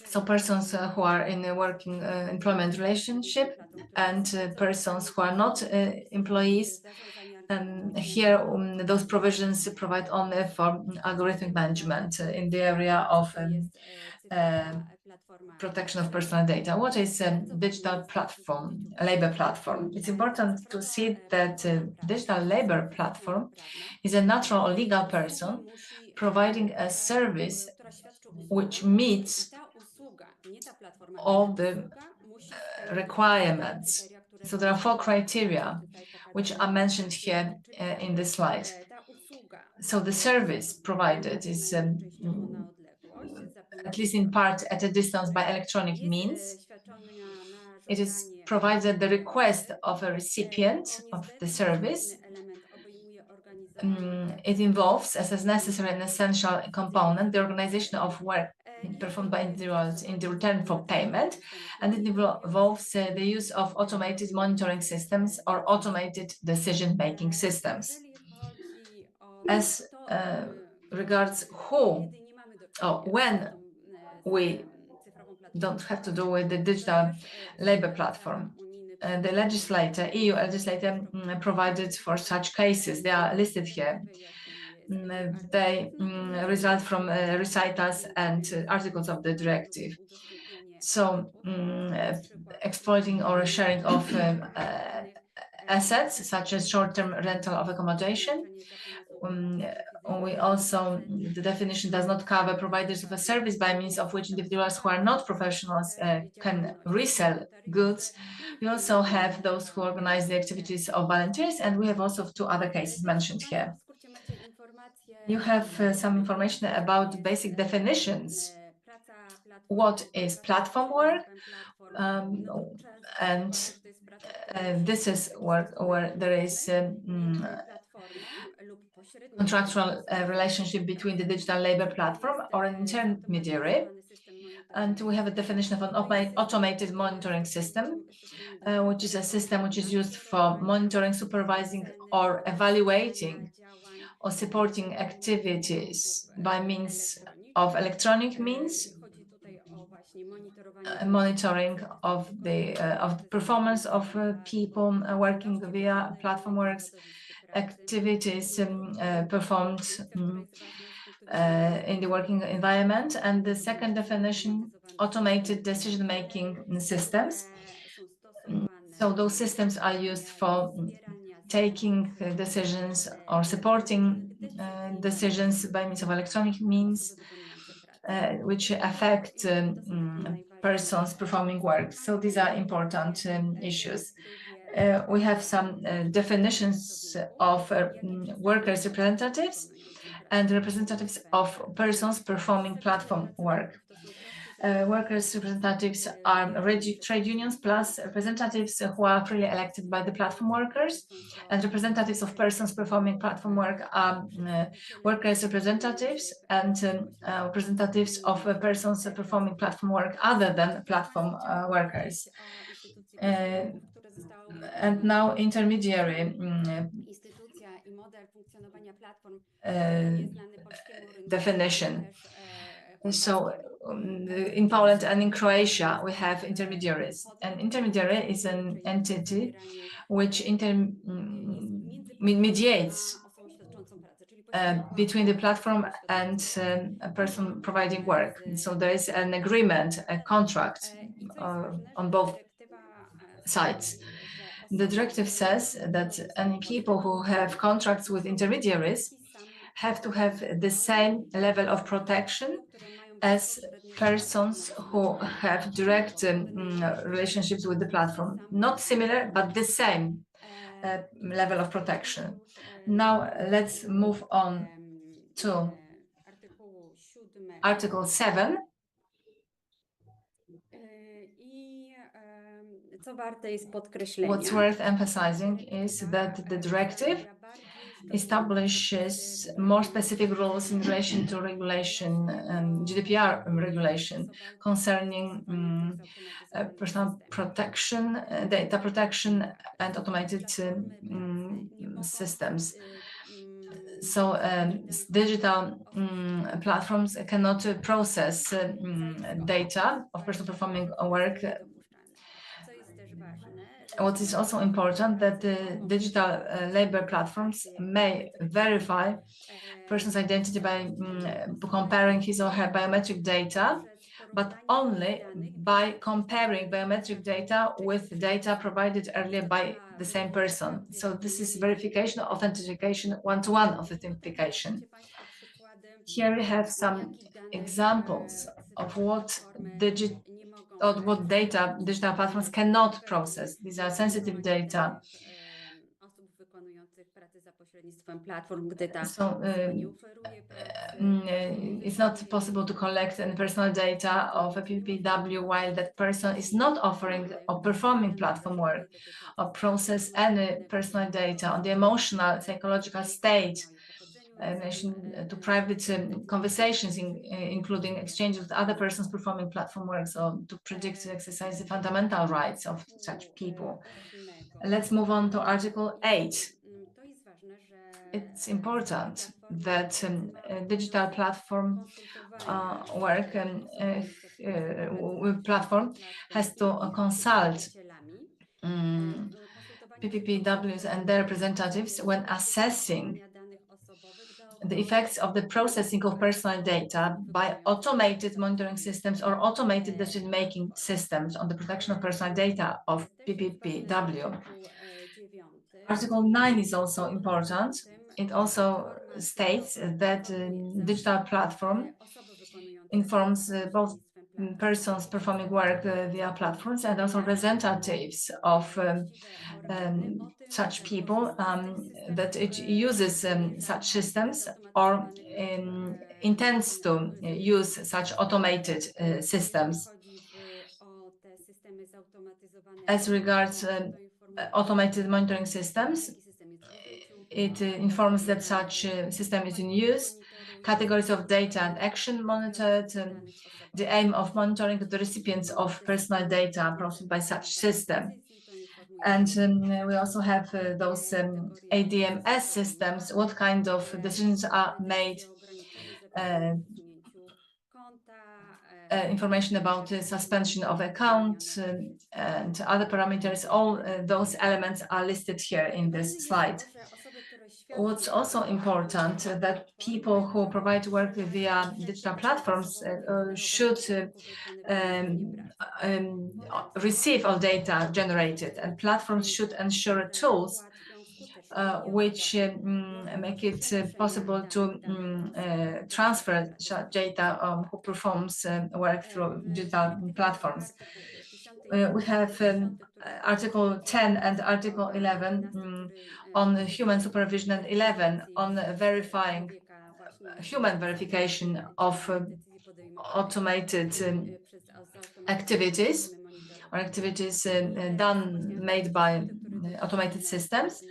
So persons who are in a working employment relationship and persons who are not employees, here those provisions provide only for algorithmic management in the area of protection of personal data. What is a digital platform, a labor platform? It's important to see that digital labor platform is a natural or legal person providing a service which meets all the requirements. So there are 4 criteria which are mentioned here in this slide. So the service provided is at least in part at a distance by electronic means. It is provided at the request of a recipient of the service. It involves, as a necessary and essential component, the organization of work performed by individuals in the return for payment, and it involves the use of automated monitoring systems or automated decision-making systems. As regards who or when we don't have to do with the digital labor platform, the legislator, EU legislator, provided for such cases. They are listed here. They result from recitals and articles of the directive. So exploiting or sharing of assets, such as short-term rental of accommodation. We also, the definition does not cover providers of a service by means of which individuals who are not professionals can resell goods. We also have those who organize the activities of volunteers, and we have also 2 other cases mentioned here. You have some information about basic definitions. What is platform work? And this is where there is contractual relationship between the digital labor platform or an intermediary. And we have a definition of an automated monitoring system, which is a system which is used for monitoring, supervising, or evaluating or supporting activities by means of electronic means, monitoring of the performance of people working via platform works, activities performed in the working environment. And the second definition, automated decision-making systems. So those systems are used for taking decisions or supporting decisions by means of electronic means, which affect persons performing work. So these are important issues. We have some definitions of workers' representatives and representatives of persons performing platform work. Workers' representatives are trade unions plus representatives who are freely elected by the platform workers, and representatives of persons performing platform work are workers' representatives and representatives of persons performing platform work other than platform workers. And now intermediary definition. So in Poland and in Croatia, we have intermediaries. An intermediary is an entity which mediates between the platform and a person providing work. So there is an agreement, a contract on both sides. The directive says that any people who have contracts with intermediaries have to have the same level of protection as persons who have direct relationships with the platform. Not similar, but the same level of protection. Now let's move on to Article 7. What's worth emphasizing is that the directive establishes more specific rules in relation to regulation, GDPR regulation concerning personal protection, data protection, and automated systems. So digital platforms cannot process data of person performing work. What is also important that the digital labor platforms may verify person's identity by comparing his or her biometric data, but only by comparing biometric data with data provided earlier by the same person. So this is verification, authentication, one-to-one authentication. Here we have some examples of what data digital platforms cannot process. These are sensitive data. So it's not possible to collect any personal data of a PPW while that person is not offering or performing platform work, or process any personal data on the emotional, psychological state, to private conversations, including exchanges with other persons performing platform work, so to predict and exercise the fundamental rights of such people. Let's move on to Article 8. It's important that digital platform work platform has to consult PPPWs and their representatives when assessing the effects of the processing of personal data by automated monitoring systems or automated decision-making systems on the protection of personal data of PPPW. Article 9 is also important. It also states that digital platform informs both persons performing work via platforms and also representatives of such people that it uses such systems or intends to use such automated systems. As regards automated monitoring systems, it informs that such system is in use, categories of data and action monitored, the aim of monitoring the recipients of personal data processed by such system. And we also have those ADMS systems, what kind of decisions are made, information about suspension of account and other parameters. All those elements are listed here in this slide. What's also important that people who provide work via digital platforms should receive all data generated, and platforms should ensure tools which make it possible to transfer data who performs work through digital platforms. We have Article 10 and Article 11 on human supervision and 11 on verifying human verification of automated activities or activities made by automated systems.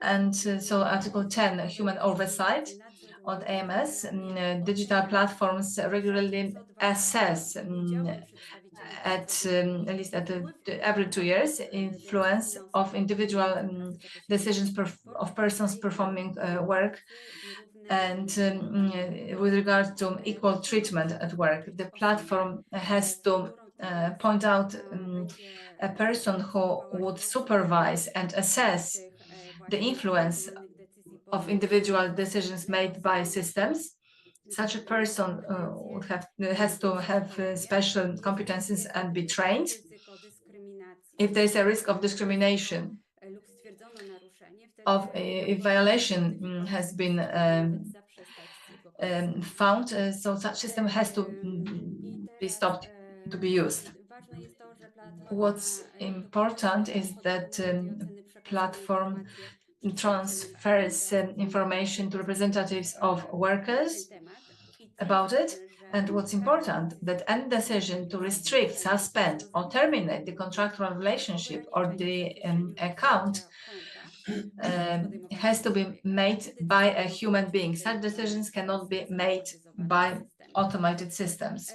And so Article 10, human oversight on AMS, digital platforms regularly assess at least every 2 years influence of individual decisions of persons performing work, and with regard to equal treatment at work. The platform has to point out a person who would supervise and assess the influence of individual decisions made by systems. Such a person has to have special competencies and be trained. If there's a risk of discrimination, if violation has been found, so such system has to be stopped to be used. What's important is that platform transfers information to representatives of workers about it. And what's important, that any decision to restrict, suspend, or terminate the contractual relationship or the account has to be made by a human being. Such decisions cannot be made by automated systems.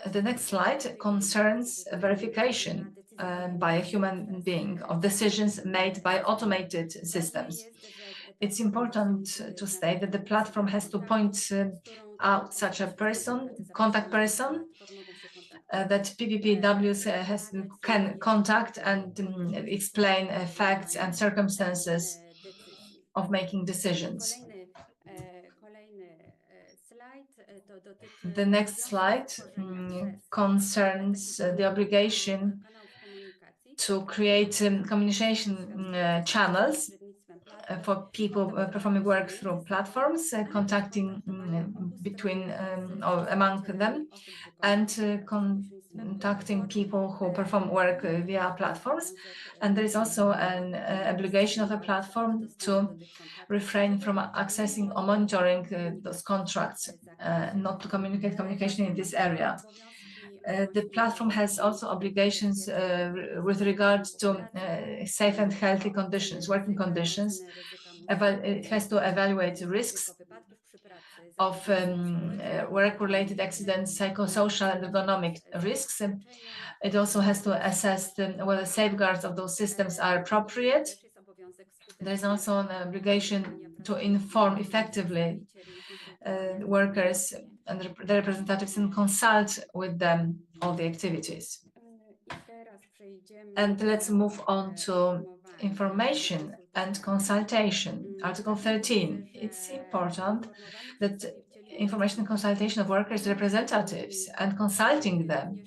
The next slide concerns verification by a human being of decisions made by automated systems. It's important to state that the platform has to point out such a person, contact person, that PPPWs can contact and explain facts and circumstances of making decisions. The next slide concerns the obligation to create communication channels for people performing work through platforms, contacting between or among them, and contacting people who perform work via platforms. And there is also an obligation of a platform to refrain from accessing or monitoring those contracts, not to communication in this area. The platform has also obligations with regard to safe and healthy conditions, working conditions. It has to evaluate risks of work-related accidents, psychosocial and ergonomic risks. It also has to assess whether safeguards of those systems are appropriate. There is also an obligation to inform effectively workers and their representatives and consult with them all the activities. And let's move on to information and consultation. Article 13. It's important that information and consultation of workers' representatives and consulting them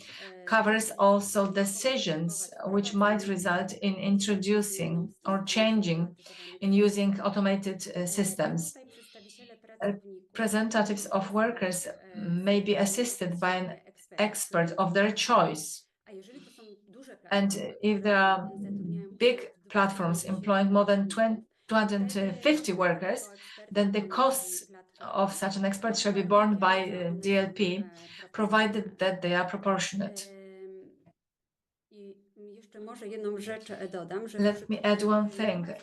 covers also decisions which might result in introducing or changing in using automated systems. Representatives of workers may be assisted by an expert of their choice. And if there are big platforms employing more than 250 workers, then the costs of such an expert shall be borne by DLP, provided that they are proportionate. Let me add one thing.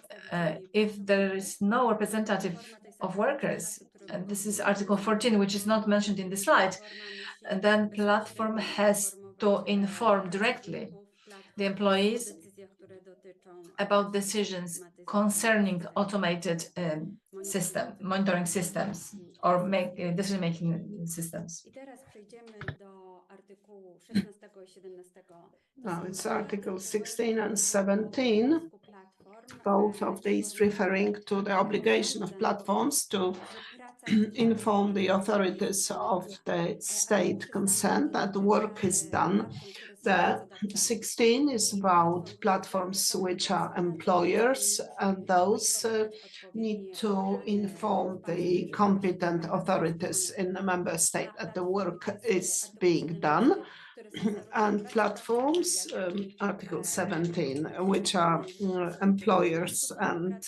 If there is no representative of workers, and this is Article 14, which is not mentioned in the slide, then platform has to inform directly the employees about decisions concerning automated monitoring systems or decision-making systems. Now it's Article 16 and 17, both of these referring to the obligation of platforms to inform the authorities of the state concerned that the work is done. The 16 is about platforms which are employers, and those need to inform the competent authorities in the member state that the work is being done. And platforms, Article 17, which are employers and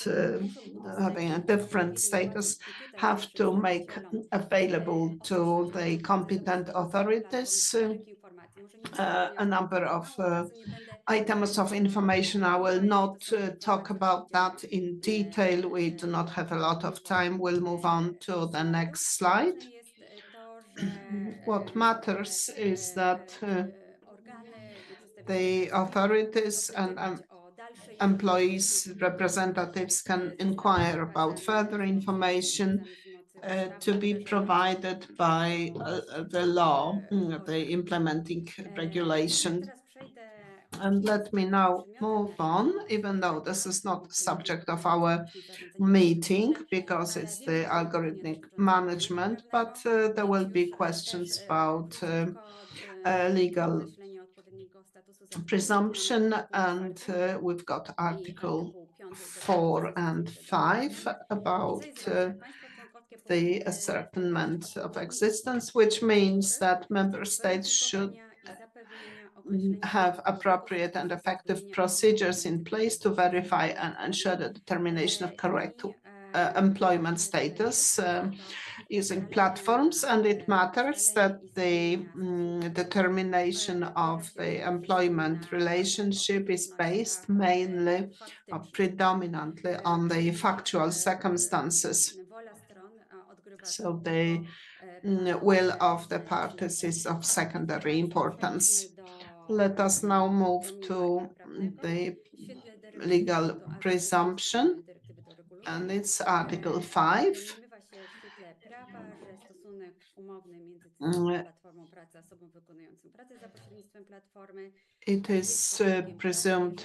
having a different status, have to make available to the competent authorities a number of items of information. I will not talk about that in detail. We do not have a lot of time. We'll move on to the next slide. What matters is that the authorities and employees' representatives can inquire about further information to be provided by the law, the implementing regulation. And let me now move on, even though this is not the subject of our meeting because it's the algorithmic management, but there will be questions about legal presumption, and we've got Article 4 and 5 about the ascertainment of existence, which means that member states should have appropriate and effective procedures in place to verify and ensure the determination of correct employment status using platforms. And it matters that the determination of the employment relationship is based mainly or predominantly on the factual circumstances. So the will of the parties is of secondary importance. Let us now move to the legal presumption, and it's Article 5. It is presumed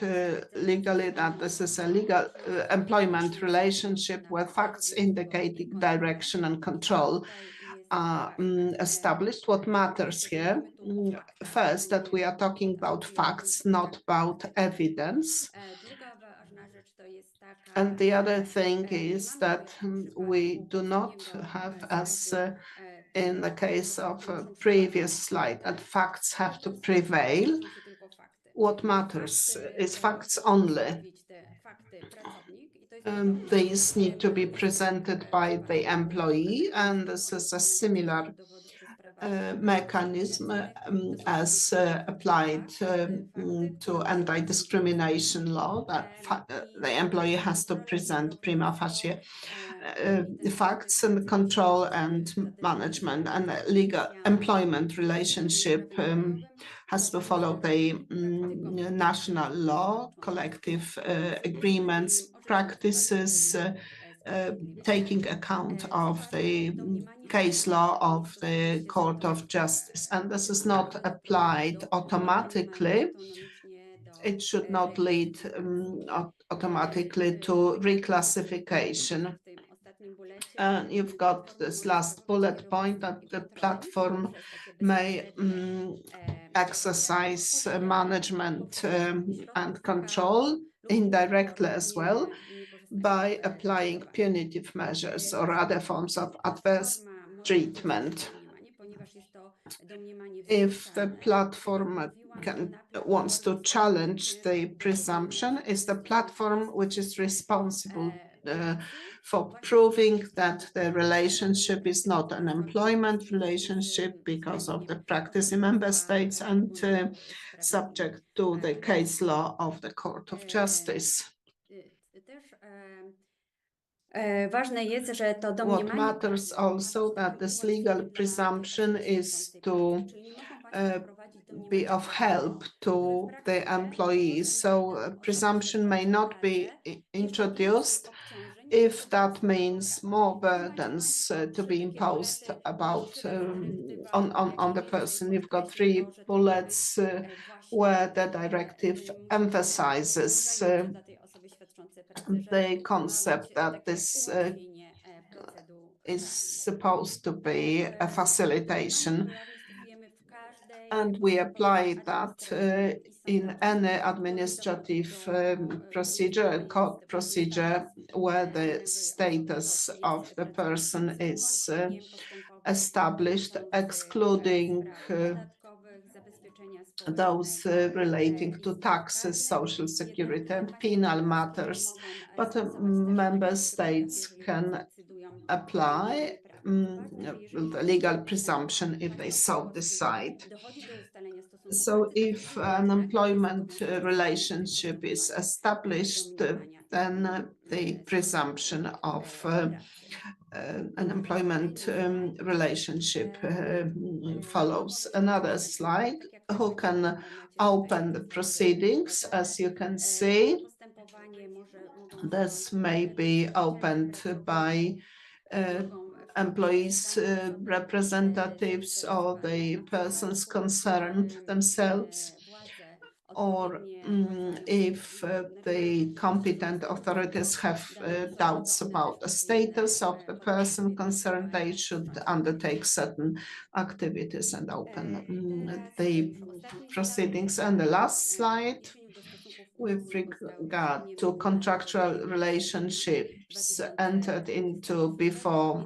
legally that this is a legal employment relationship where facts indicating direction and control are established. What matters here, first, that we are talking about facts, not about evidence. And the other thing is that we do not have, as in the case of a previous slide, that facts have to prevail. What matters is facts only. These need to be presented by the employee, and this is a similar mechanism as applied to anti-discrimination law, that the employee has to present prima facie facts and control and management, and legal employment relationship has to follow the national law, collective agreements, practices, taking account of the case law of the Court of Justice. And this is not applied automatically. It should not lead automatically to reclassification. You've got this last bullet point that the platform may exercise management and control indirectly as well by applying punitive measures or other forms of adverse treatment. If the platform wants to challenge the presumption, it's the platform which is responsible for proving that the relationship is not an employment relationship because of the practice in member states and subject to the case law of the Court of Justice. What matters also that this legal presumption is to be of help to the employees. So a presumption may not be introduced if that means more burdens to be imposed about on the person. You've got 3 bullets where the directive emphasizes the concept that this is supposed to be a facilitation, and we apply that in any administrative procedure, a court procedure, where the status of the person is established, excluding those relating to taxes, social security, and penal matters. But member states can apply the legal presumption if they so decide. So if an employment relationship is established, then the presumption of an employment relationship follows. Another slide, who can open the proceedings. As you can see, this may be opened by employees, representatives, or the persons concerned themselves, or if the competent authorities have doubts about the status of the person concerned, they should undertake certain activities and open the proceedings. And the last slide, with regard to contractual relationships entered into before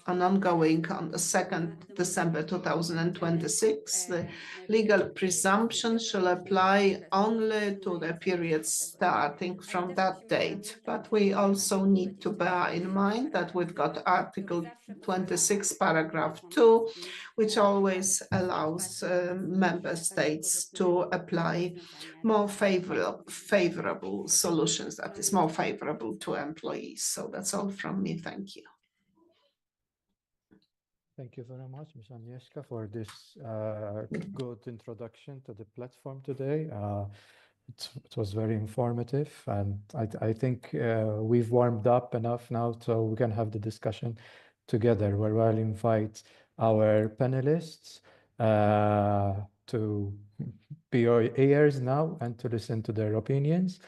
and ongoing on the 2nd December 2026, the legal presumption shall apply only to the periods starting from that date. But we also need to bear in mind that we've got Article 26, paragraph 2, which always allows member states to apply more favorable solutions, that is more favorable to employees. So that's all from me. Thank you. Thank you very much, Ms. Agnieszka, for this good introduction to the platform today. It was very informative, and I think we've warmed up enough now so we can have the discussion together, where I'll invite our panelists to be your ears now and to listen to their opinions.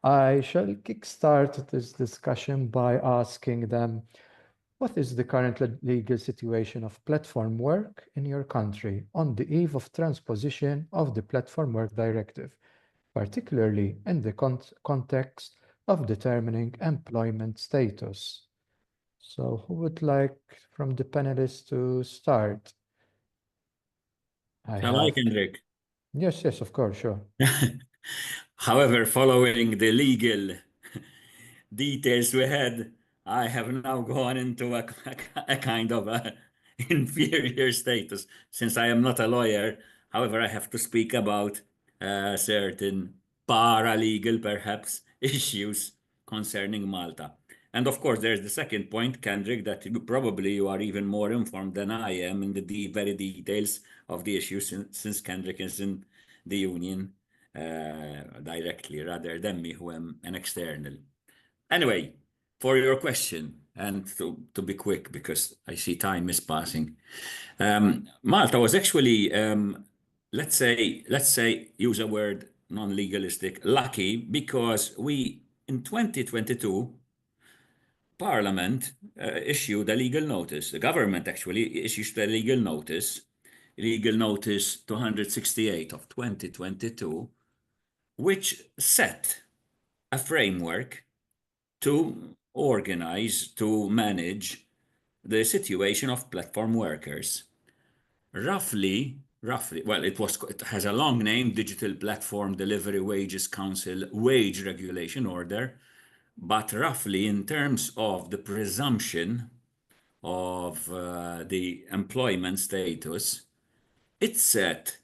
I shall kickstart this discussion by asking them, what is the current legal situation of platform work in your country on the eve of transposition of the Platform Work Directive, particularly in the context of determining employment status. So who would like from the panelists to start? Shall I, Kendrick? Yes, yes, of course, sure. However, following the legal details we had, I have now gone into a kind of a inferior status since I am not a lawyer. However, I have to speak about certain paralegal, perhaps, issues concerning Malta. And of course, there's the second point, Kendrick, that you are even more informed than I am in the very details of the issue since Kendrick is in the union directly rather than me, who am an external. Anyway, for your question, and to be quick because I see time is passing, Malta was actually, let's say, use a word non-legalistic, lucky lucky, because in 2022, Parliament issued a legal notice. The government actually issued a legal notice 268 of 2022, which set a framework to organize, to manage the situation of platform workers. Roughly, well, it has a long name, Digital Platform Delivery Wages Council Wage Regulation Order, but roughly in terms of the presumption of the employment status, it set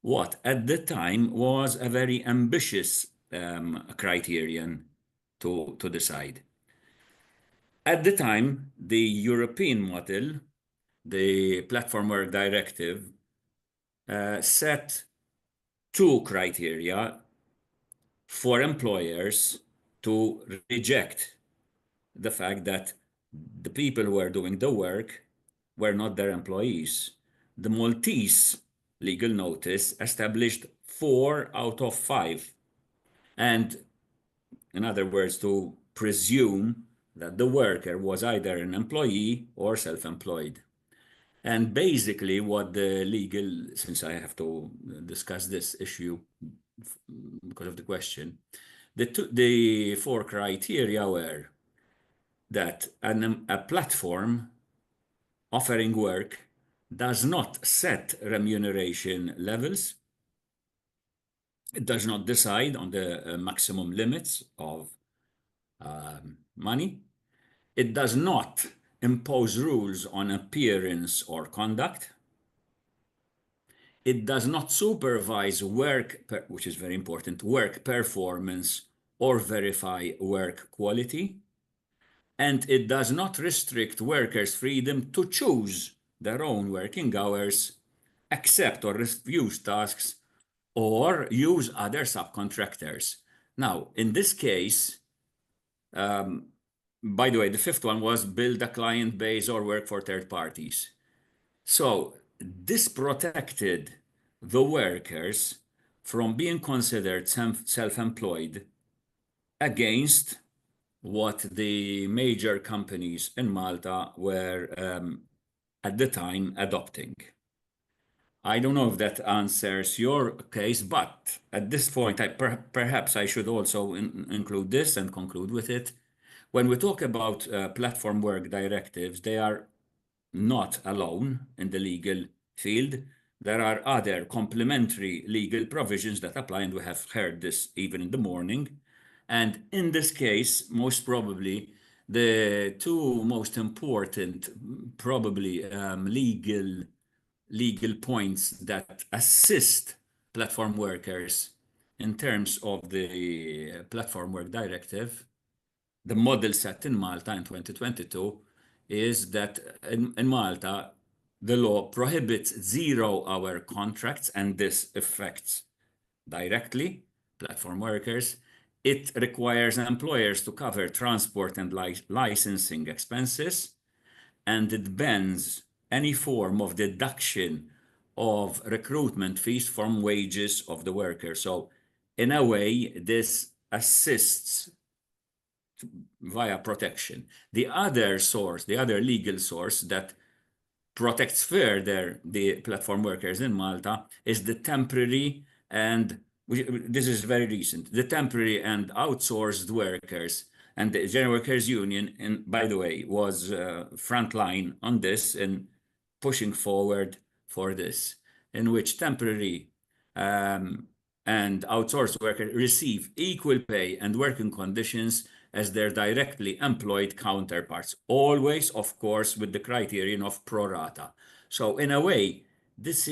what at the time was a very ambitious criterion to decide. At the time, the European model, the Platform Work Directive, set two criteria for employers to reject the fact that the people who were doing the work were not their employees. The Maltese legal notice established 4 out of 5. And in other words, to presume that the worker was either an employee or self-employed. And basically what the legal, since I have to discuss this issue because of the question, the 4 criteria were that a platform offering work does not set remuneration levels, it does not decide on the maximum limits of money, it does not impose rules on appearance or conduct, it does not supervise work, which is very important, work performance or verify work quality, and it does not restrict workers' freedom to choose their own working hours, accept or refuse tasks, or use other subcontractors. Now, in this case, by the way, the 5th one was build a client base or work for third parties. So this protected the workers from being considered self-employed against what the major companies in Malta were at the time adopting. I don't know if that answers your case, but at this point, perhaps I should also include this and conclude with it. When we talk about platform work directives, they are not alone in the legal field. There are other complementary legal provisions that apply, and we have heard this even in the morning. And in this case, most probably, the two most important, probably legal points that assist platform workers in terms of the Platform Work Directive, the model set in Malta in 2022, is that in Malta, the law prohibits 0-hour contracts, and this affects directly platform workers. It requires employers to cover transport and licensing expenses, and it bans any form of deduction of recruitment fees from wages of the worker. So in a way, this assists via protection. The other source, the other legal source that protects further the platform workers in Malta is the temporary and this is very recent, the temporary and outsourced workers, and the General Workers Union, and by the way, was frontline on this and pushing forward for this, in which temporary and outsourced workers receive equal pay and working conditions as their directly employed counterparts, always, of course, with the criterion of pro rata. So in a way, this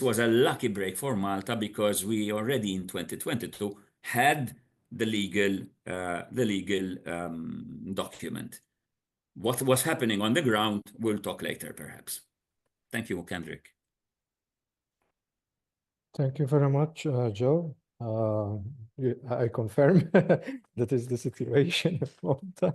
was a lucky break for Malta, because we already in 2022 had the legal document. What was happening on the ground, we'll talk later, perhaps. Thank you, Kendrick. Thank you very much, Joe. I confirm that is the situation of Malta.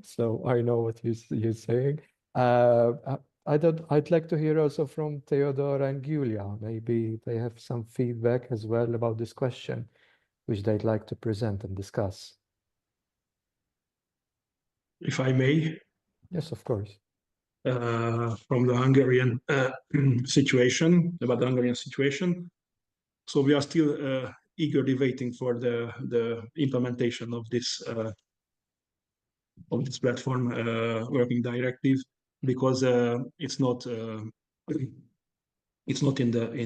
So I know what you're saying. I'd like to hear also from Theodore and Giulia. Maybe they have some feedback as well about this question, which they'd like to present and discuss. If I may. Yes, of course. From the Hungarian situation, about the Hungarian situation. So we are still eagerly waiting for the implementation of this platform working directive, because it's not in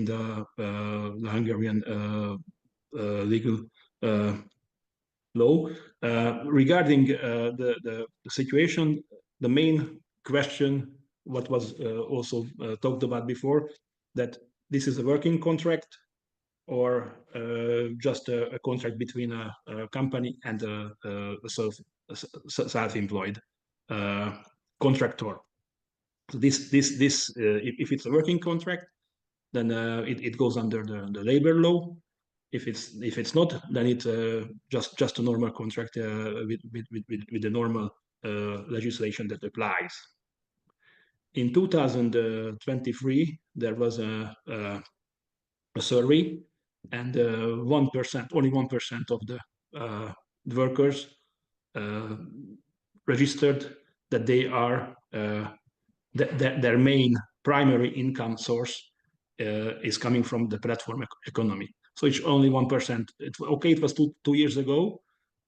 the Hungarian legal law. Regarding the situation, the main question, what was also talked about before, that this is a working contract or just a contract between a company and a self-employed contractor. So this if it's a working contract, then it goes under the labor law. If it's not, then it's just a normal contract with the normal legislation that applies. In 2023, there was a survey, and 1%, only 1% of the workers registered that they are their main primary income source is coming from the platform economy. So it's only 1%. Okay, it was two years ago.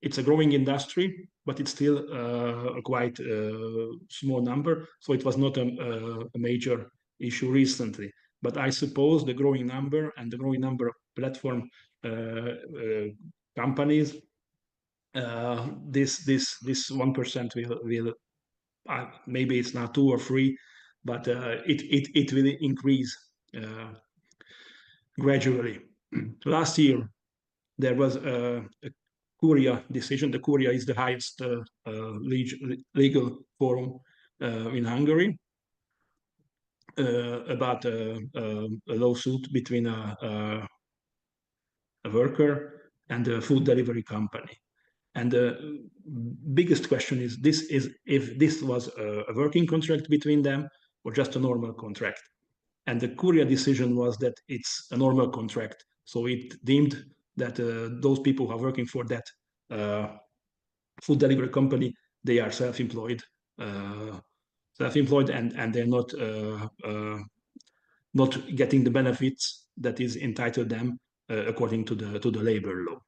It's a growing industry, but it's still a quite small number. So it was not a major issue recently. But I suppose the growing number and the growing number of platform companies, this 1% will maybe it's now 2 or 3, but it will increase gradually. Last year, there was a Curia decision. The Curia is the highest legal forum in Hungary, about a lawsuit between a worker and a food delivery company. And the biggest question is if this was a working contract between them or just a normal contract. And the Curia decision was that it's a normal contract. So it deemed that those people who are working for that food delivery company, they are self-employed, and they're not getting the benefits that is entitled them according to the labor law.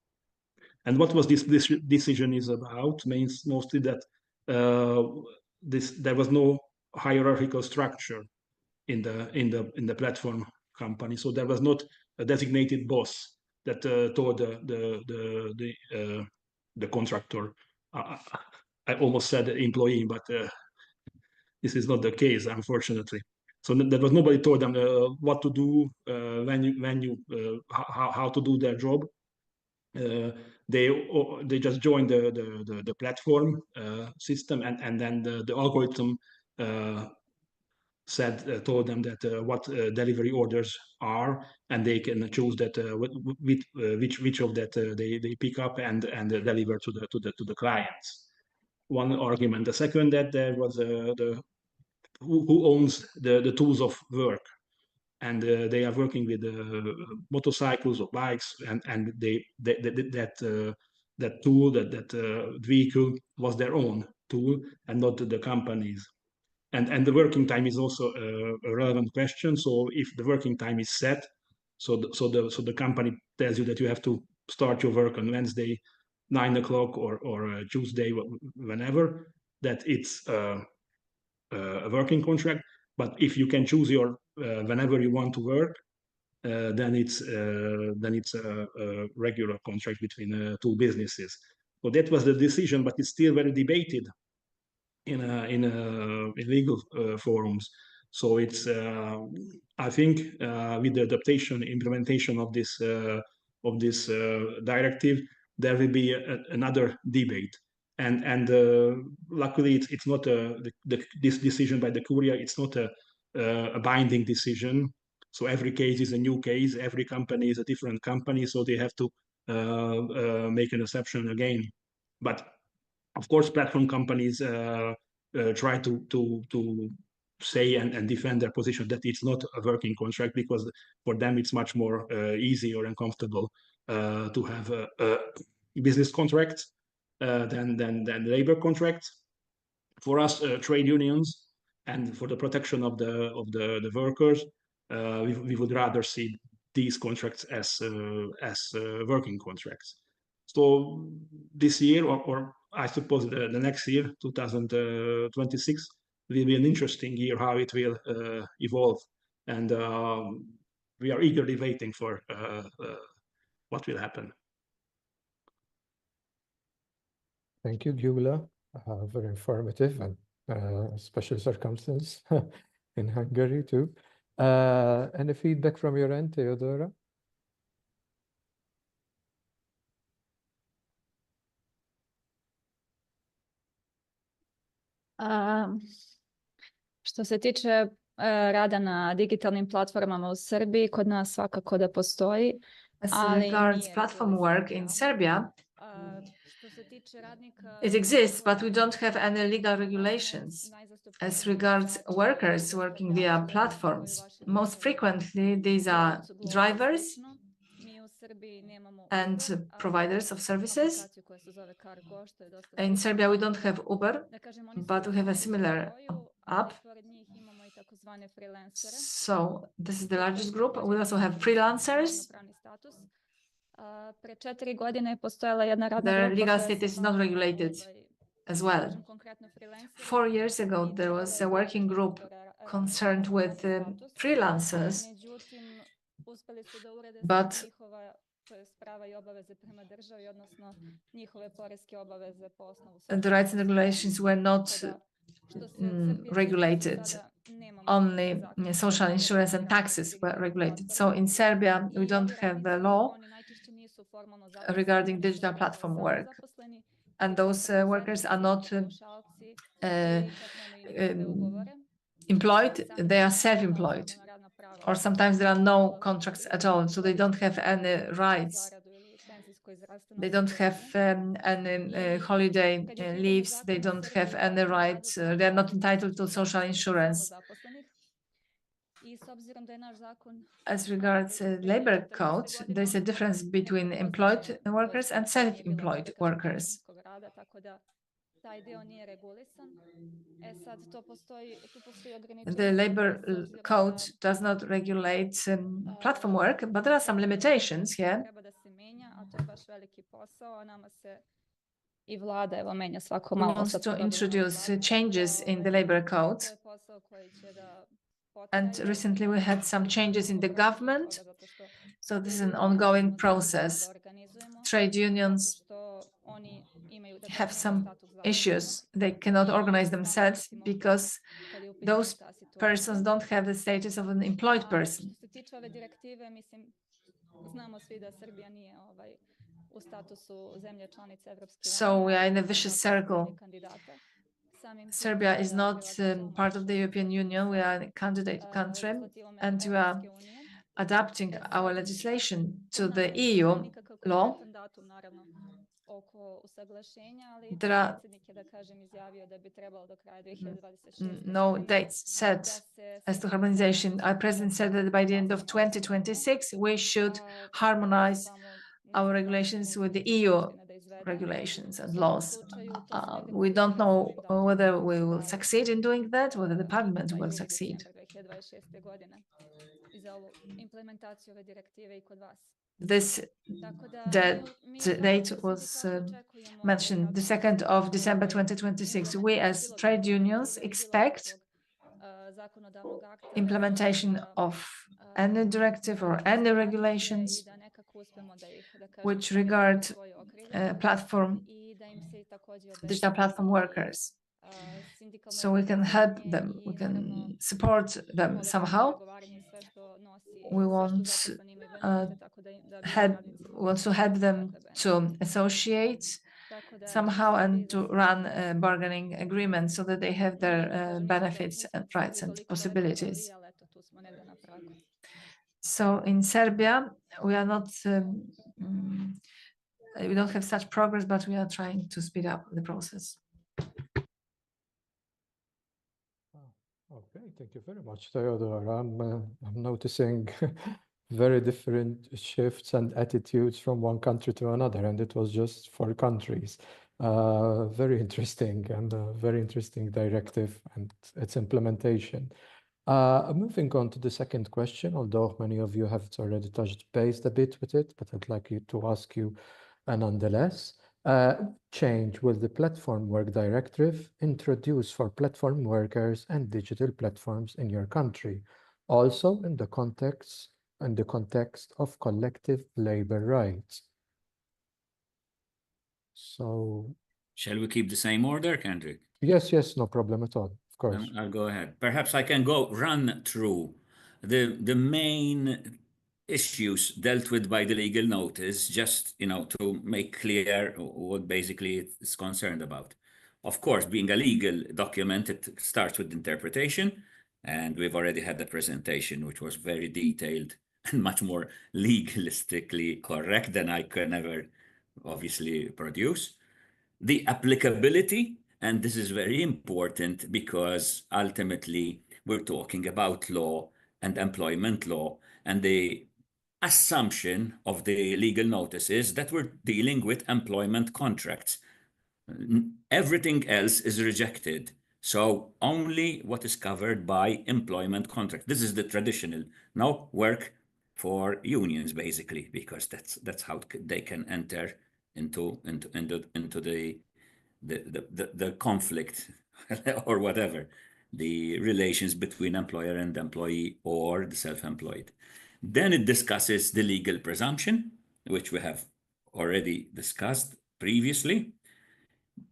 And what was this decision is about means mostly that there was no hierarchical structure in the platform company. So there was not a designated boss that told the contractor. I almost said employee, but this is not the case, unfortunately. So there was nobody told them what to do how to do their job. They just joined the platform system, and then the algorithm told them that what delivery orders are, and they can choose that which of that they pick up and deliver to the clients. One argument. The second, that there was who owns the tools of work, and they are working with motorcycles or bikes, and that tool, that vehicle was their own tool and not the company's. And the working time is also a relevant question. So if the working time is set, So the company tells you that you have to start your work on Wednesday, 9 o'clock, or Tuesday, whenever. That it's a working contract. But if you can choose your whenever you want to work, then it's a regular contract between two businesses. So that was the decision, but it's still very debated in legal forums. So it's I think with the adaptation implementation of this directive, there will be another debate. And luckily it's not this decision by the Curia. It's not a binding decision. So every case is a new case. Every company is a different company. So they have to make an exception again. But of course, platform companies try to say and defend their position that it's not a working contract, because for them it's much more easier and comfortable to have a business contracts than labor contracts. For us, trade unions, and for the protection of the workers, we would rather see these contracts as working contracts. So this year, or I suppose the next year, 2026, will be an interesting year how it will evolve, and we are eagerly waiting for what will happen. Thank you, Gyula. Very informative and special circumstance in Hungary too. Any feedback from your end, Theodora? Što se tiče rada na digitalnim platformama u Srbiji, kod nas svakako da postoji. As regards platform work in Serbia, it exists, but we don't have any legal regulations. As regards workers working via platforms, most frequently these are drivers and providers of services. In Serbia, we don't have Uber, but we have a similar app. So this is the largest group. We also have freelancers. Their legal status is not regulated as well. 4 years ago, there was a working group concerned with freelancers, but the rights and regulations were not regulated. Only social insurance and taxes were regulated. So in Serbia, we don't have a law regarding digital platform work. And those workers are not employed, they are self-employed. Or sometimes there are no contracts at all, so they don't have any rights. They don't have any holiday leaves, they don't have any rights, they are not entitled to social insurance. As regards labor code, there's a difference between employed workers and self-employed workers. The labor code does not regulate platform work, but there are some limitations here. We want to introduce changes in the labor code. And recently we had some changes in the government. So this is an ongoing process. Trade unions have some issues. They cannot organize themselves because those persons don't have the status of an employed person. So we are in a vicious circle. Serbia is not part of the European Union. We are a candidate country, and we are adapting our legislation to the EU law. There are no dates set as to harmonization. Our president said that by the end of 2026, we should harmonize our regulations with the EU regulations and laws. We don't know whether we will succeed in doing that, whether the parliament will succeed. 2026. godine i za ovu implementaciju ove direktive i kod vas. This date was mentioned, the 2nd of December 2026. We as trade unions expect implementation of any directive or any regulations which regard digital platform workers. So we can help them, we can support them somehow. We want to help them to associate somehow and to run a bargaining agreement so that they have their benefits and rights and possibilities. So in Serbia, we are not, we don't have such progress, but we are trying to speed up the process. Okay, thank you very much, Theodore. I'm noticing very different shifts and attitudes from one country to another, and it was just 4 countries. Very interesting and a very interesting directive and its implementation. Moving on to the second question, although many of you have already touched base a bit with it, but I'd like to ask you nonetheless. Change will the Platform Work Directive introduce for platform workers and digital platforms in your country, also in the context of collective labor rights? So, shall we keep the same order, Kendrick? Yes, no problem at all. Of course. I'll go ahead. Perhaps I can run through the main issues dealt with by the legal notice, just to make clear what basically it's concerned about. Of course, being a legal document, it starts with interpretation, and we've already had the presentation, which was very detailed and much more legalistically correct than I can ever obviously produce. The applicability, and this is very important because ultimately we're talking about law and employment law, and the assumption of the legal notice is that we're dealing with employment contracts. Everything else is rejected. So only what is covered by employment contract. This is the traditional. Now work for unions, basically, because that's how they can enter into the conflict or whatever, the relations between employer and employee or the self-employed. Then it discusses the legal presumption, which we have already discussed previously.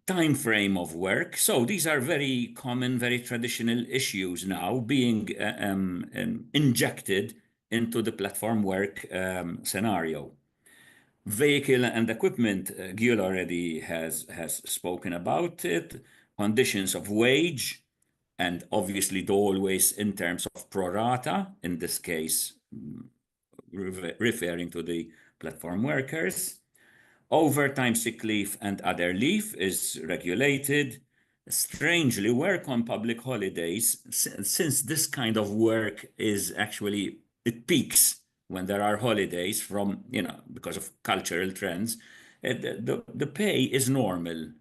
Time frame of work. So these are very common, very traditional issues now being injected into the platform work scenario. Vehicle and equipment, Gil already has spoken about it. Conditions of wage, and obviously always in terms of pro rata, in this case, referring to the platform workers. Overtime, sick leave, and other leave is regulated. Strangely, work on public holidays, since this kind of work is actually, it peaks when there are holidays from, because of cultural trends, the pay is normal.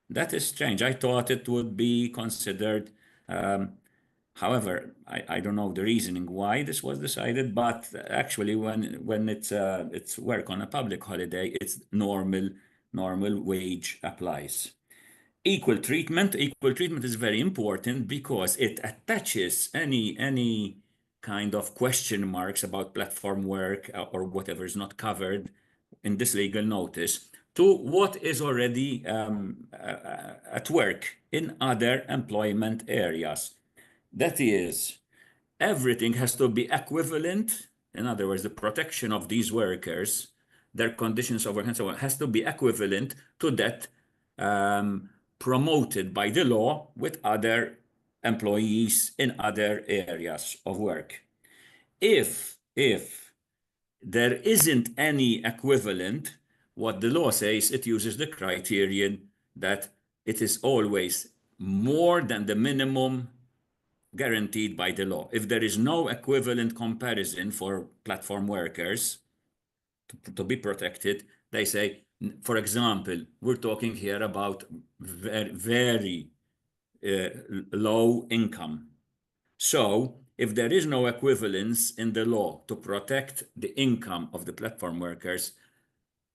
That is strange. I thought it would be considered. However, I don't know the reasoning why this was decided, but actually when it's work on a public holiday, it's normal wage applies. Equal treatment is very important because it attaches any kind of question marks about platform work or whatever is not covered in this legal notice to what is already at work in other employment areas. That is, everything has to be equivalent. In other words, the protection of these workers, their conditions of work and so on, has to be equivalent to that promoted by the law with other employees in other areas of work. If there isn't any equivalent, what the law says, it uses the criterion that it is always more than the minimum guaranteed by the law. If there is no equivalent comparison for platform workers to be protected, they say, for example, we're talking here about very, very low income. So if there is no equivalence in the law to protect the income of the platform workers,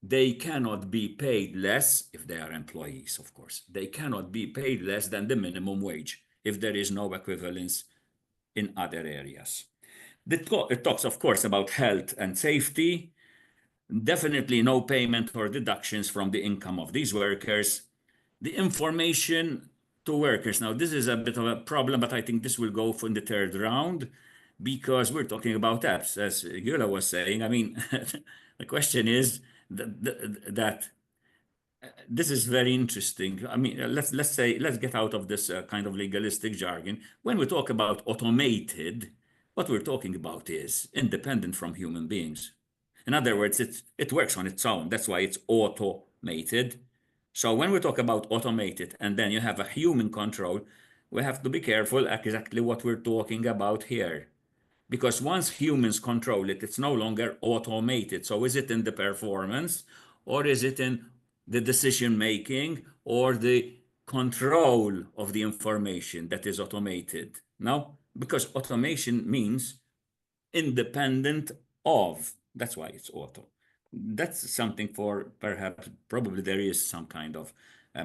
they cannot be paid less, if they are employees, of course, they cannot be paid less than the minimum wage if there is no equivalence in other areas. It talks, of course, about health and safety. Definitely no payment or deductions from the income of these workers. The information to workers. Now, this is a bit of a problem, but I think this will go for in the third round because we're talking about apps, as Gyula was saying. I mean, the question is that this is very interesting. I mean, let's get out of this kind of legalistic jargon. When we talk about automated, what we're talking about is independent from human beings. In other words, it works on its own. That's why it's automated. So when we talk about automated and then you have a human control, we have to be careful exactly what we're talking about here. Because once humans control it, it's no longer automated. So is it in the performance, or is it in the decision making, or the control of the information that is automated? No, because automation means independent of. That's why it's auto. That's something for perhaps, probably there is some kind of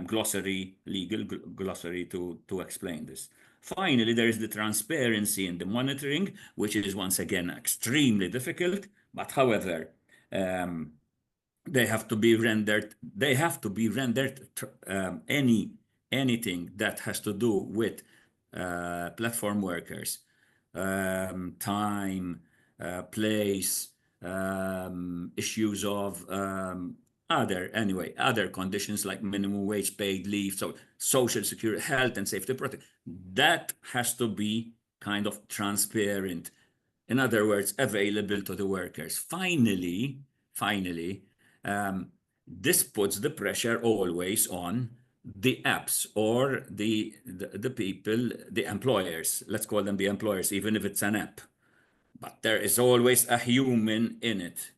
glossary, legal glossary to explain this. Finally, there is the transparency in the monitoring, which is once again extremely difficult, but however, they have to be rendered anything that has to do with platform workers, time, place, issues of other conditions like minimum wage, paid leave, so social security, health and safety protection. That has to be kind of transparent. In other words, available to the workers. Finally, this puts the pressure always on the apps or the people, the employers. Let's call them the employers, even if it's an app. But there is always a human in it.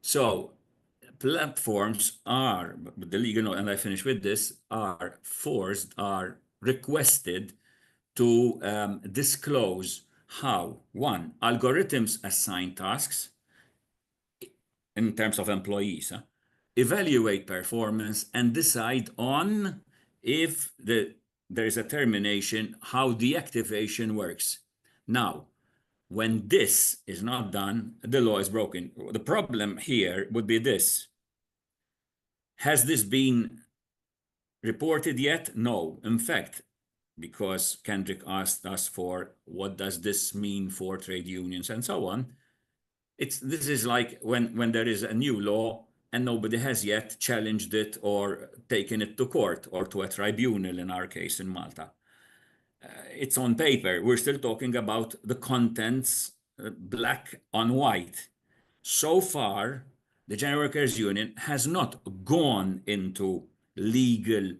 So platforms are, the legal, and I finish with this, are requested to disclose how, one, algorithms assign tasks in terms of employees, evaluate performance, and decide on if there is a termination, how deactivation works. Now, when this is not done, the law is broken. The problem here would be this. Has this been reported yet? No. In fact, because Kendrick asked us for what does this mean for trade unions and so on, this is like when there is a new law and nobody has yet challenged it or taken it to court or to a tribunal, in our case in Malta. It's on paper. We're still talking about the contents, black on white. So far, the General Workers Union has not gone into legal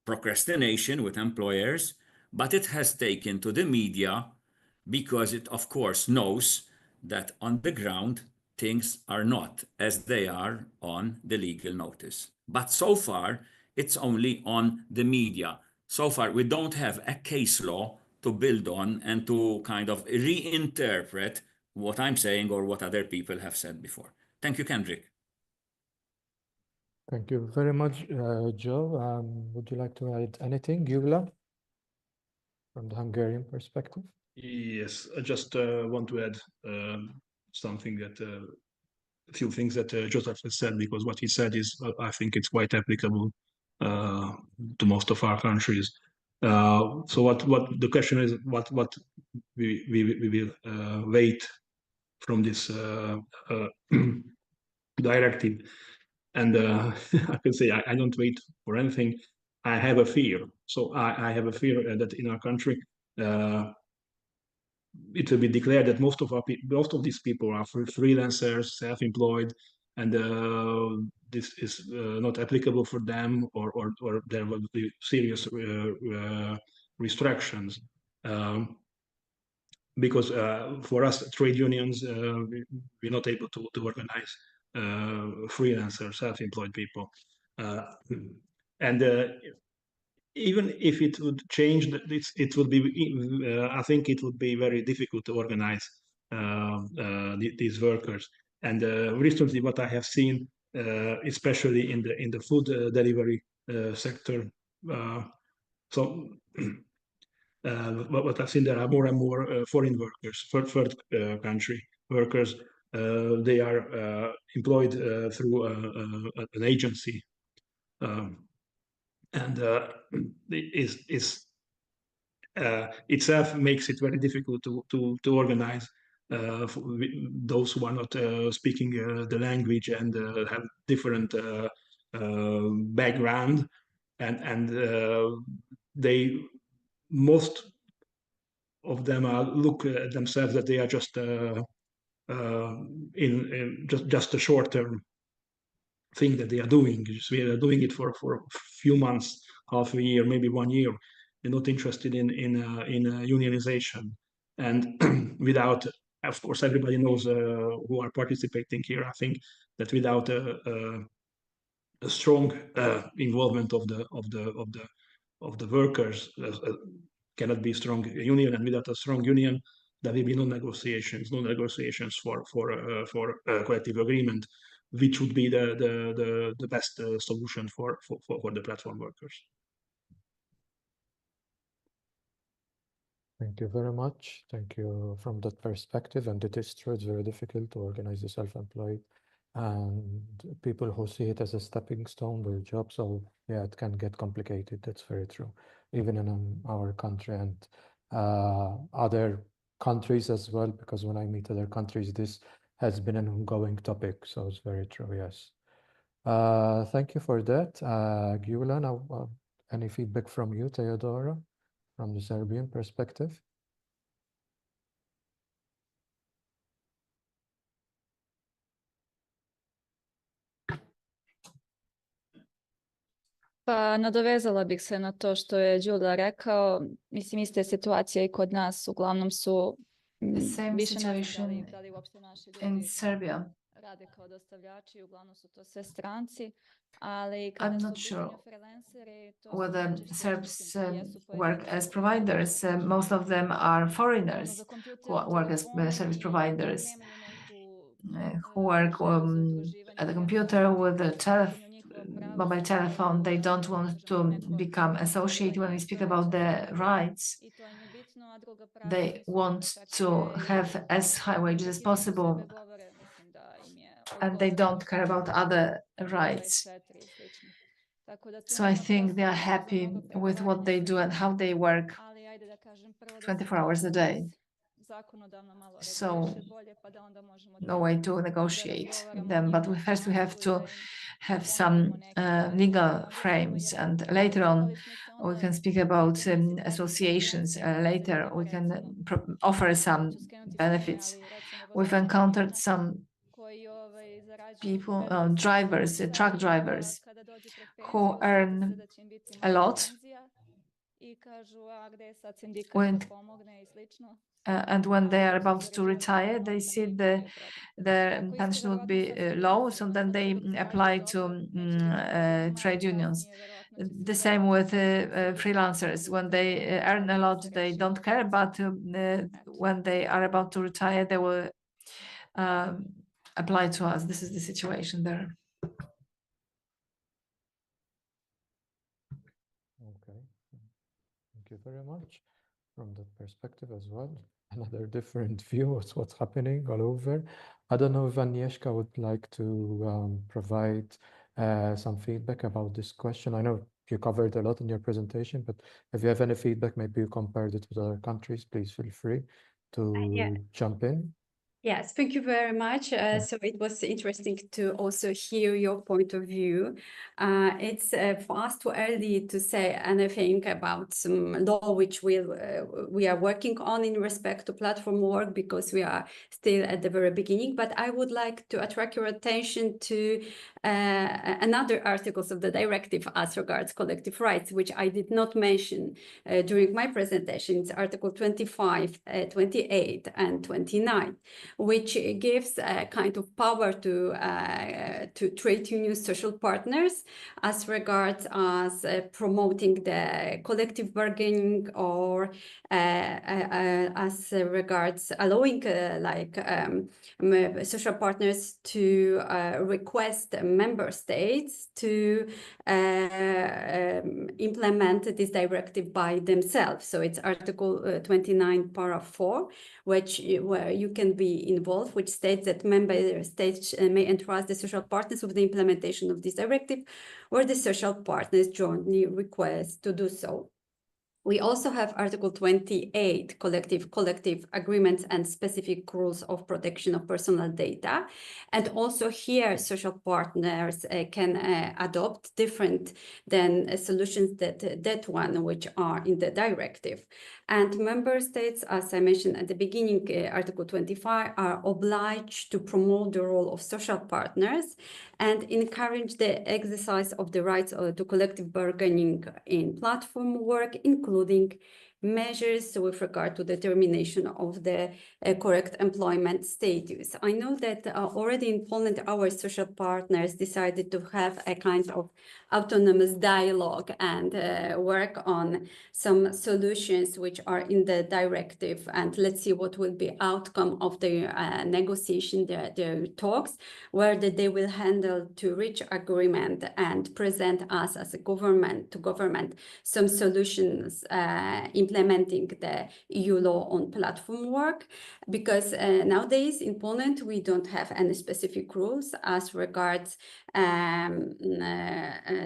procrastination with employers, but it has taken to the media because it, of course, knows that on the ground, things are not as they are on the legal notice. But so far, it's only on the media. So far, we don't have a case law to build on and to kind of reinterpret what I'm saying or what other people have said before. Thank you, Kendrick. Thank you very much, Joe. Would you like to add anything, Gyula, from the Hungarian perspective? Yes, I just want to add something that a few things that Joseph has said, because what he said is, I think it's quite applicable to most of our countries. So what the question is, what we will wait from this directive, and I can say I don't wait for anything. I have a fear. So I have a fear that in our country it will be declared that most of these people are freelancers, self-employed, and this is not applicable for them, or there will be serious restrictions. Because for us, trade unions, we're not able to organize freelancers, self-employed people. And even if it would change, it would be. I think it would be very difficult to organize these workers. And recently, what I have seen, especially in the food delivery sector, so. What I've seen, there are more and more foreign workers, third country workers. They are employed through an agency, and itself makes it very difficult to organize those who are not speaking the language and have different background, and they most of them look at themselves that they are just in just a short term thing that they are doing. We are doing it for a few months, half a year, maybe 1 year. They're not interested in unionization, and without, of course, everybody knows who are participating here. I think that without a strong involvement of the workers, cannot be a strong union, and without a strong union, there will be no negotiations for collective agreement, which would be the best solution for the platform workers. Thank you very much. Thank you from that perspective. And it is true, it's very difficult to organize the self-employed and people who see it as a stepping stone for a job. So yeah, it can get complicated. That's very true, even in our country and other countries as well, because when I meet other countries, this has been an ongoing topic. So it's very true, yes. Thank you for that. Gyula, now, any feedback from you, Theodora, from the Serbian perspective? Pa nadovezala bih se na to što je Đula rekao. Mislim, iste situacije i kod nas uglavnom su više ne znam da li uopšte naši ljudi rade kao dostavljači, uglavnom su to sve stranci, ali kada su u pitanju freelanceri, to whether Serbs work as providers. Most of them are foreigners who work as service providers, who work at the computer with a mobile telephone. They don't want to become associated. When we speak about their rights, they want to have as high wages as possible, and they don't care about other rights. So I think they are happy with what they do and how they work 24 hours a day. So no way to negotiate them, but first we have to have some legal frames, and later on we can speak about associations. Later we can offer some benefits. We've encountered some people, drivers, truck drivers, who earn a lot and when they are about to retire, they see their pension would be low, so then they apply to trade unions. The same with freelancers. When they earn a lot, they don't care, but when they are about to retire, they will apply to us. This is the situation there. Okay, thank you very much. From that perspective as well, another different view of what's happening all over. I don't know if Agnieszka would like to provide some feedback about this question. I know you covered a lot in your presentation, but if you have any feedback, maybe you compared it with other countries, please feel free to jump in. Yes, thank you very much. So it was interesting to also hear your point of view. It's for us too early to say anything about some law which we are working on in respect to platform work, because we are still at the very beginning. But I would like to attract your attention to another articles of the directive as regards collective rights, which I did not mention during my presentation. It's Article 25, 28, and 29. which gives a kind of power to trade union social partners as regards as promoting the collective bargaining, or as regards allowing social partners to request member states to implement this directive by themselves. So it's Article 29, Paragraph 4, where you can be involved, which states that member states may entrust the social partners with the implementation of this directive, or the social partners jointly request to do so. We also have Article 28, collective agreements and specific rules of protection of personal data. And also here, social partners can adopt different than solutions that one which are in the directive. And member states, as I mentioned at the beginning, Article 25, are obliged to promote the role of social partners and encourage the exercise of the rights to collective bargaining in platform work, including measures with regard to determination of the correct employment status. I know that already in Poland, our social partners decided to have a kind of autonomous dialogue and work on some solutions which are in the directive. And let's see what will be outcome of the negotiation, the talks, where they will handle to reach agreement and present us as a government to government some solutions implementing the EU law on platform work, because nowadays in Poland we don't have any specific rules as regards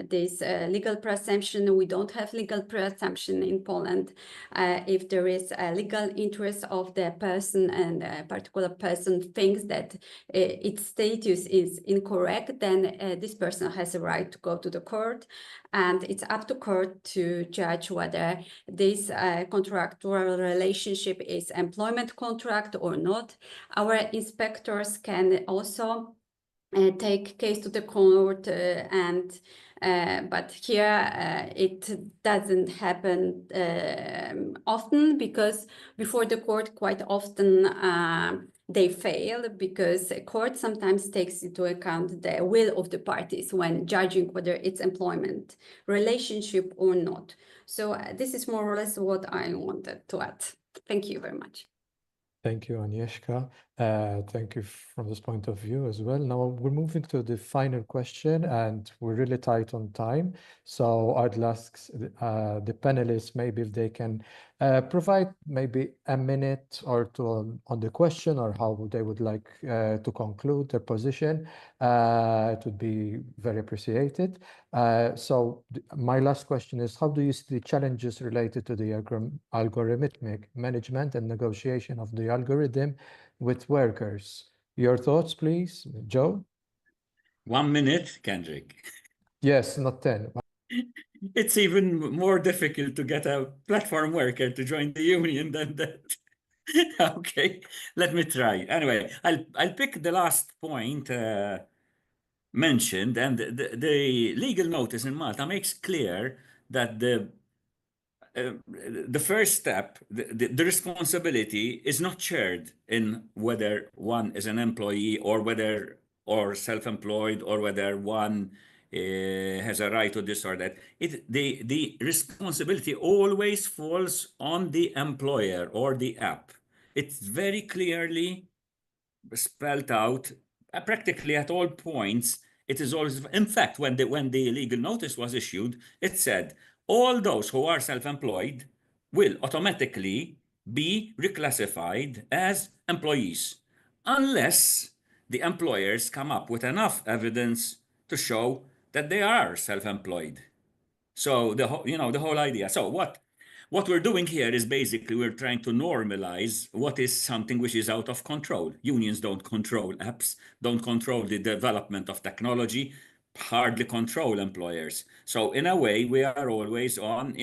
this legal presumption. We don't have legal presumption in Poland. If there is a legal interest of the person and a particular person thinks that its status is incorrect, then this person has a right to go to the court, and it's up to court to judge whether this contractual relationship is employment contract or not. Our inspectors can also take case to the court, but here it doesn't happen often, because before the court quite often they fail, because a court sometimes takes into account the will of the parties when judging whether it's employment relationship or not. So this is more or less what I wanted to add. Thank you very much. Thank you, Agnieszka. Thank you from this point of view as well. Now we're moving to the final question, and we're really tight on time. So I'd ask the panelists maybe if they can provide maybe a minute or two on the question, or how they would like to conclude their position. It would be very appreciated. So my last question is, how do you see the challenges related to the algorithmic management and negotiation of the algorithm with workers? Your thoughts, please, Joe? 1 minute, Kendrick. Yes, not 10. It's even more difficult to get a platform worker to join the union than that. Okay, let me try. Anyway, I'll pick the last point mentioned, and the legal notice in Malta makes clear that the first step, the responsibility is not shared in whether one is an employee or self-employed, or whether one has a right to this or that. The responsibility always falls on the employer or the app. It's very clearly spelled out practically at all points. It is always, in fact, when the legal notice was issued, it said all those who are self-employed will automatically be reclassified as employees, unless the employers come up with enough evidence to show that they are self-employed. So the whole idea. So what we're doing here is basically we're trying to normalize what is something which is out of control. Unions don't control apps, don't control the development of technology, hardly control employers. So in a way, we are always on,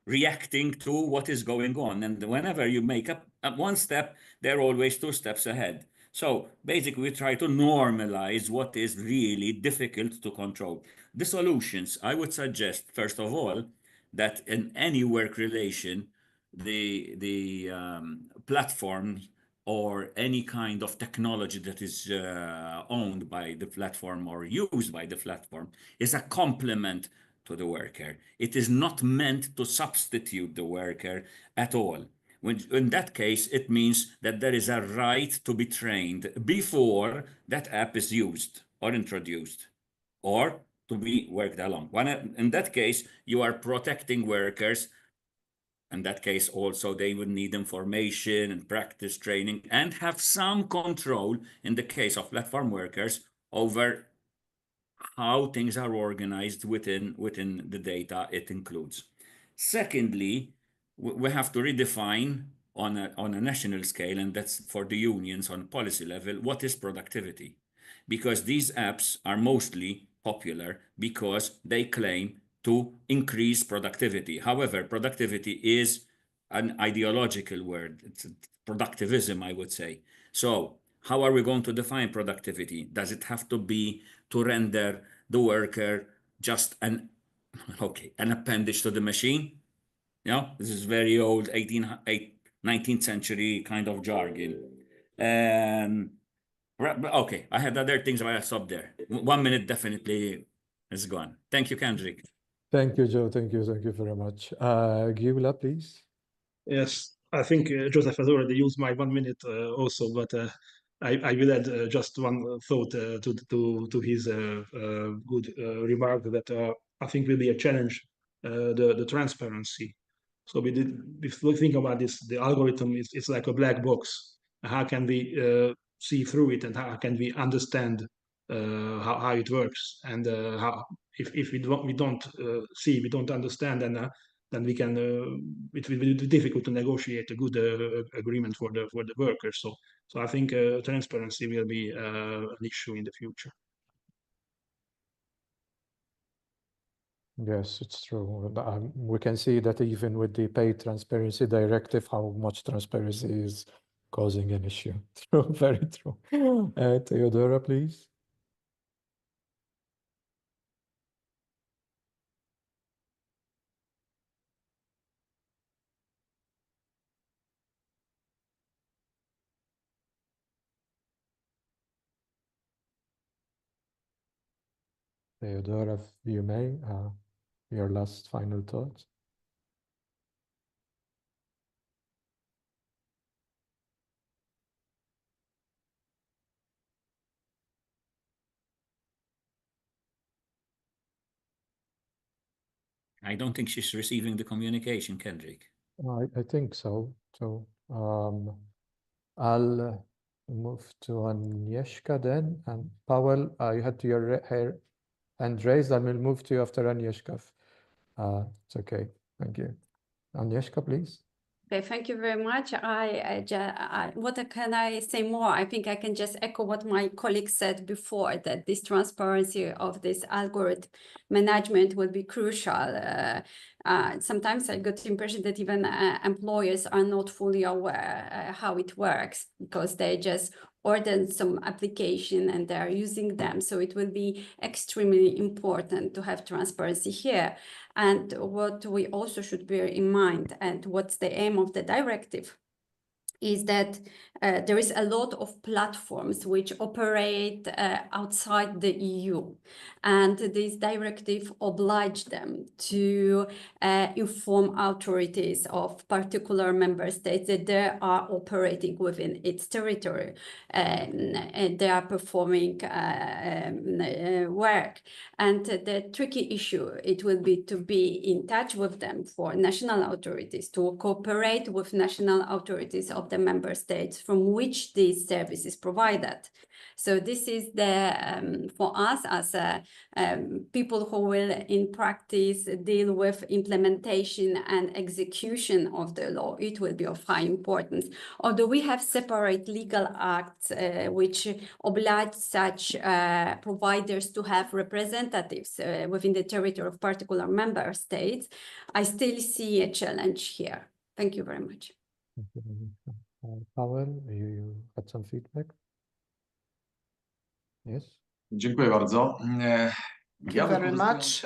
reacting to what is going on. And whenever you make up one step, they're always 2 steps ahead. So basically, we try to normalize what is really difficult to control. The solutions, I would suggest, first of all, that in any work relation, the platforms or any kind of technology that is owned by the platform or used by the platform is a complement to the worker. It is not meant to substitute the worker at all. In that case, it means that there is a right to be trained before that app is used or introduced, or to be worked along. In that case, you are protecting workers. In that case, also, they would need information and practice training and have some control, in the case of platform workers, over how things are organized within the data it includes. Secondly, we have to redefine on a national scale, and that's for the unions on policy level, what is productivity? Because these apps are mostly popular because they claim to increase productivity. However, productivity is an ideological word. It's productivism, I would say. So how are we going to define productivity? Does it have to be to render the worker just an appendage to the machine? This is very old 19th century kind of jargon. Okay, I had other things, but I'll stop there. 1 minute definitely is gone. Thank you, Kendrick. Thank you, Joe. Thank you very much. Gyula, please. Yes, I think Joseph has already used my 1 minute also, but I will add just one thought to his good remark that I think will be a challenge, the transparency. So if we think about this, the algorithm it's like a black box. How can we see through it, and how can we understand how it works? And how if we don't see, we don't understand, then we can it will be difficult to negotiate a good agreement for the workers. So I think transparency will be an issue in the future. Yes, it's true. We can see that even with the paid transparency directive, how much transparency is causing an issue. True, very true. Theodora, please. Theodora, if you may, your last final thoughts. I don't think she's receiving the communication, Kendrick. I think so. So I'll move to Agnieszka then. And Paweł, you had your hand raised. I will move to you after Agnieszka. It's okay. Thank you. Agnieszka, please. Okay, thank you very much. What can I say more? I think I can just echo what my colleague said before, that this transparency of this algorithm management will be crucial. Sometimes I got the impression that even employers are not fully aware how it works, because they just ordered some application and they are using them. So it will be extremely important to have transparency here. And what we also should bear in mind, and what's the aim of the directive, is that there is a lot of platforms which operate outside the EU, and this directive obliges them to inform authorities of particular member states that they are operating within its territory, and they are performing work. And the tricky issue, it will be to be in touch with them for national authorities, to cooperate with national authorities of the member states from which these services provided. So this is the for us as people who will in practice deal with implementation and execution of the law, it will be of high importance. Although we have separate legal acts which oblige such providers to have representatives within the territory of particular member states, I still see a challenge here. Thank you very much. Paweł, you had some feedback? Yes. Dziękuję bardzo. Thank you very much.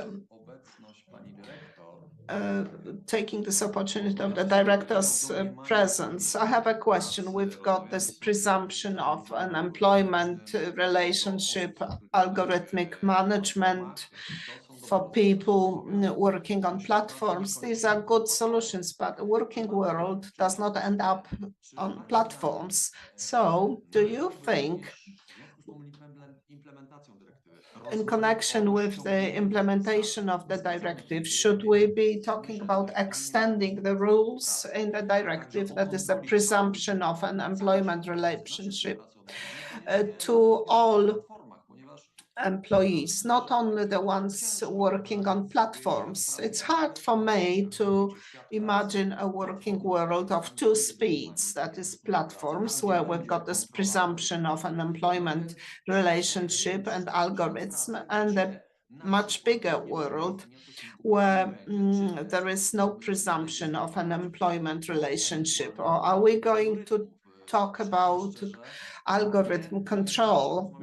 taking this opportunity of the director's presence. I have a question. We've got this presumption of an employment relationship, algorithmic management for people working on platforms. These are good solutions, but the working world does not end up on platforms. So do you think in connection with the implementation of the directive, should we be talking about extending the rules in the directive, that is the presumption of an employment relationship, to all employees, not only the ones working on platforms? It's hard for me to imagine a working world of two speeds, that is platforms, where we've got this presumption of an employment relationship and algorithm, and a much bigger world where there is no presumption of an employment relationship. Or are we going to talk about algorithm control?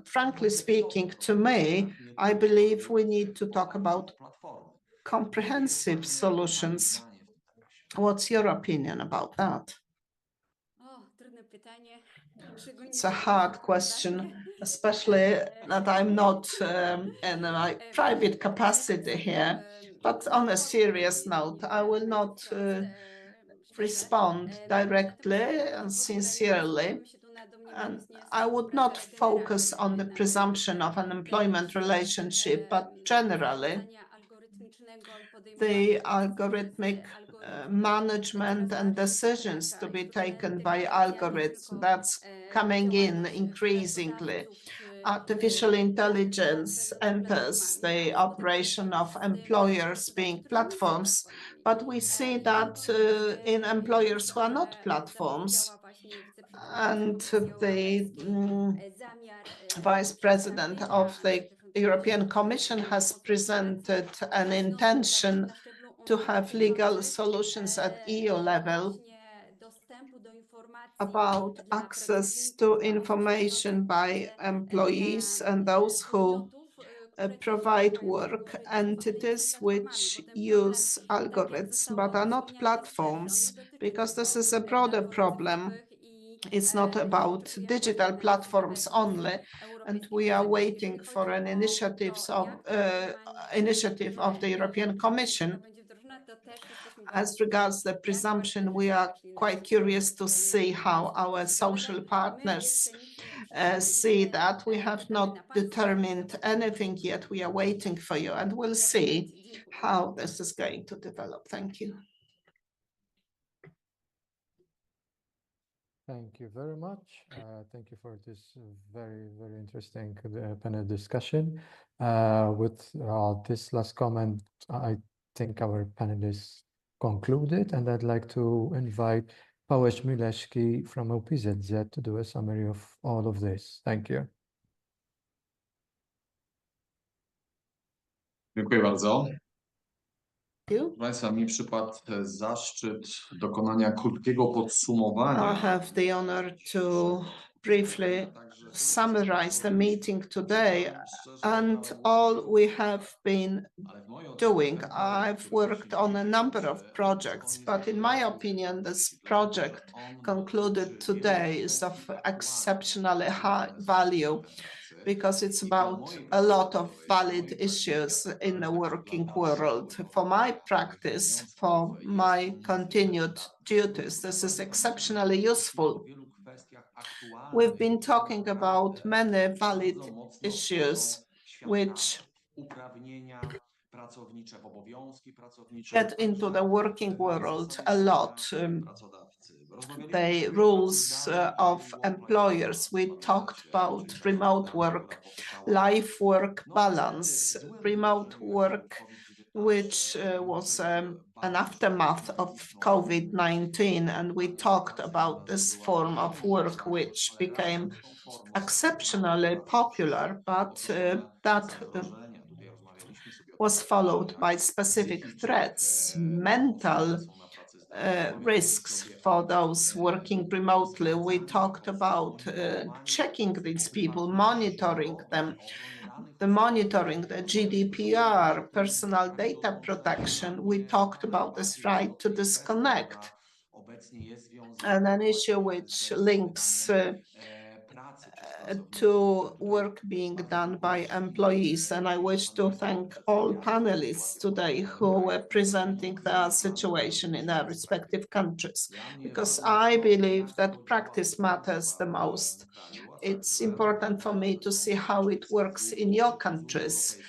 Frankly speaking, to me, I believe we need to talk about comprehensive solutions. What's your opinion about that? It's a hard question, especially that I'm not in a private capacity here. But on a serious note, I will not respond directly and sincerely. And I would not focus on the presumption of an employment relationship, but generally the algorithmic management and decisions to be taken by algorithms, that's coming in increasingly. Artificial intelligence enters the operation of employers being platforms, but we see that in employers who are not platforms. And the Vice President of the European Commission has presented an intention to have legal solutions at EU level about access to information by employees and those who provide work, entities which use algorithms but are not platforms, because this is a broader problem. It's not about digital platforms only, and we are waiting for an initiative of the European Commission. As regards the presumption, we are quite curious to see how our social partners see that. We have not determined anything yet. We are waiting for you, and we'll see how this is going to develop. Thank you. Thank you very much. Thank you for this very, very interesting panel discussion. With this last comment, I think our panel is concluded, and I'd like to invite Paweł Milewski from OPZZ to do a summary of all of this. Thank you. Dziękuję bardzo. Proszę Państwa, mi przypadł zaszczyt dokonania krótkiego podsumowania. I have the honor to briefly summarize the meeting today and all we have been doing. I've worked on a number of projects, but in my opinion, this project concluded today is of exceptionally high value, because it's about a lot of valid issues in the working world. For my practice, for my continued duties, this is exceptionally useful. We've been talking about many valid issues which get into the working world a lot. The rules of employers. We talked about remote work, life-work balance, remote work, which was an aftermath of COVID-19. And we talked about this form of work, which became exceptionally popular, but that was followed by specific threats, mental risks for those working remotely. We talked about checking these people, monitoring them, the monitoring, the GDPR, personal data protection. We talked about this right to disconnect, and an issue which links to work being done by employees. And I wish to thank all panelists today who were presenting their situation in their respective countries, because I believe that practice matters the most. It's important for me to see how it works in your countries,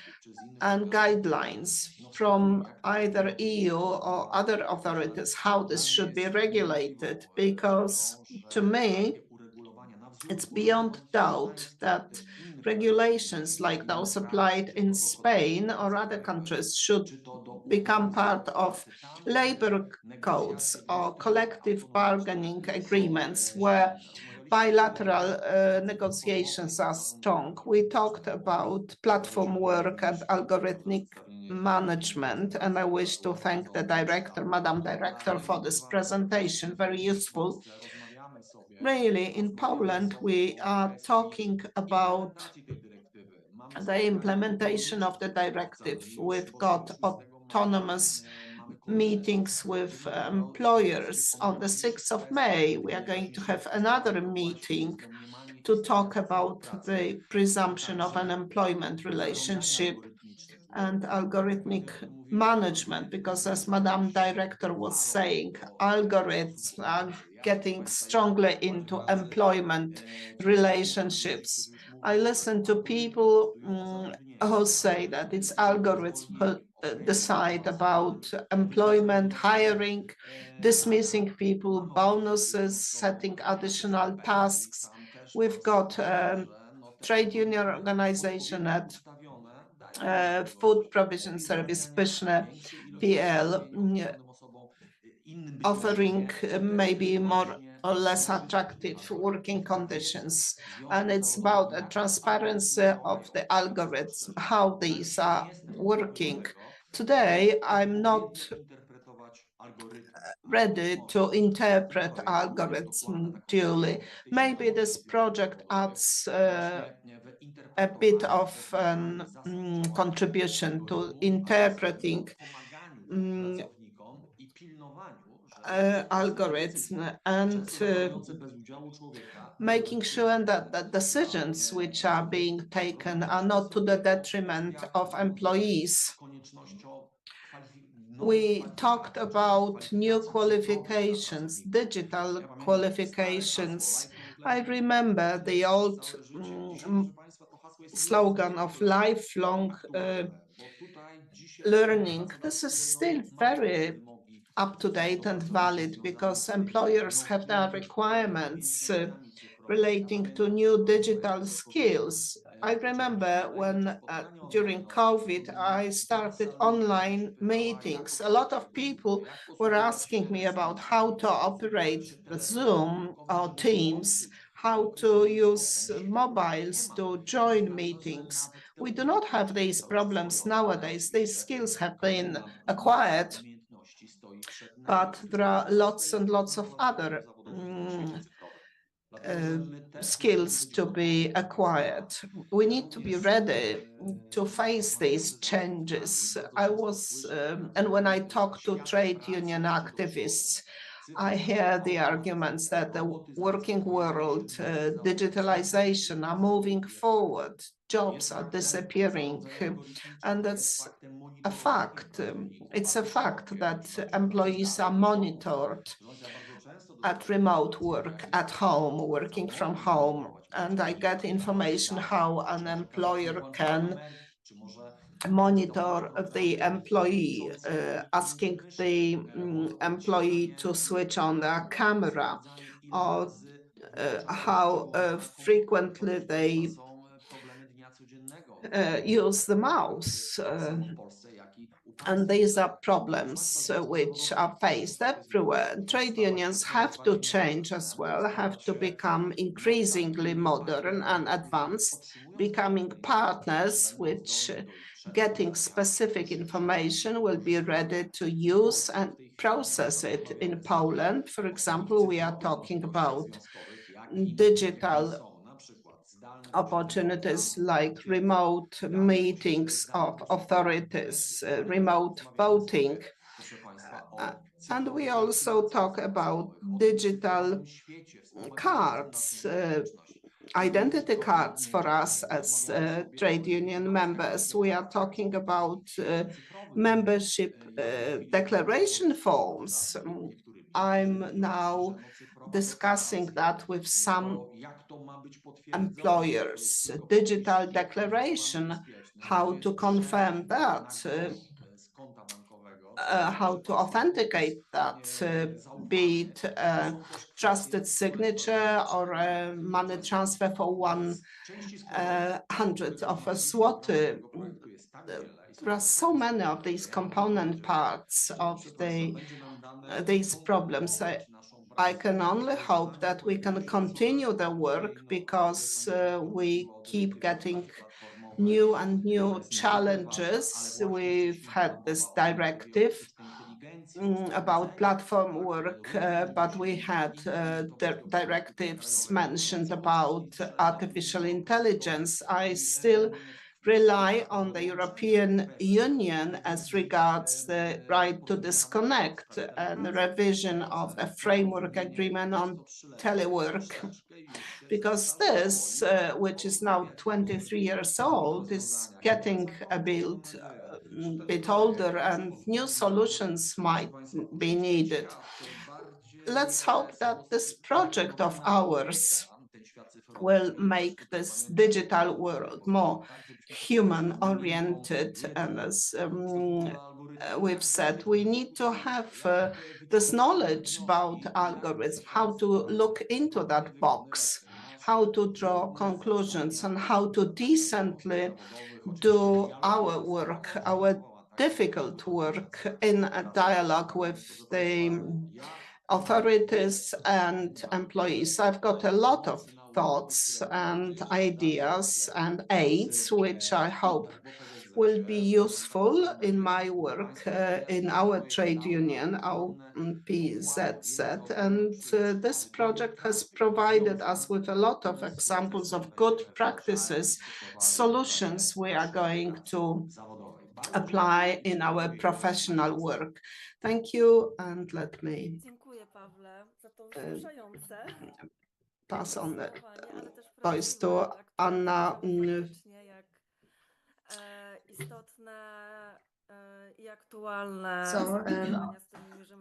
and guidelines from either EU or other authorities how this should be regulated, because to me, it's beyond doubt that regulations like those applied in Spain or other countries should become part of labor codes or collective bargaining agreements where bilateral negotiations are strong. We talked about platform work and algorithmic management, and I wish to thank the director, Madam Director, for this presentation, very useful. Really, in Poland, we are talking about the implementation of the directive. We've got autonomous meetings with employers. On the 6th of May, we are going to have another meeting to talk about the presumption of an employment relationship and algorithmic management, because as Madam Director was saying, algorithms are getting strongly into employment relationships. I listen to people who say that it's algorithms who decide about employment, hiring, dismissing people, bonuses, setting additional tasks. We've got trade union organization at food provision service Pyszne PL, offering maybe more or less attractive working conditions. And it's about the transparency of the algorithms, how these are working. Today, I'm not ready to interpret algorithms duly. Maybe this project adds a bit of contribution to interpreting algorithms and making sure that the decisions which are being taken are not to the detriment of employees. We talked about new qualifications, digital qualifications. I remember the old slogan of lifelong learning. This is still very up to date and valid, because employers have their requirements relating to new digital skills. I remember when during COVID, I started online meetings. A lot of people were asking me about how to operate the Zoom or Teams, how to use mobiles to join meetings. We do not have these problems nowadays. These skills have been acquired, but there are lots and lots of other skills to be acquired. We need to be ready to face these changes. And when I talk to trade union activists, I hear the arguments that the working world, digitalization are moving forward, jobs are disappearing, and that's a fact. It's a fact that employees are monitored at remote work, at home, working from home, and I get information how an employer can monitor the employee, asking the employee to switch on their camera, or how frequently they use the mouse. And these are problems which are faced everywhere. Trade unions have to change as well, have to become increasingly modern and advanced, becoming partners which getting specific information will be ready to use and process it in Poland. For example, we are talking about digital opportunities like remote meetings of authorities, remote voting. And we also talk about digital cards, identity cards for us as trade union members. We are talking about membership declaration forms. I'm now discussing that with some employers. Digital declaration, how to confirm that, how to authenticate that, be it a trusted signature or a money transfer for 100 of a zloty. There are so many of these component parts of these problems. I can only hope that we can continue the work because we keep getting new and new challenges. We've had this directive about platform work, but we had the directives mentioned about artificial intelligence. I still rely on the European Union as regards the right to disconnect and the revision of a framework agreement on telework, because this, which is now 23 years old, is getting a bit older and new solutions might be needed. Let's hope that this project of ours will make this digital world more human-oriented. And as we've said, we need to have this knowledge about algorithms, how to look into that box, how to draw conclusions, and how to decently do our work, our difficult work in a dialogue with the authorities and employees. I've got a lot of thoughts and ideas and aids, which I hope will be useful in my work in our trade union, our PZZ. And this project has provided us with a lot of examples of good practices, solutions we are going to apply in our professional work. Thank you, and let me pass on the voice to Anna. So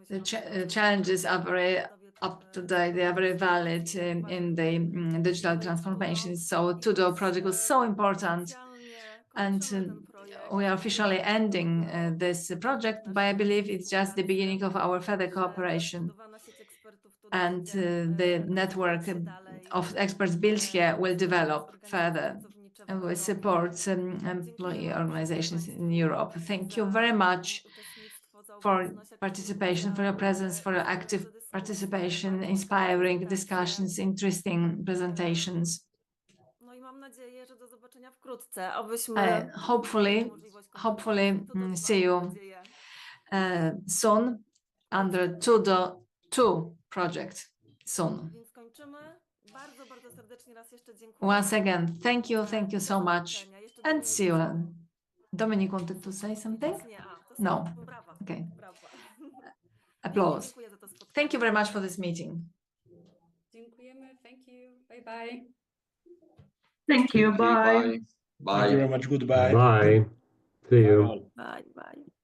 the challenges are very up to date, they are very valid in the digital transformation. So TUDO project was so important, and we are officially ending this project, but I believe it's just the beginning of our further cooperation. And the network of experts built here will develop further and will support employee organizations in Europe. Thank you very much for participation, for your presence, for your active participation, inspiring discussions, interesting presentations. Hopefully see you soon under TUDO 2 project soon. Once again, thank you so much, and see you. Dominic wanted to say something? No. Okay. Applause. Thank you very much for this meeting. Thank you. Bye-bye. Thank you. Bye. Thank you very much. Goodbye. Bye. See you. Bye. Bye.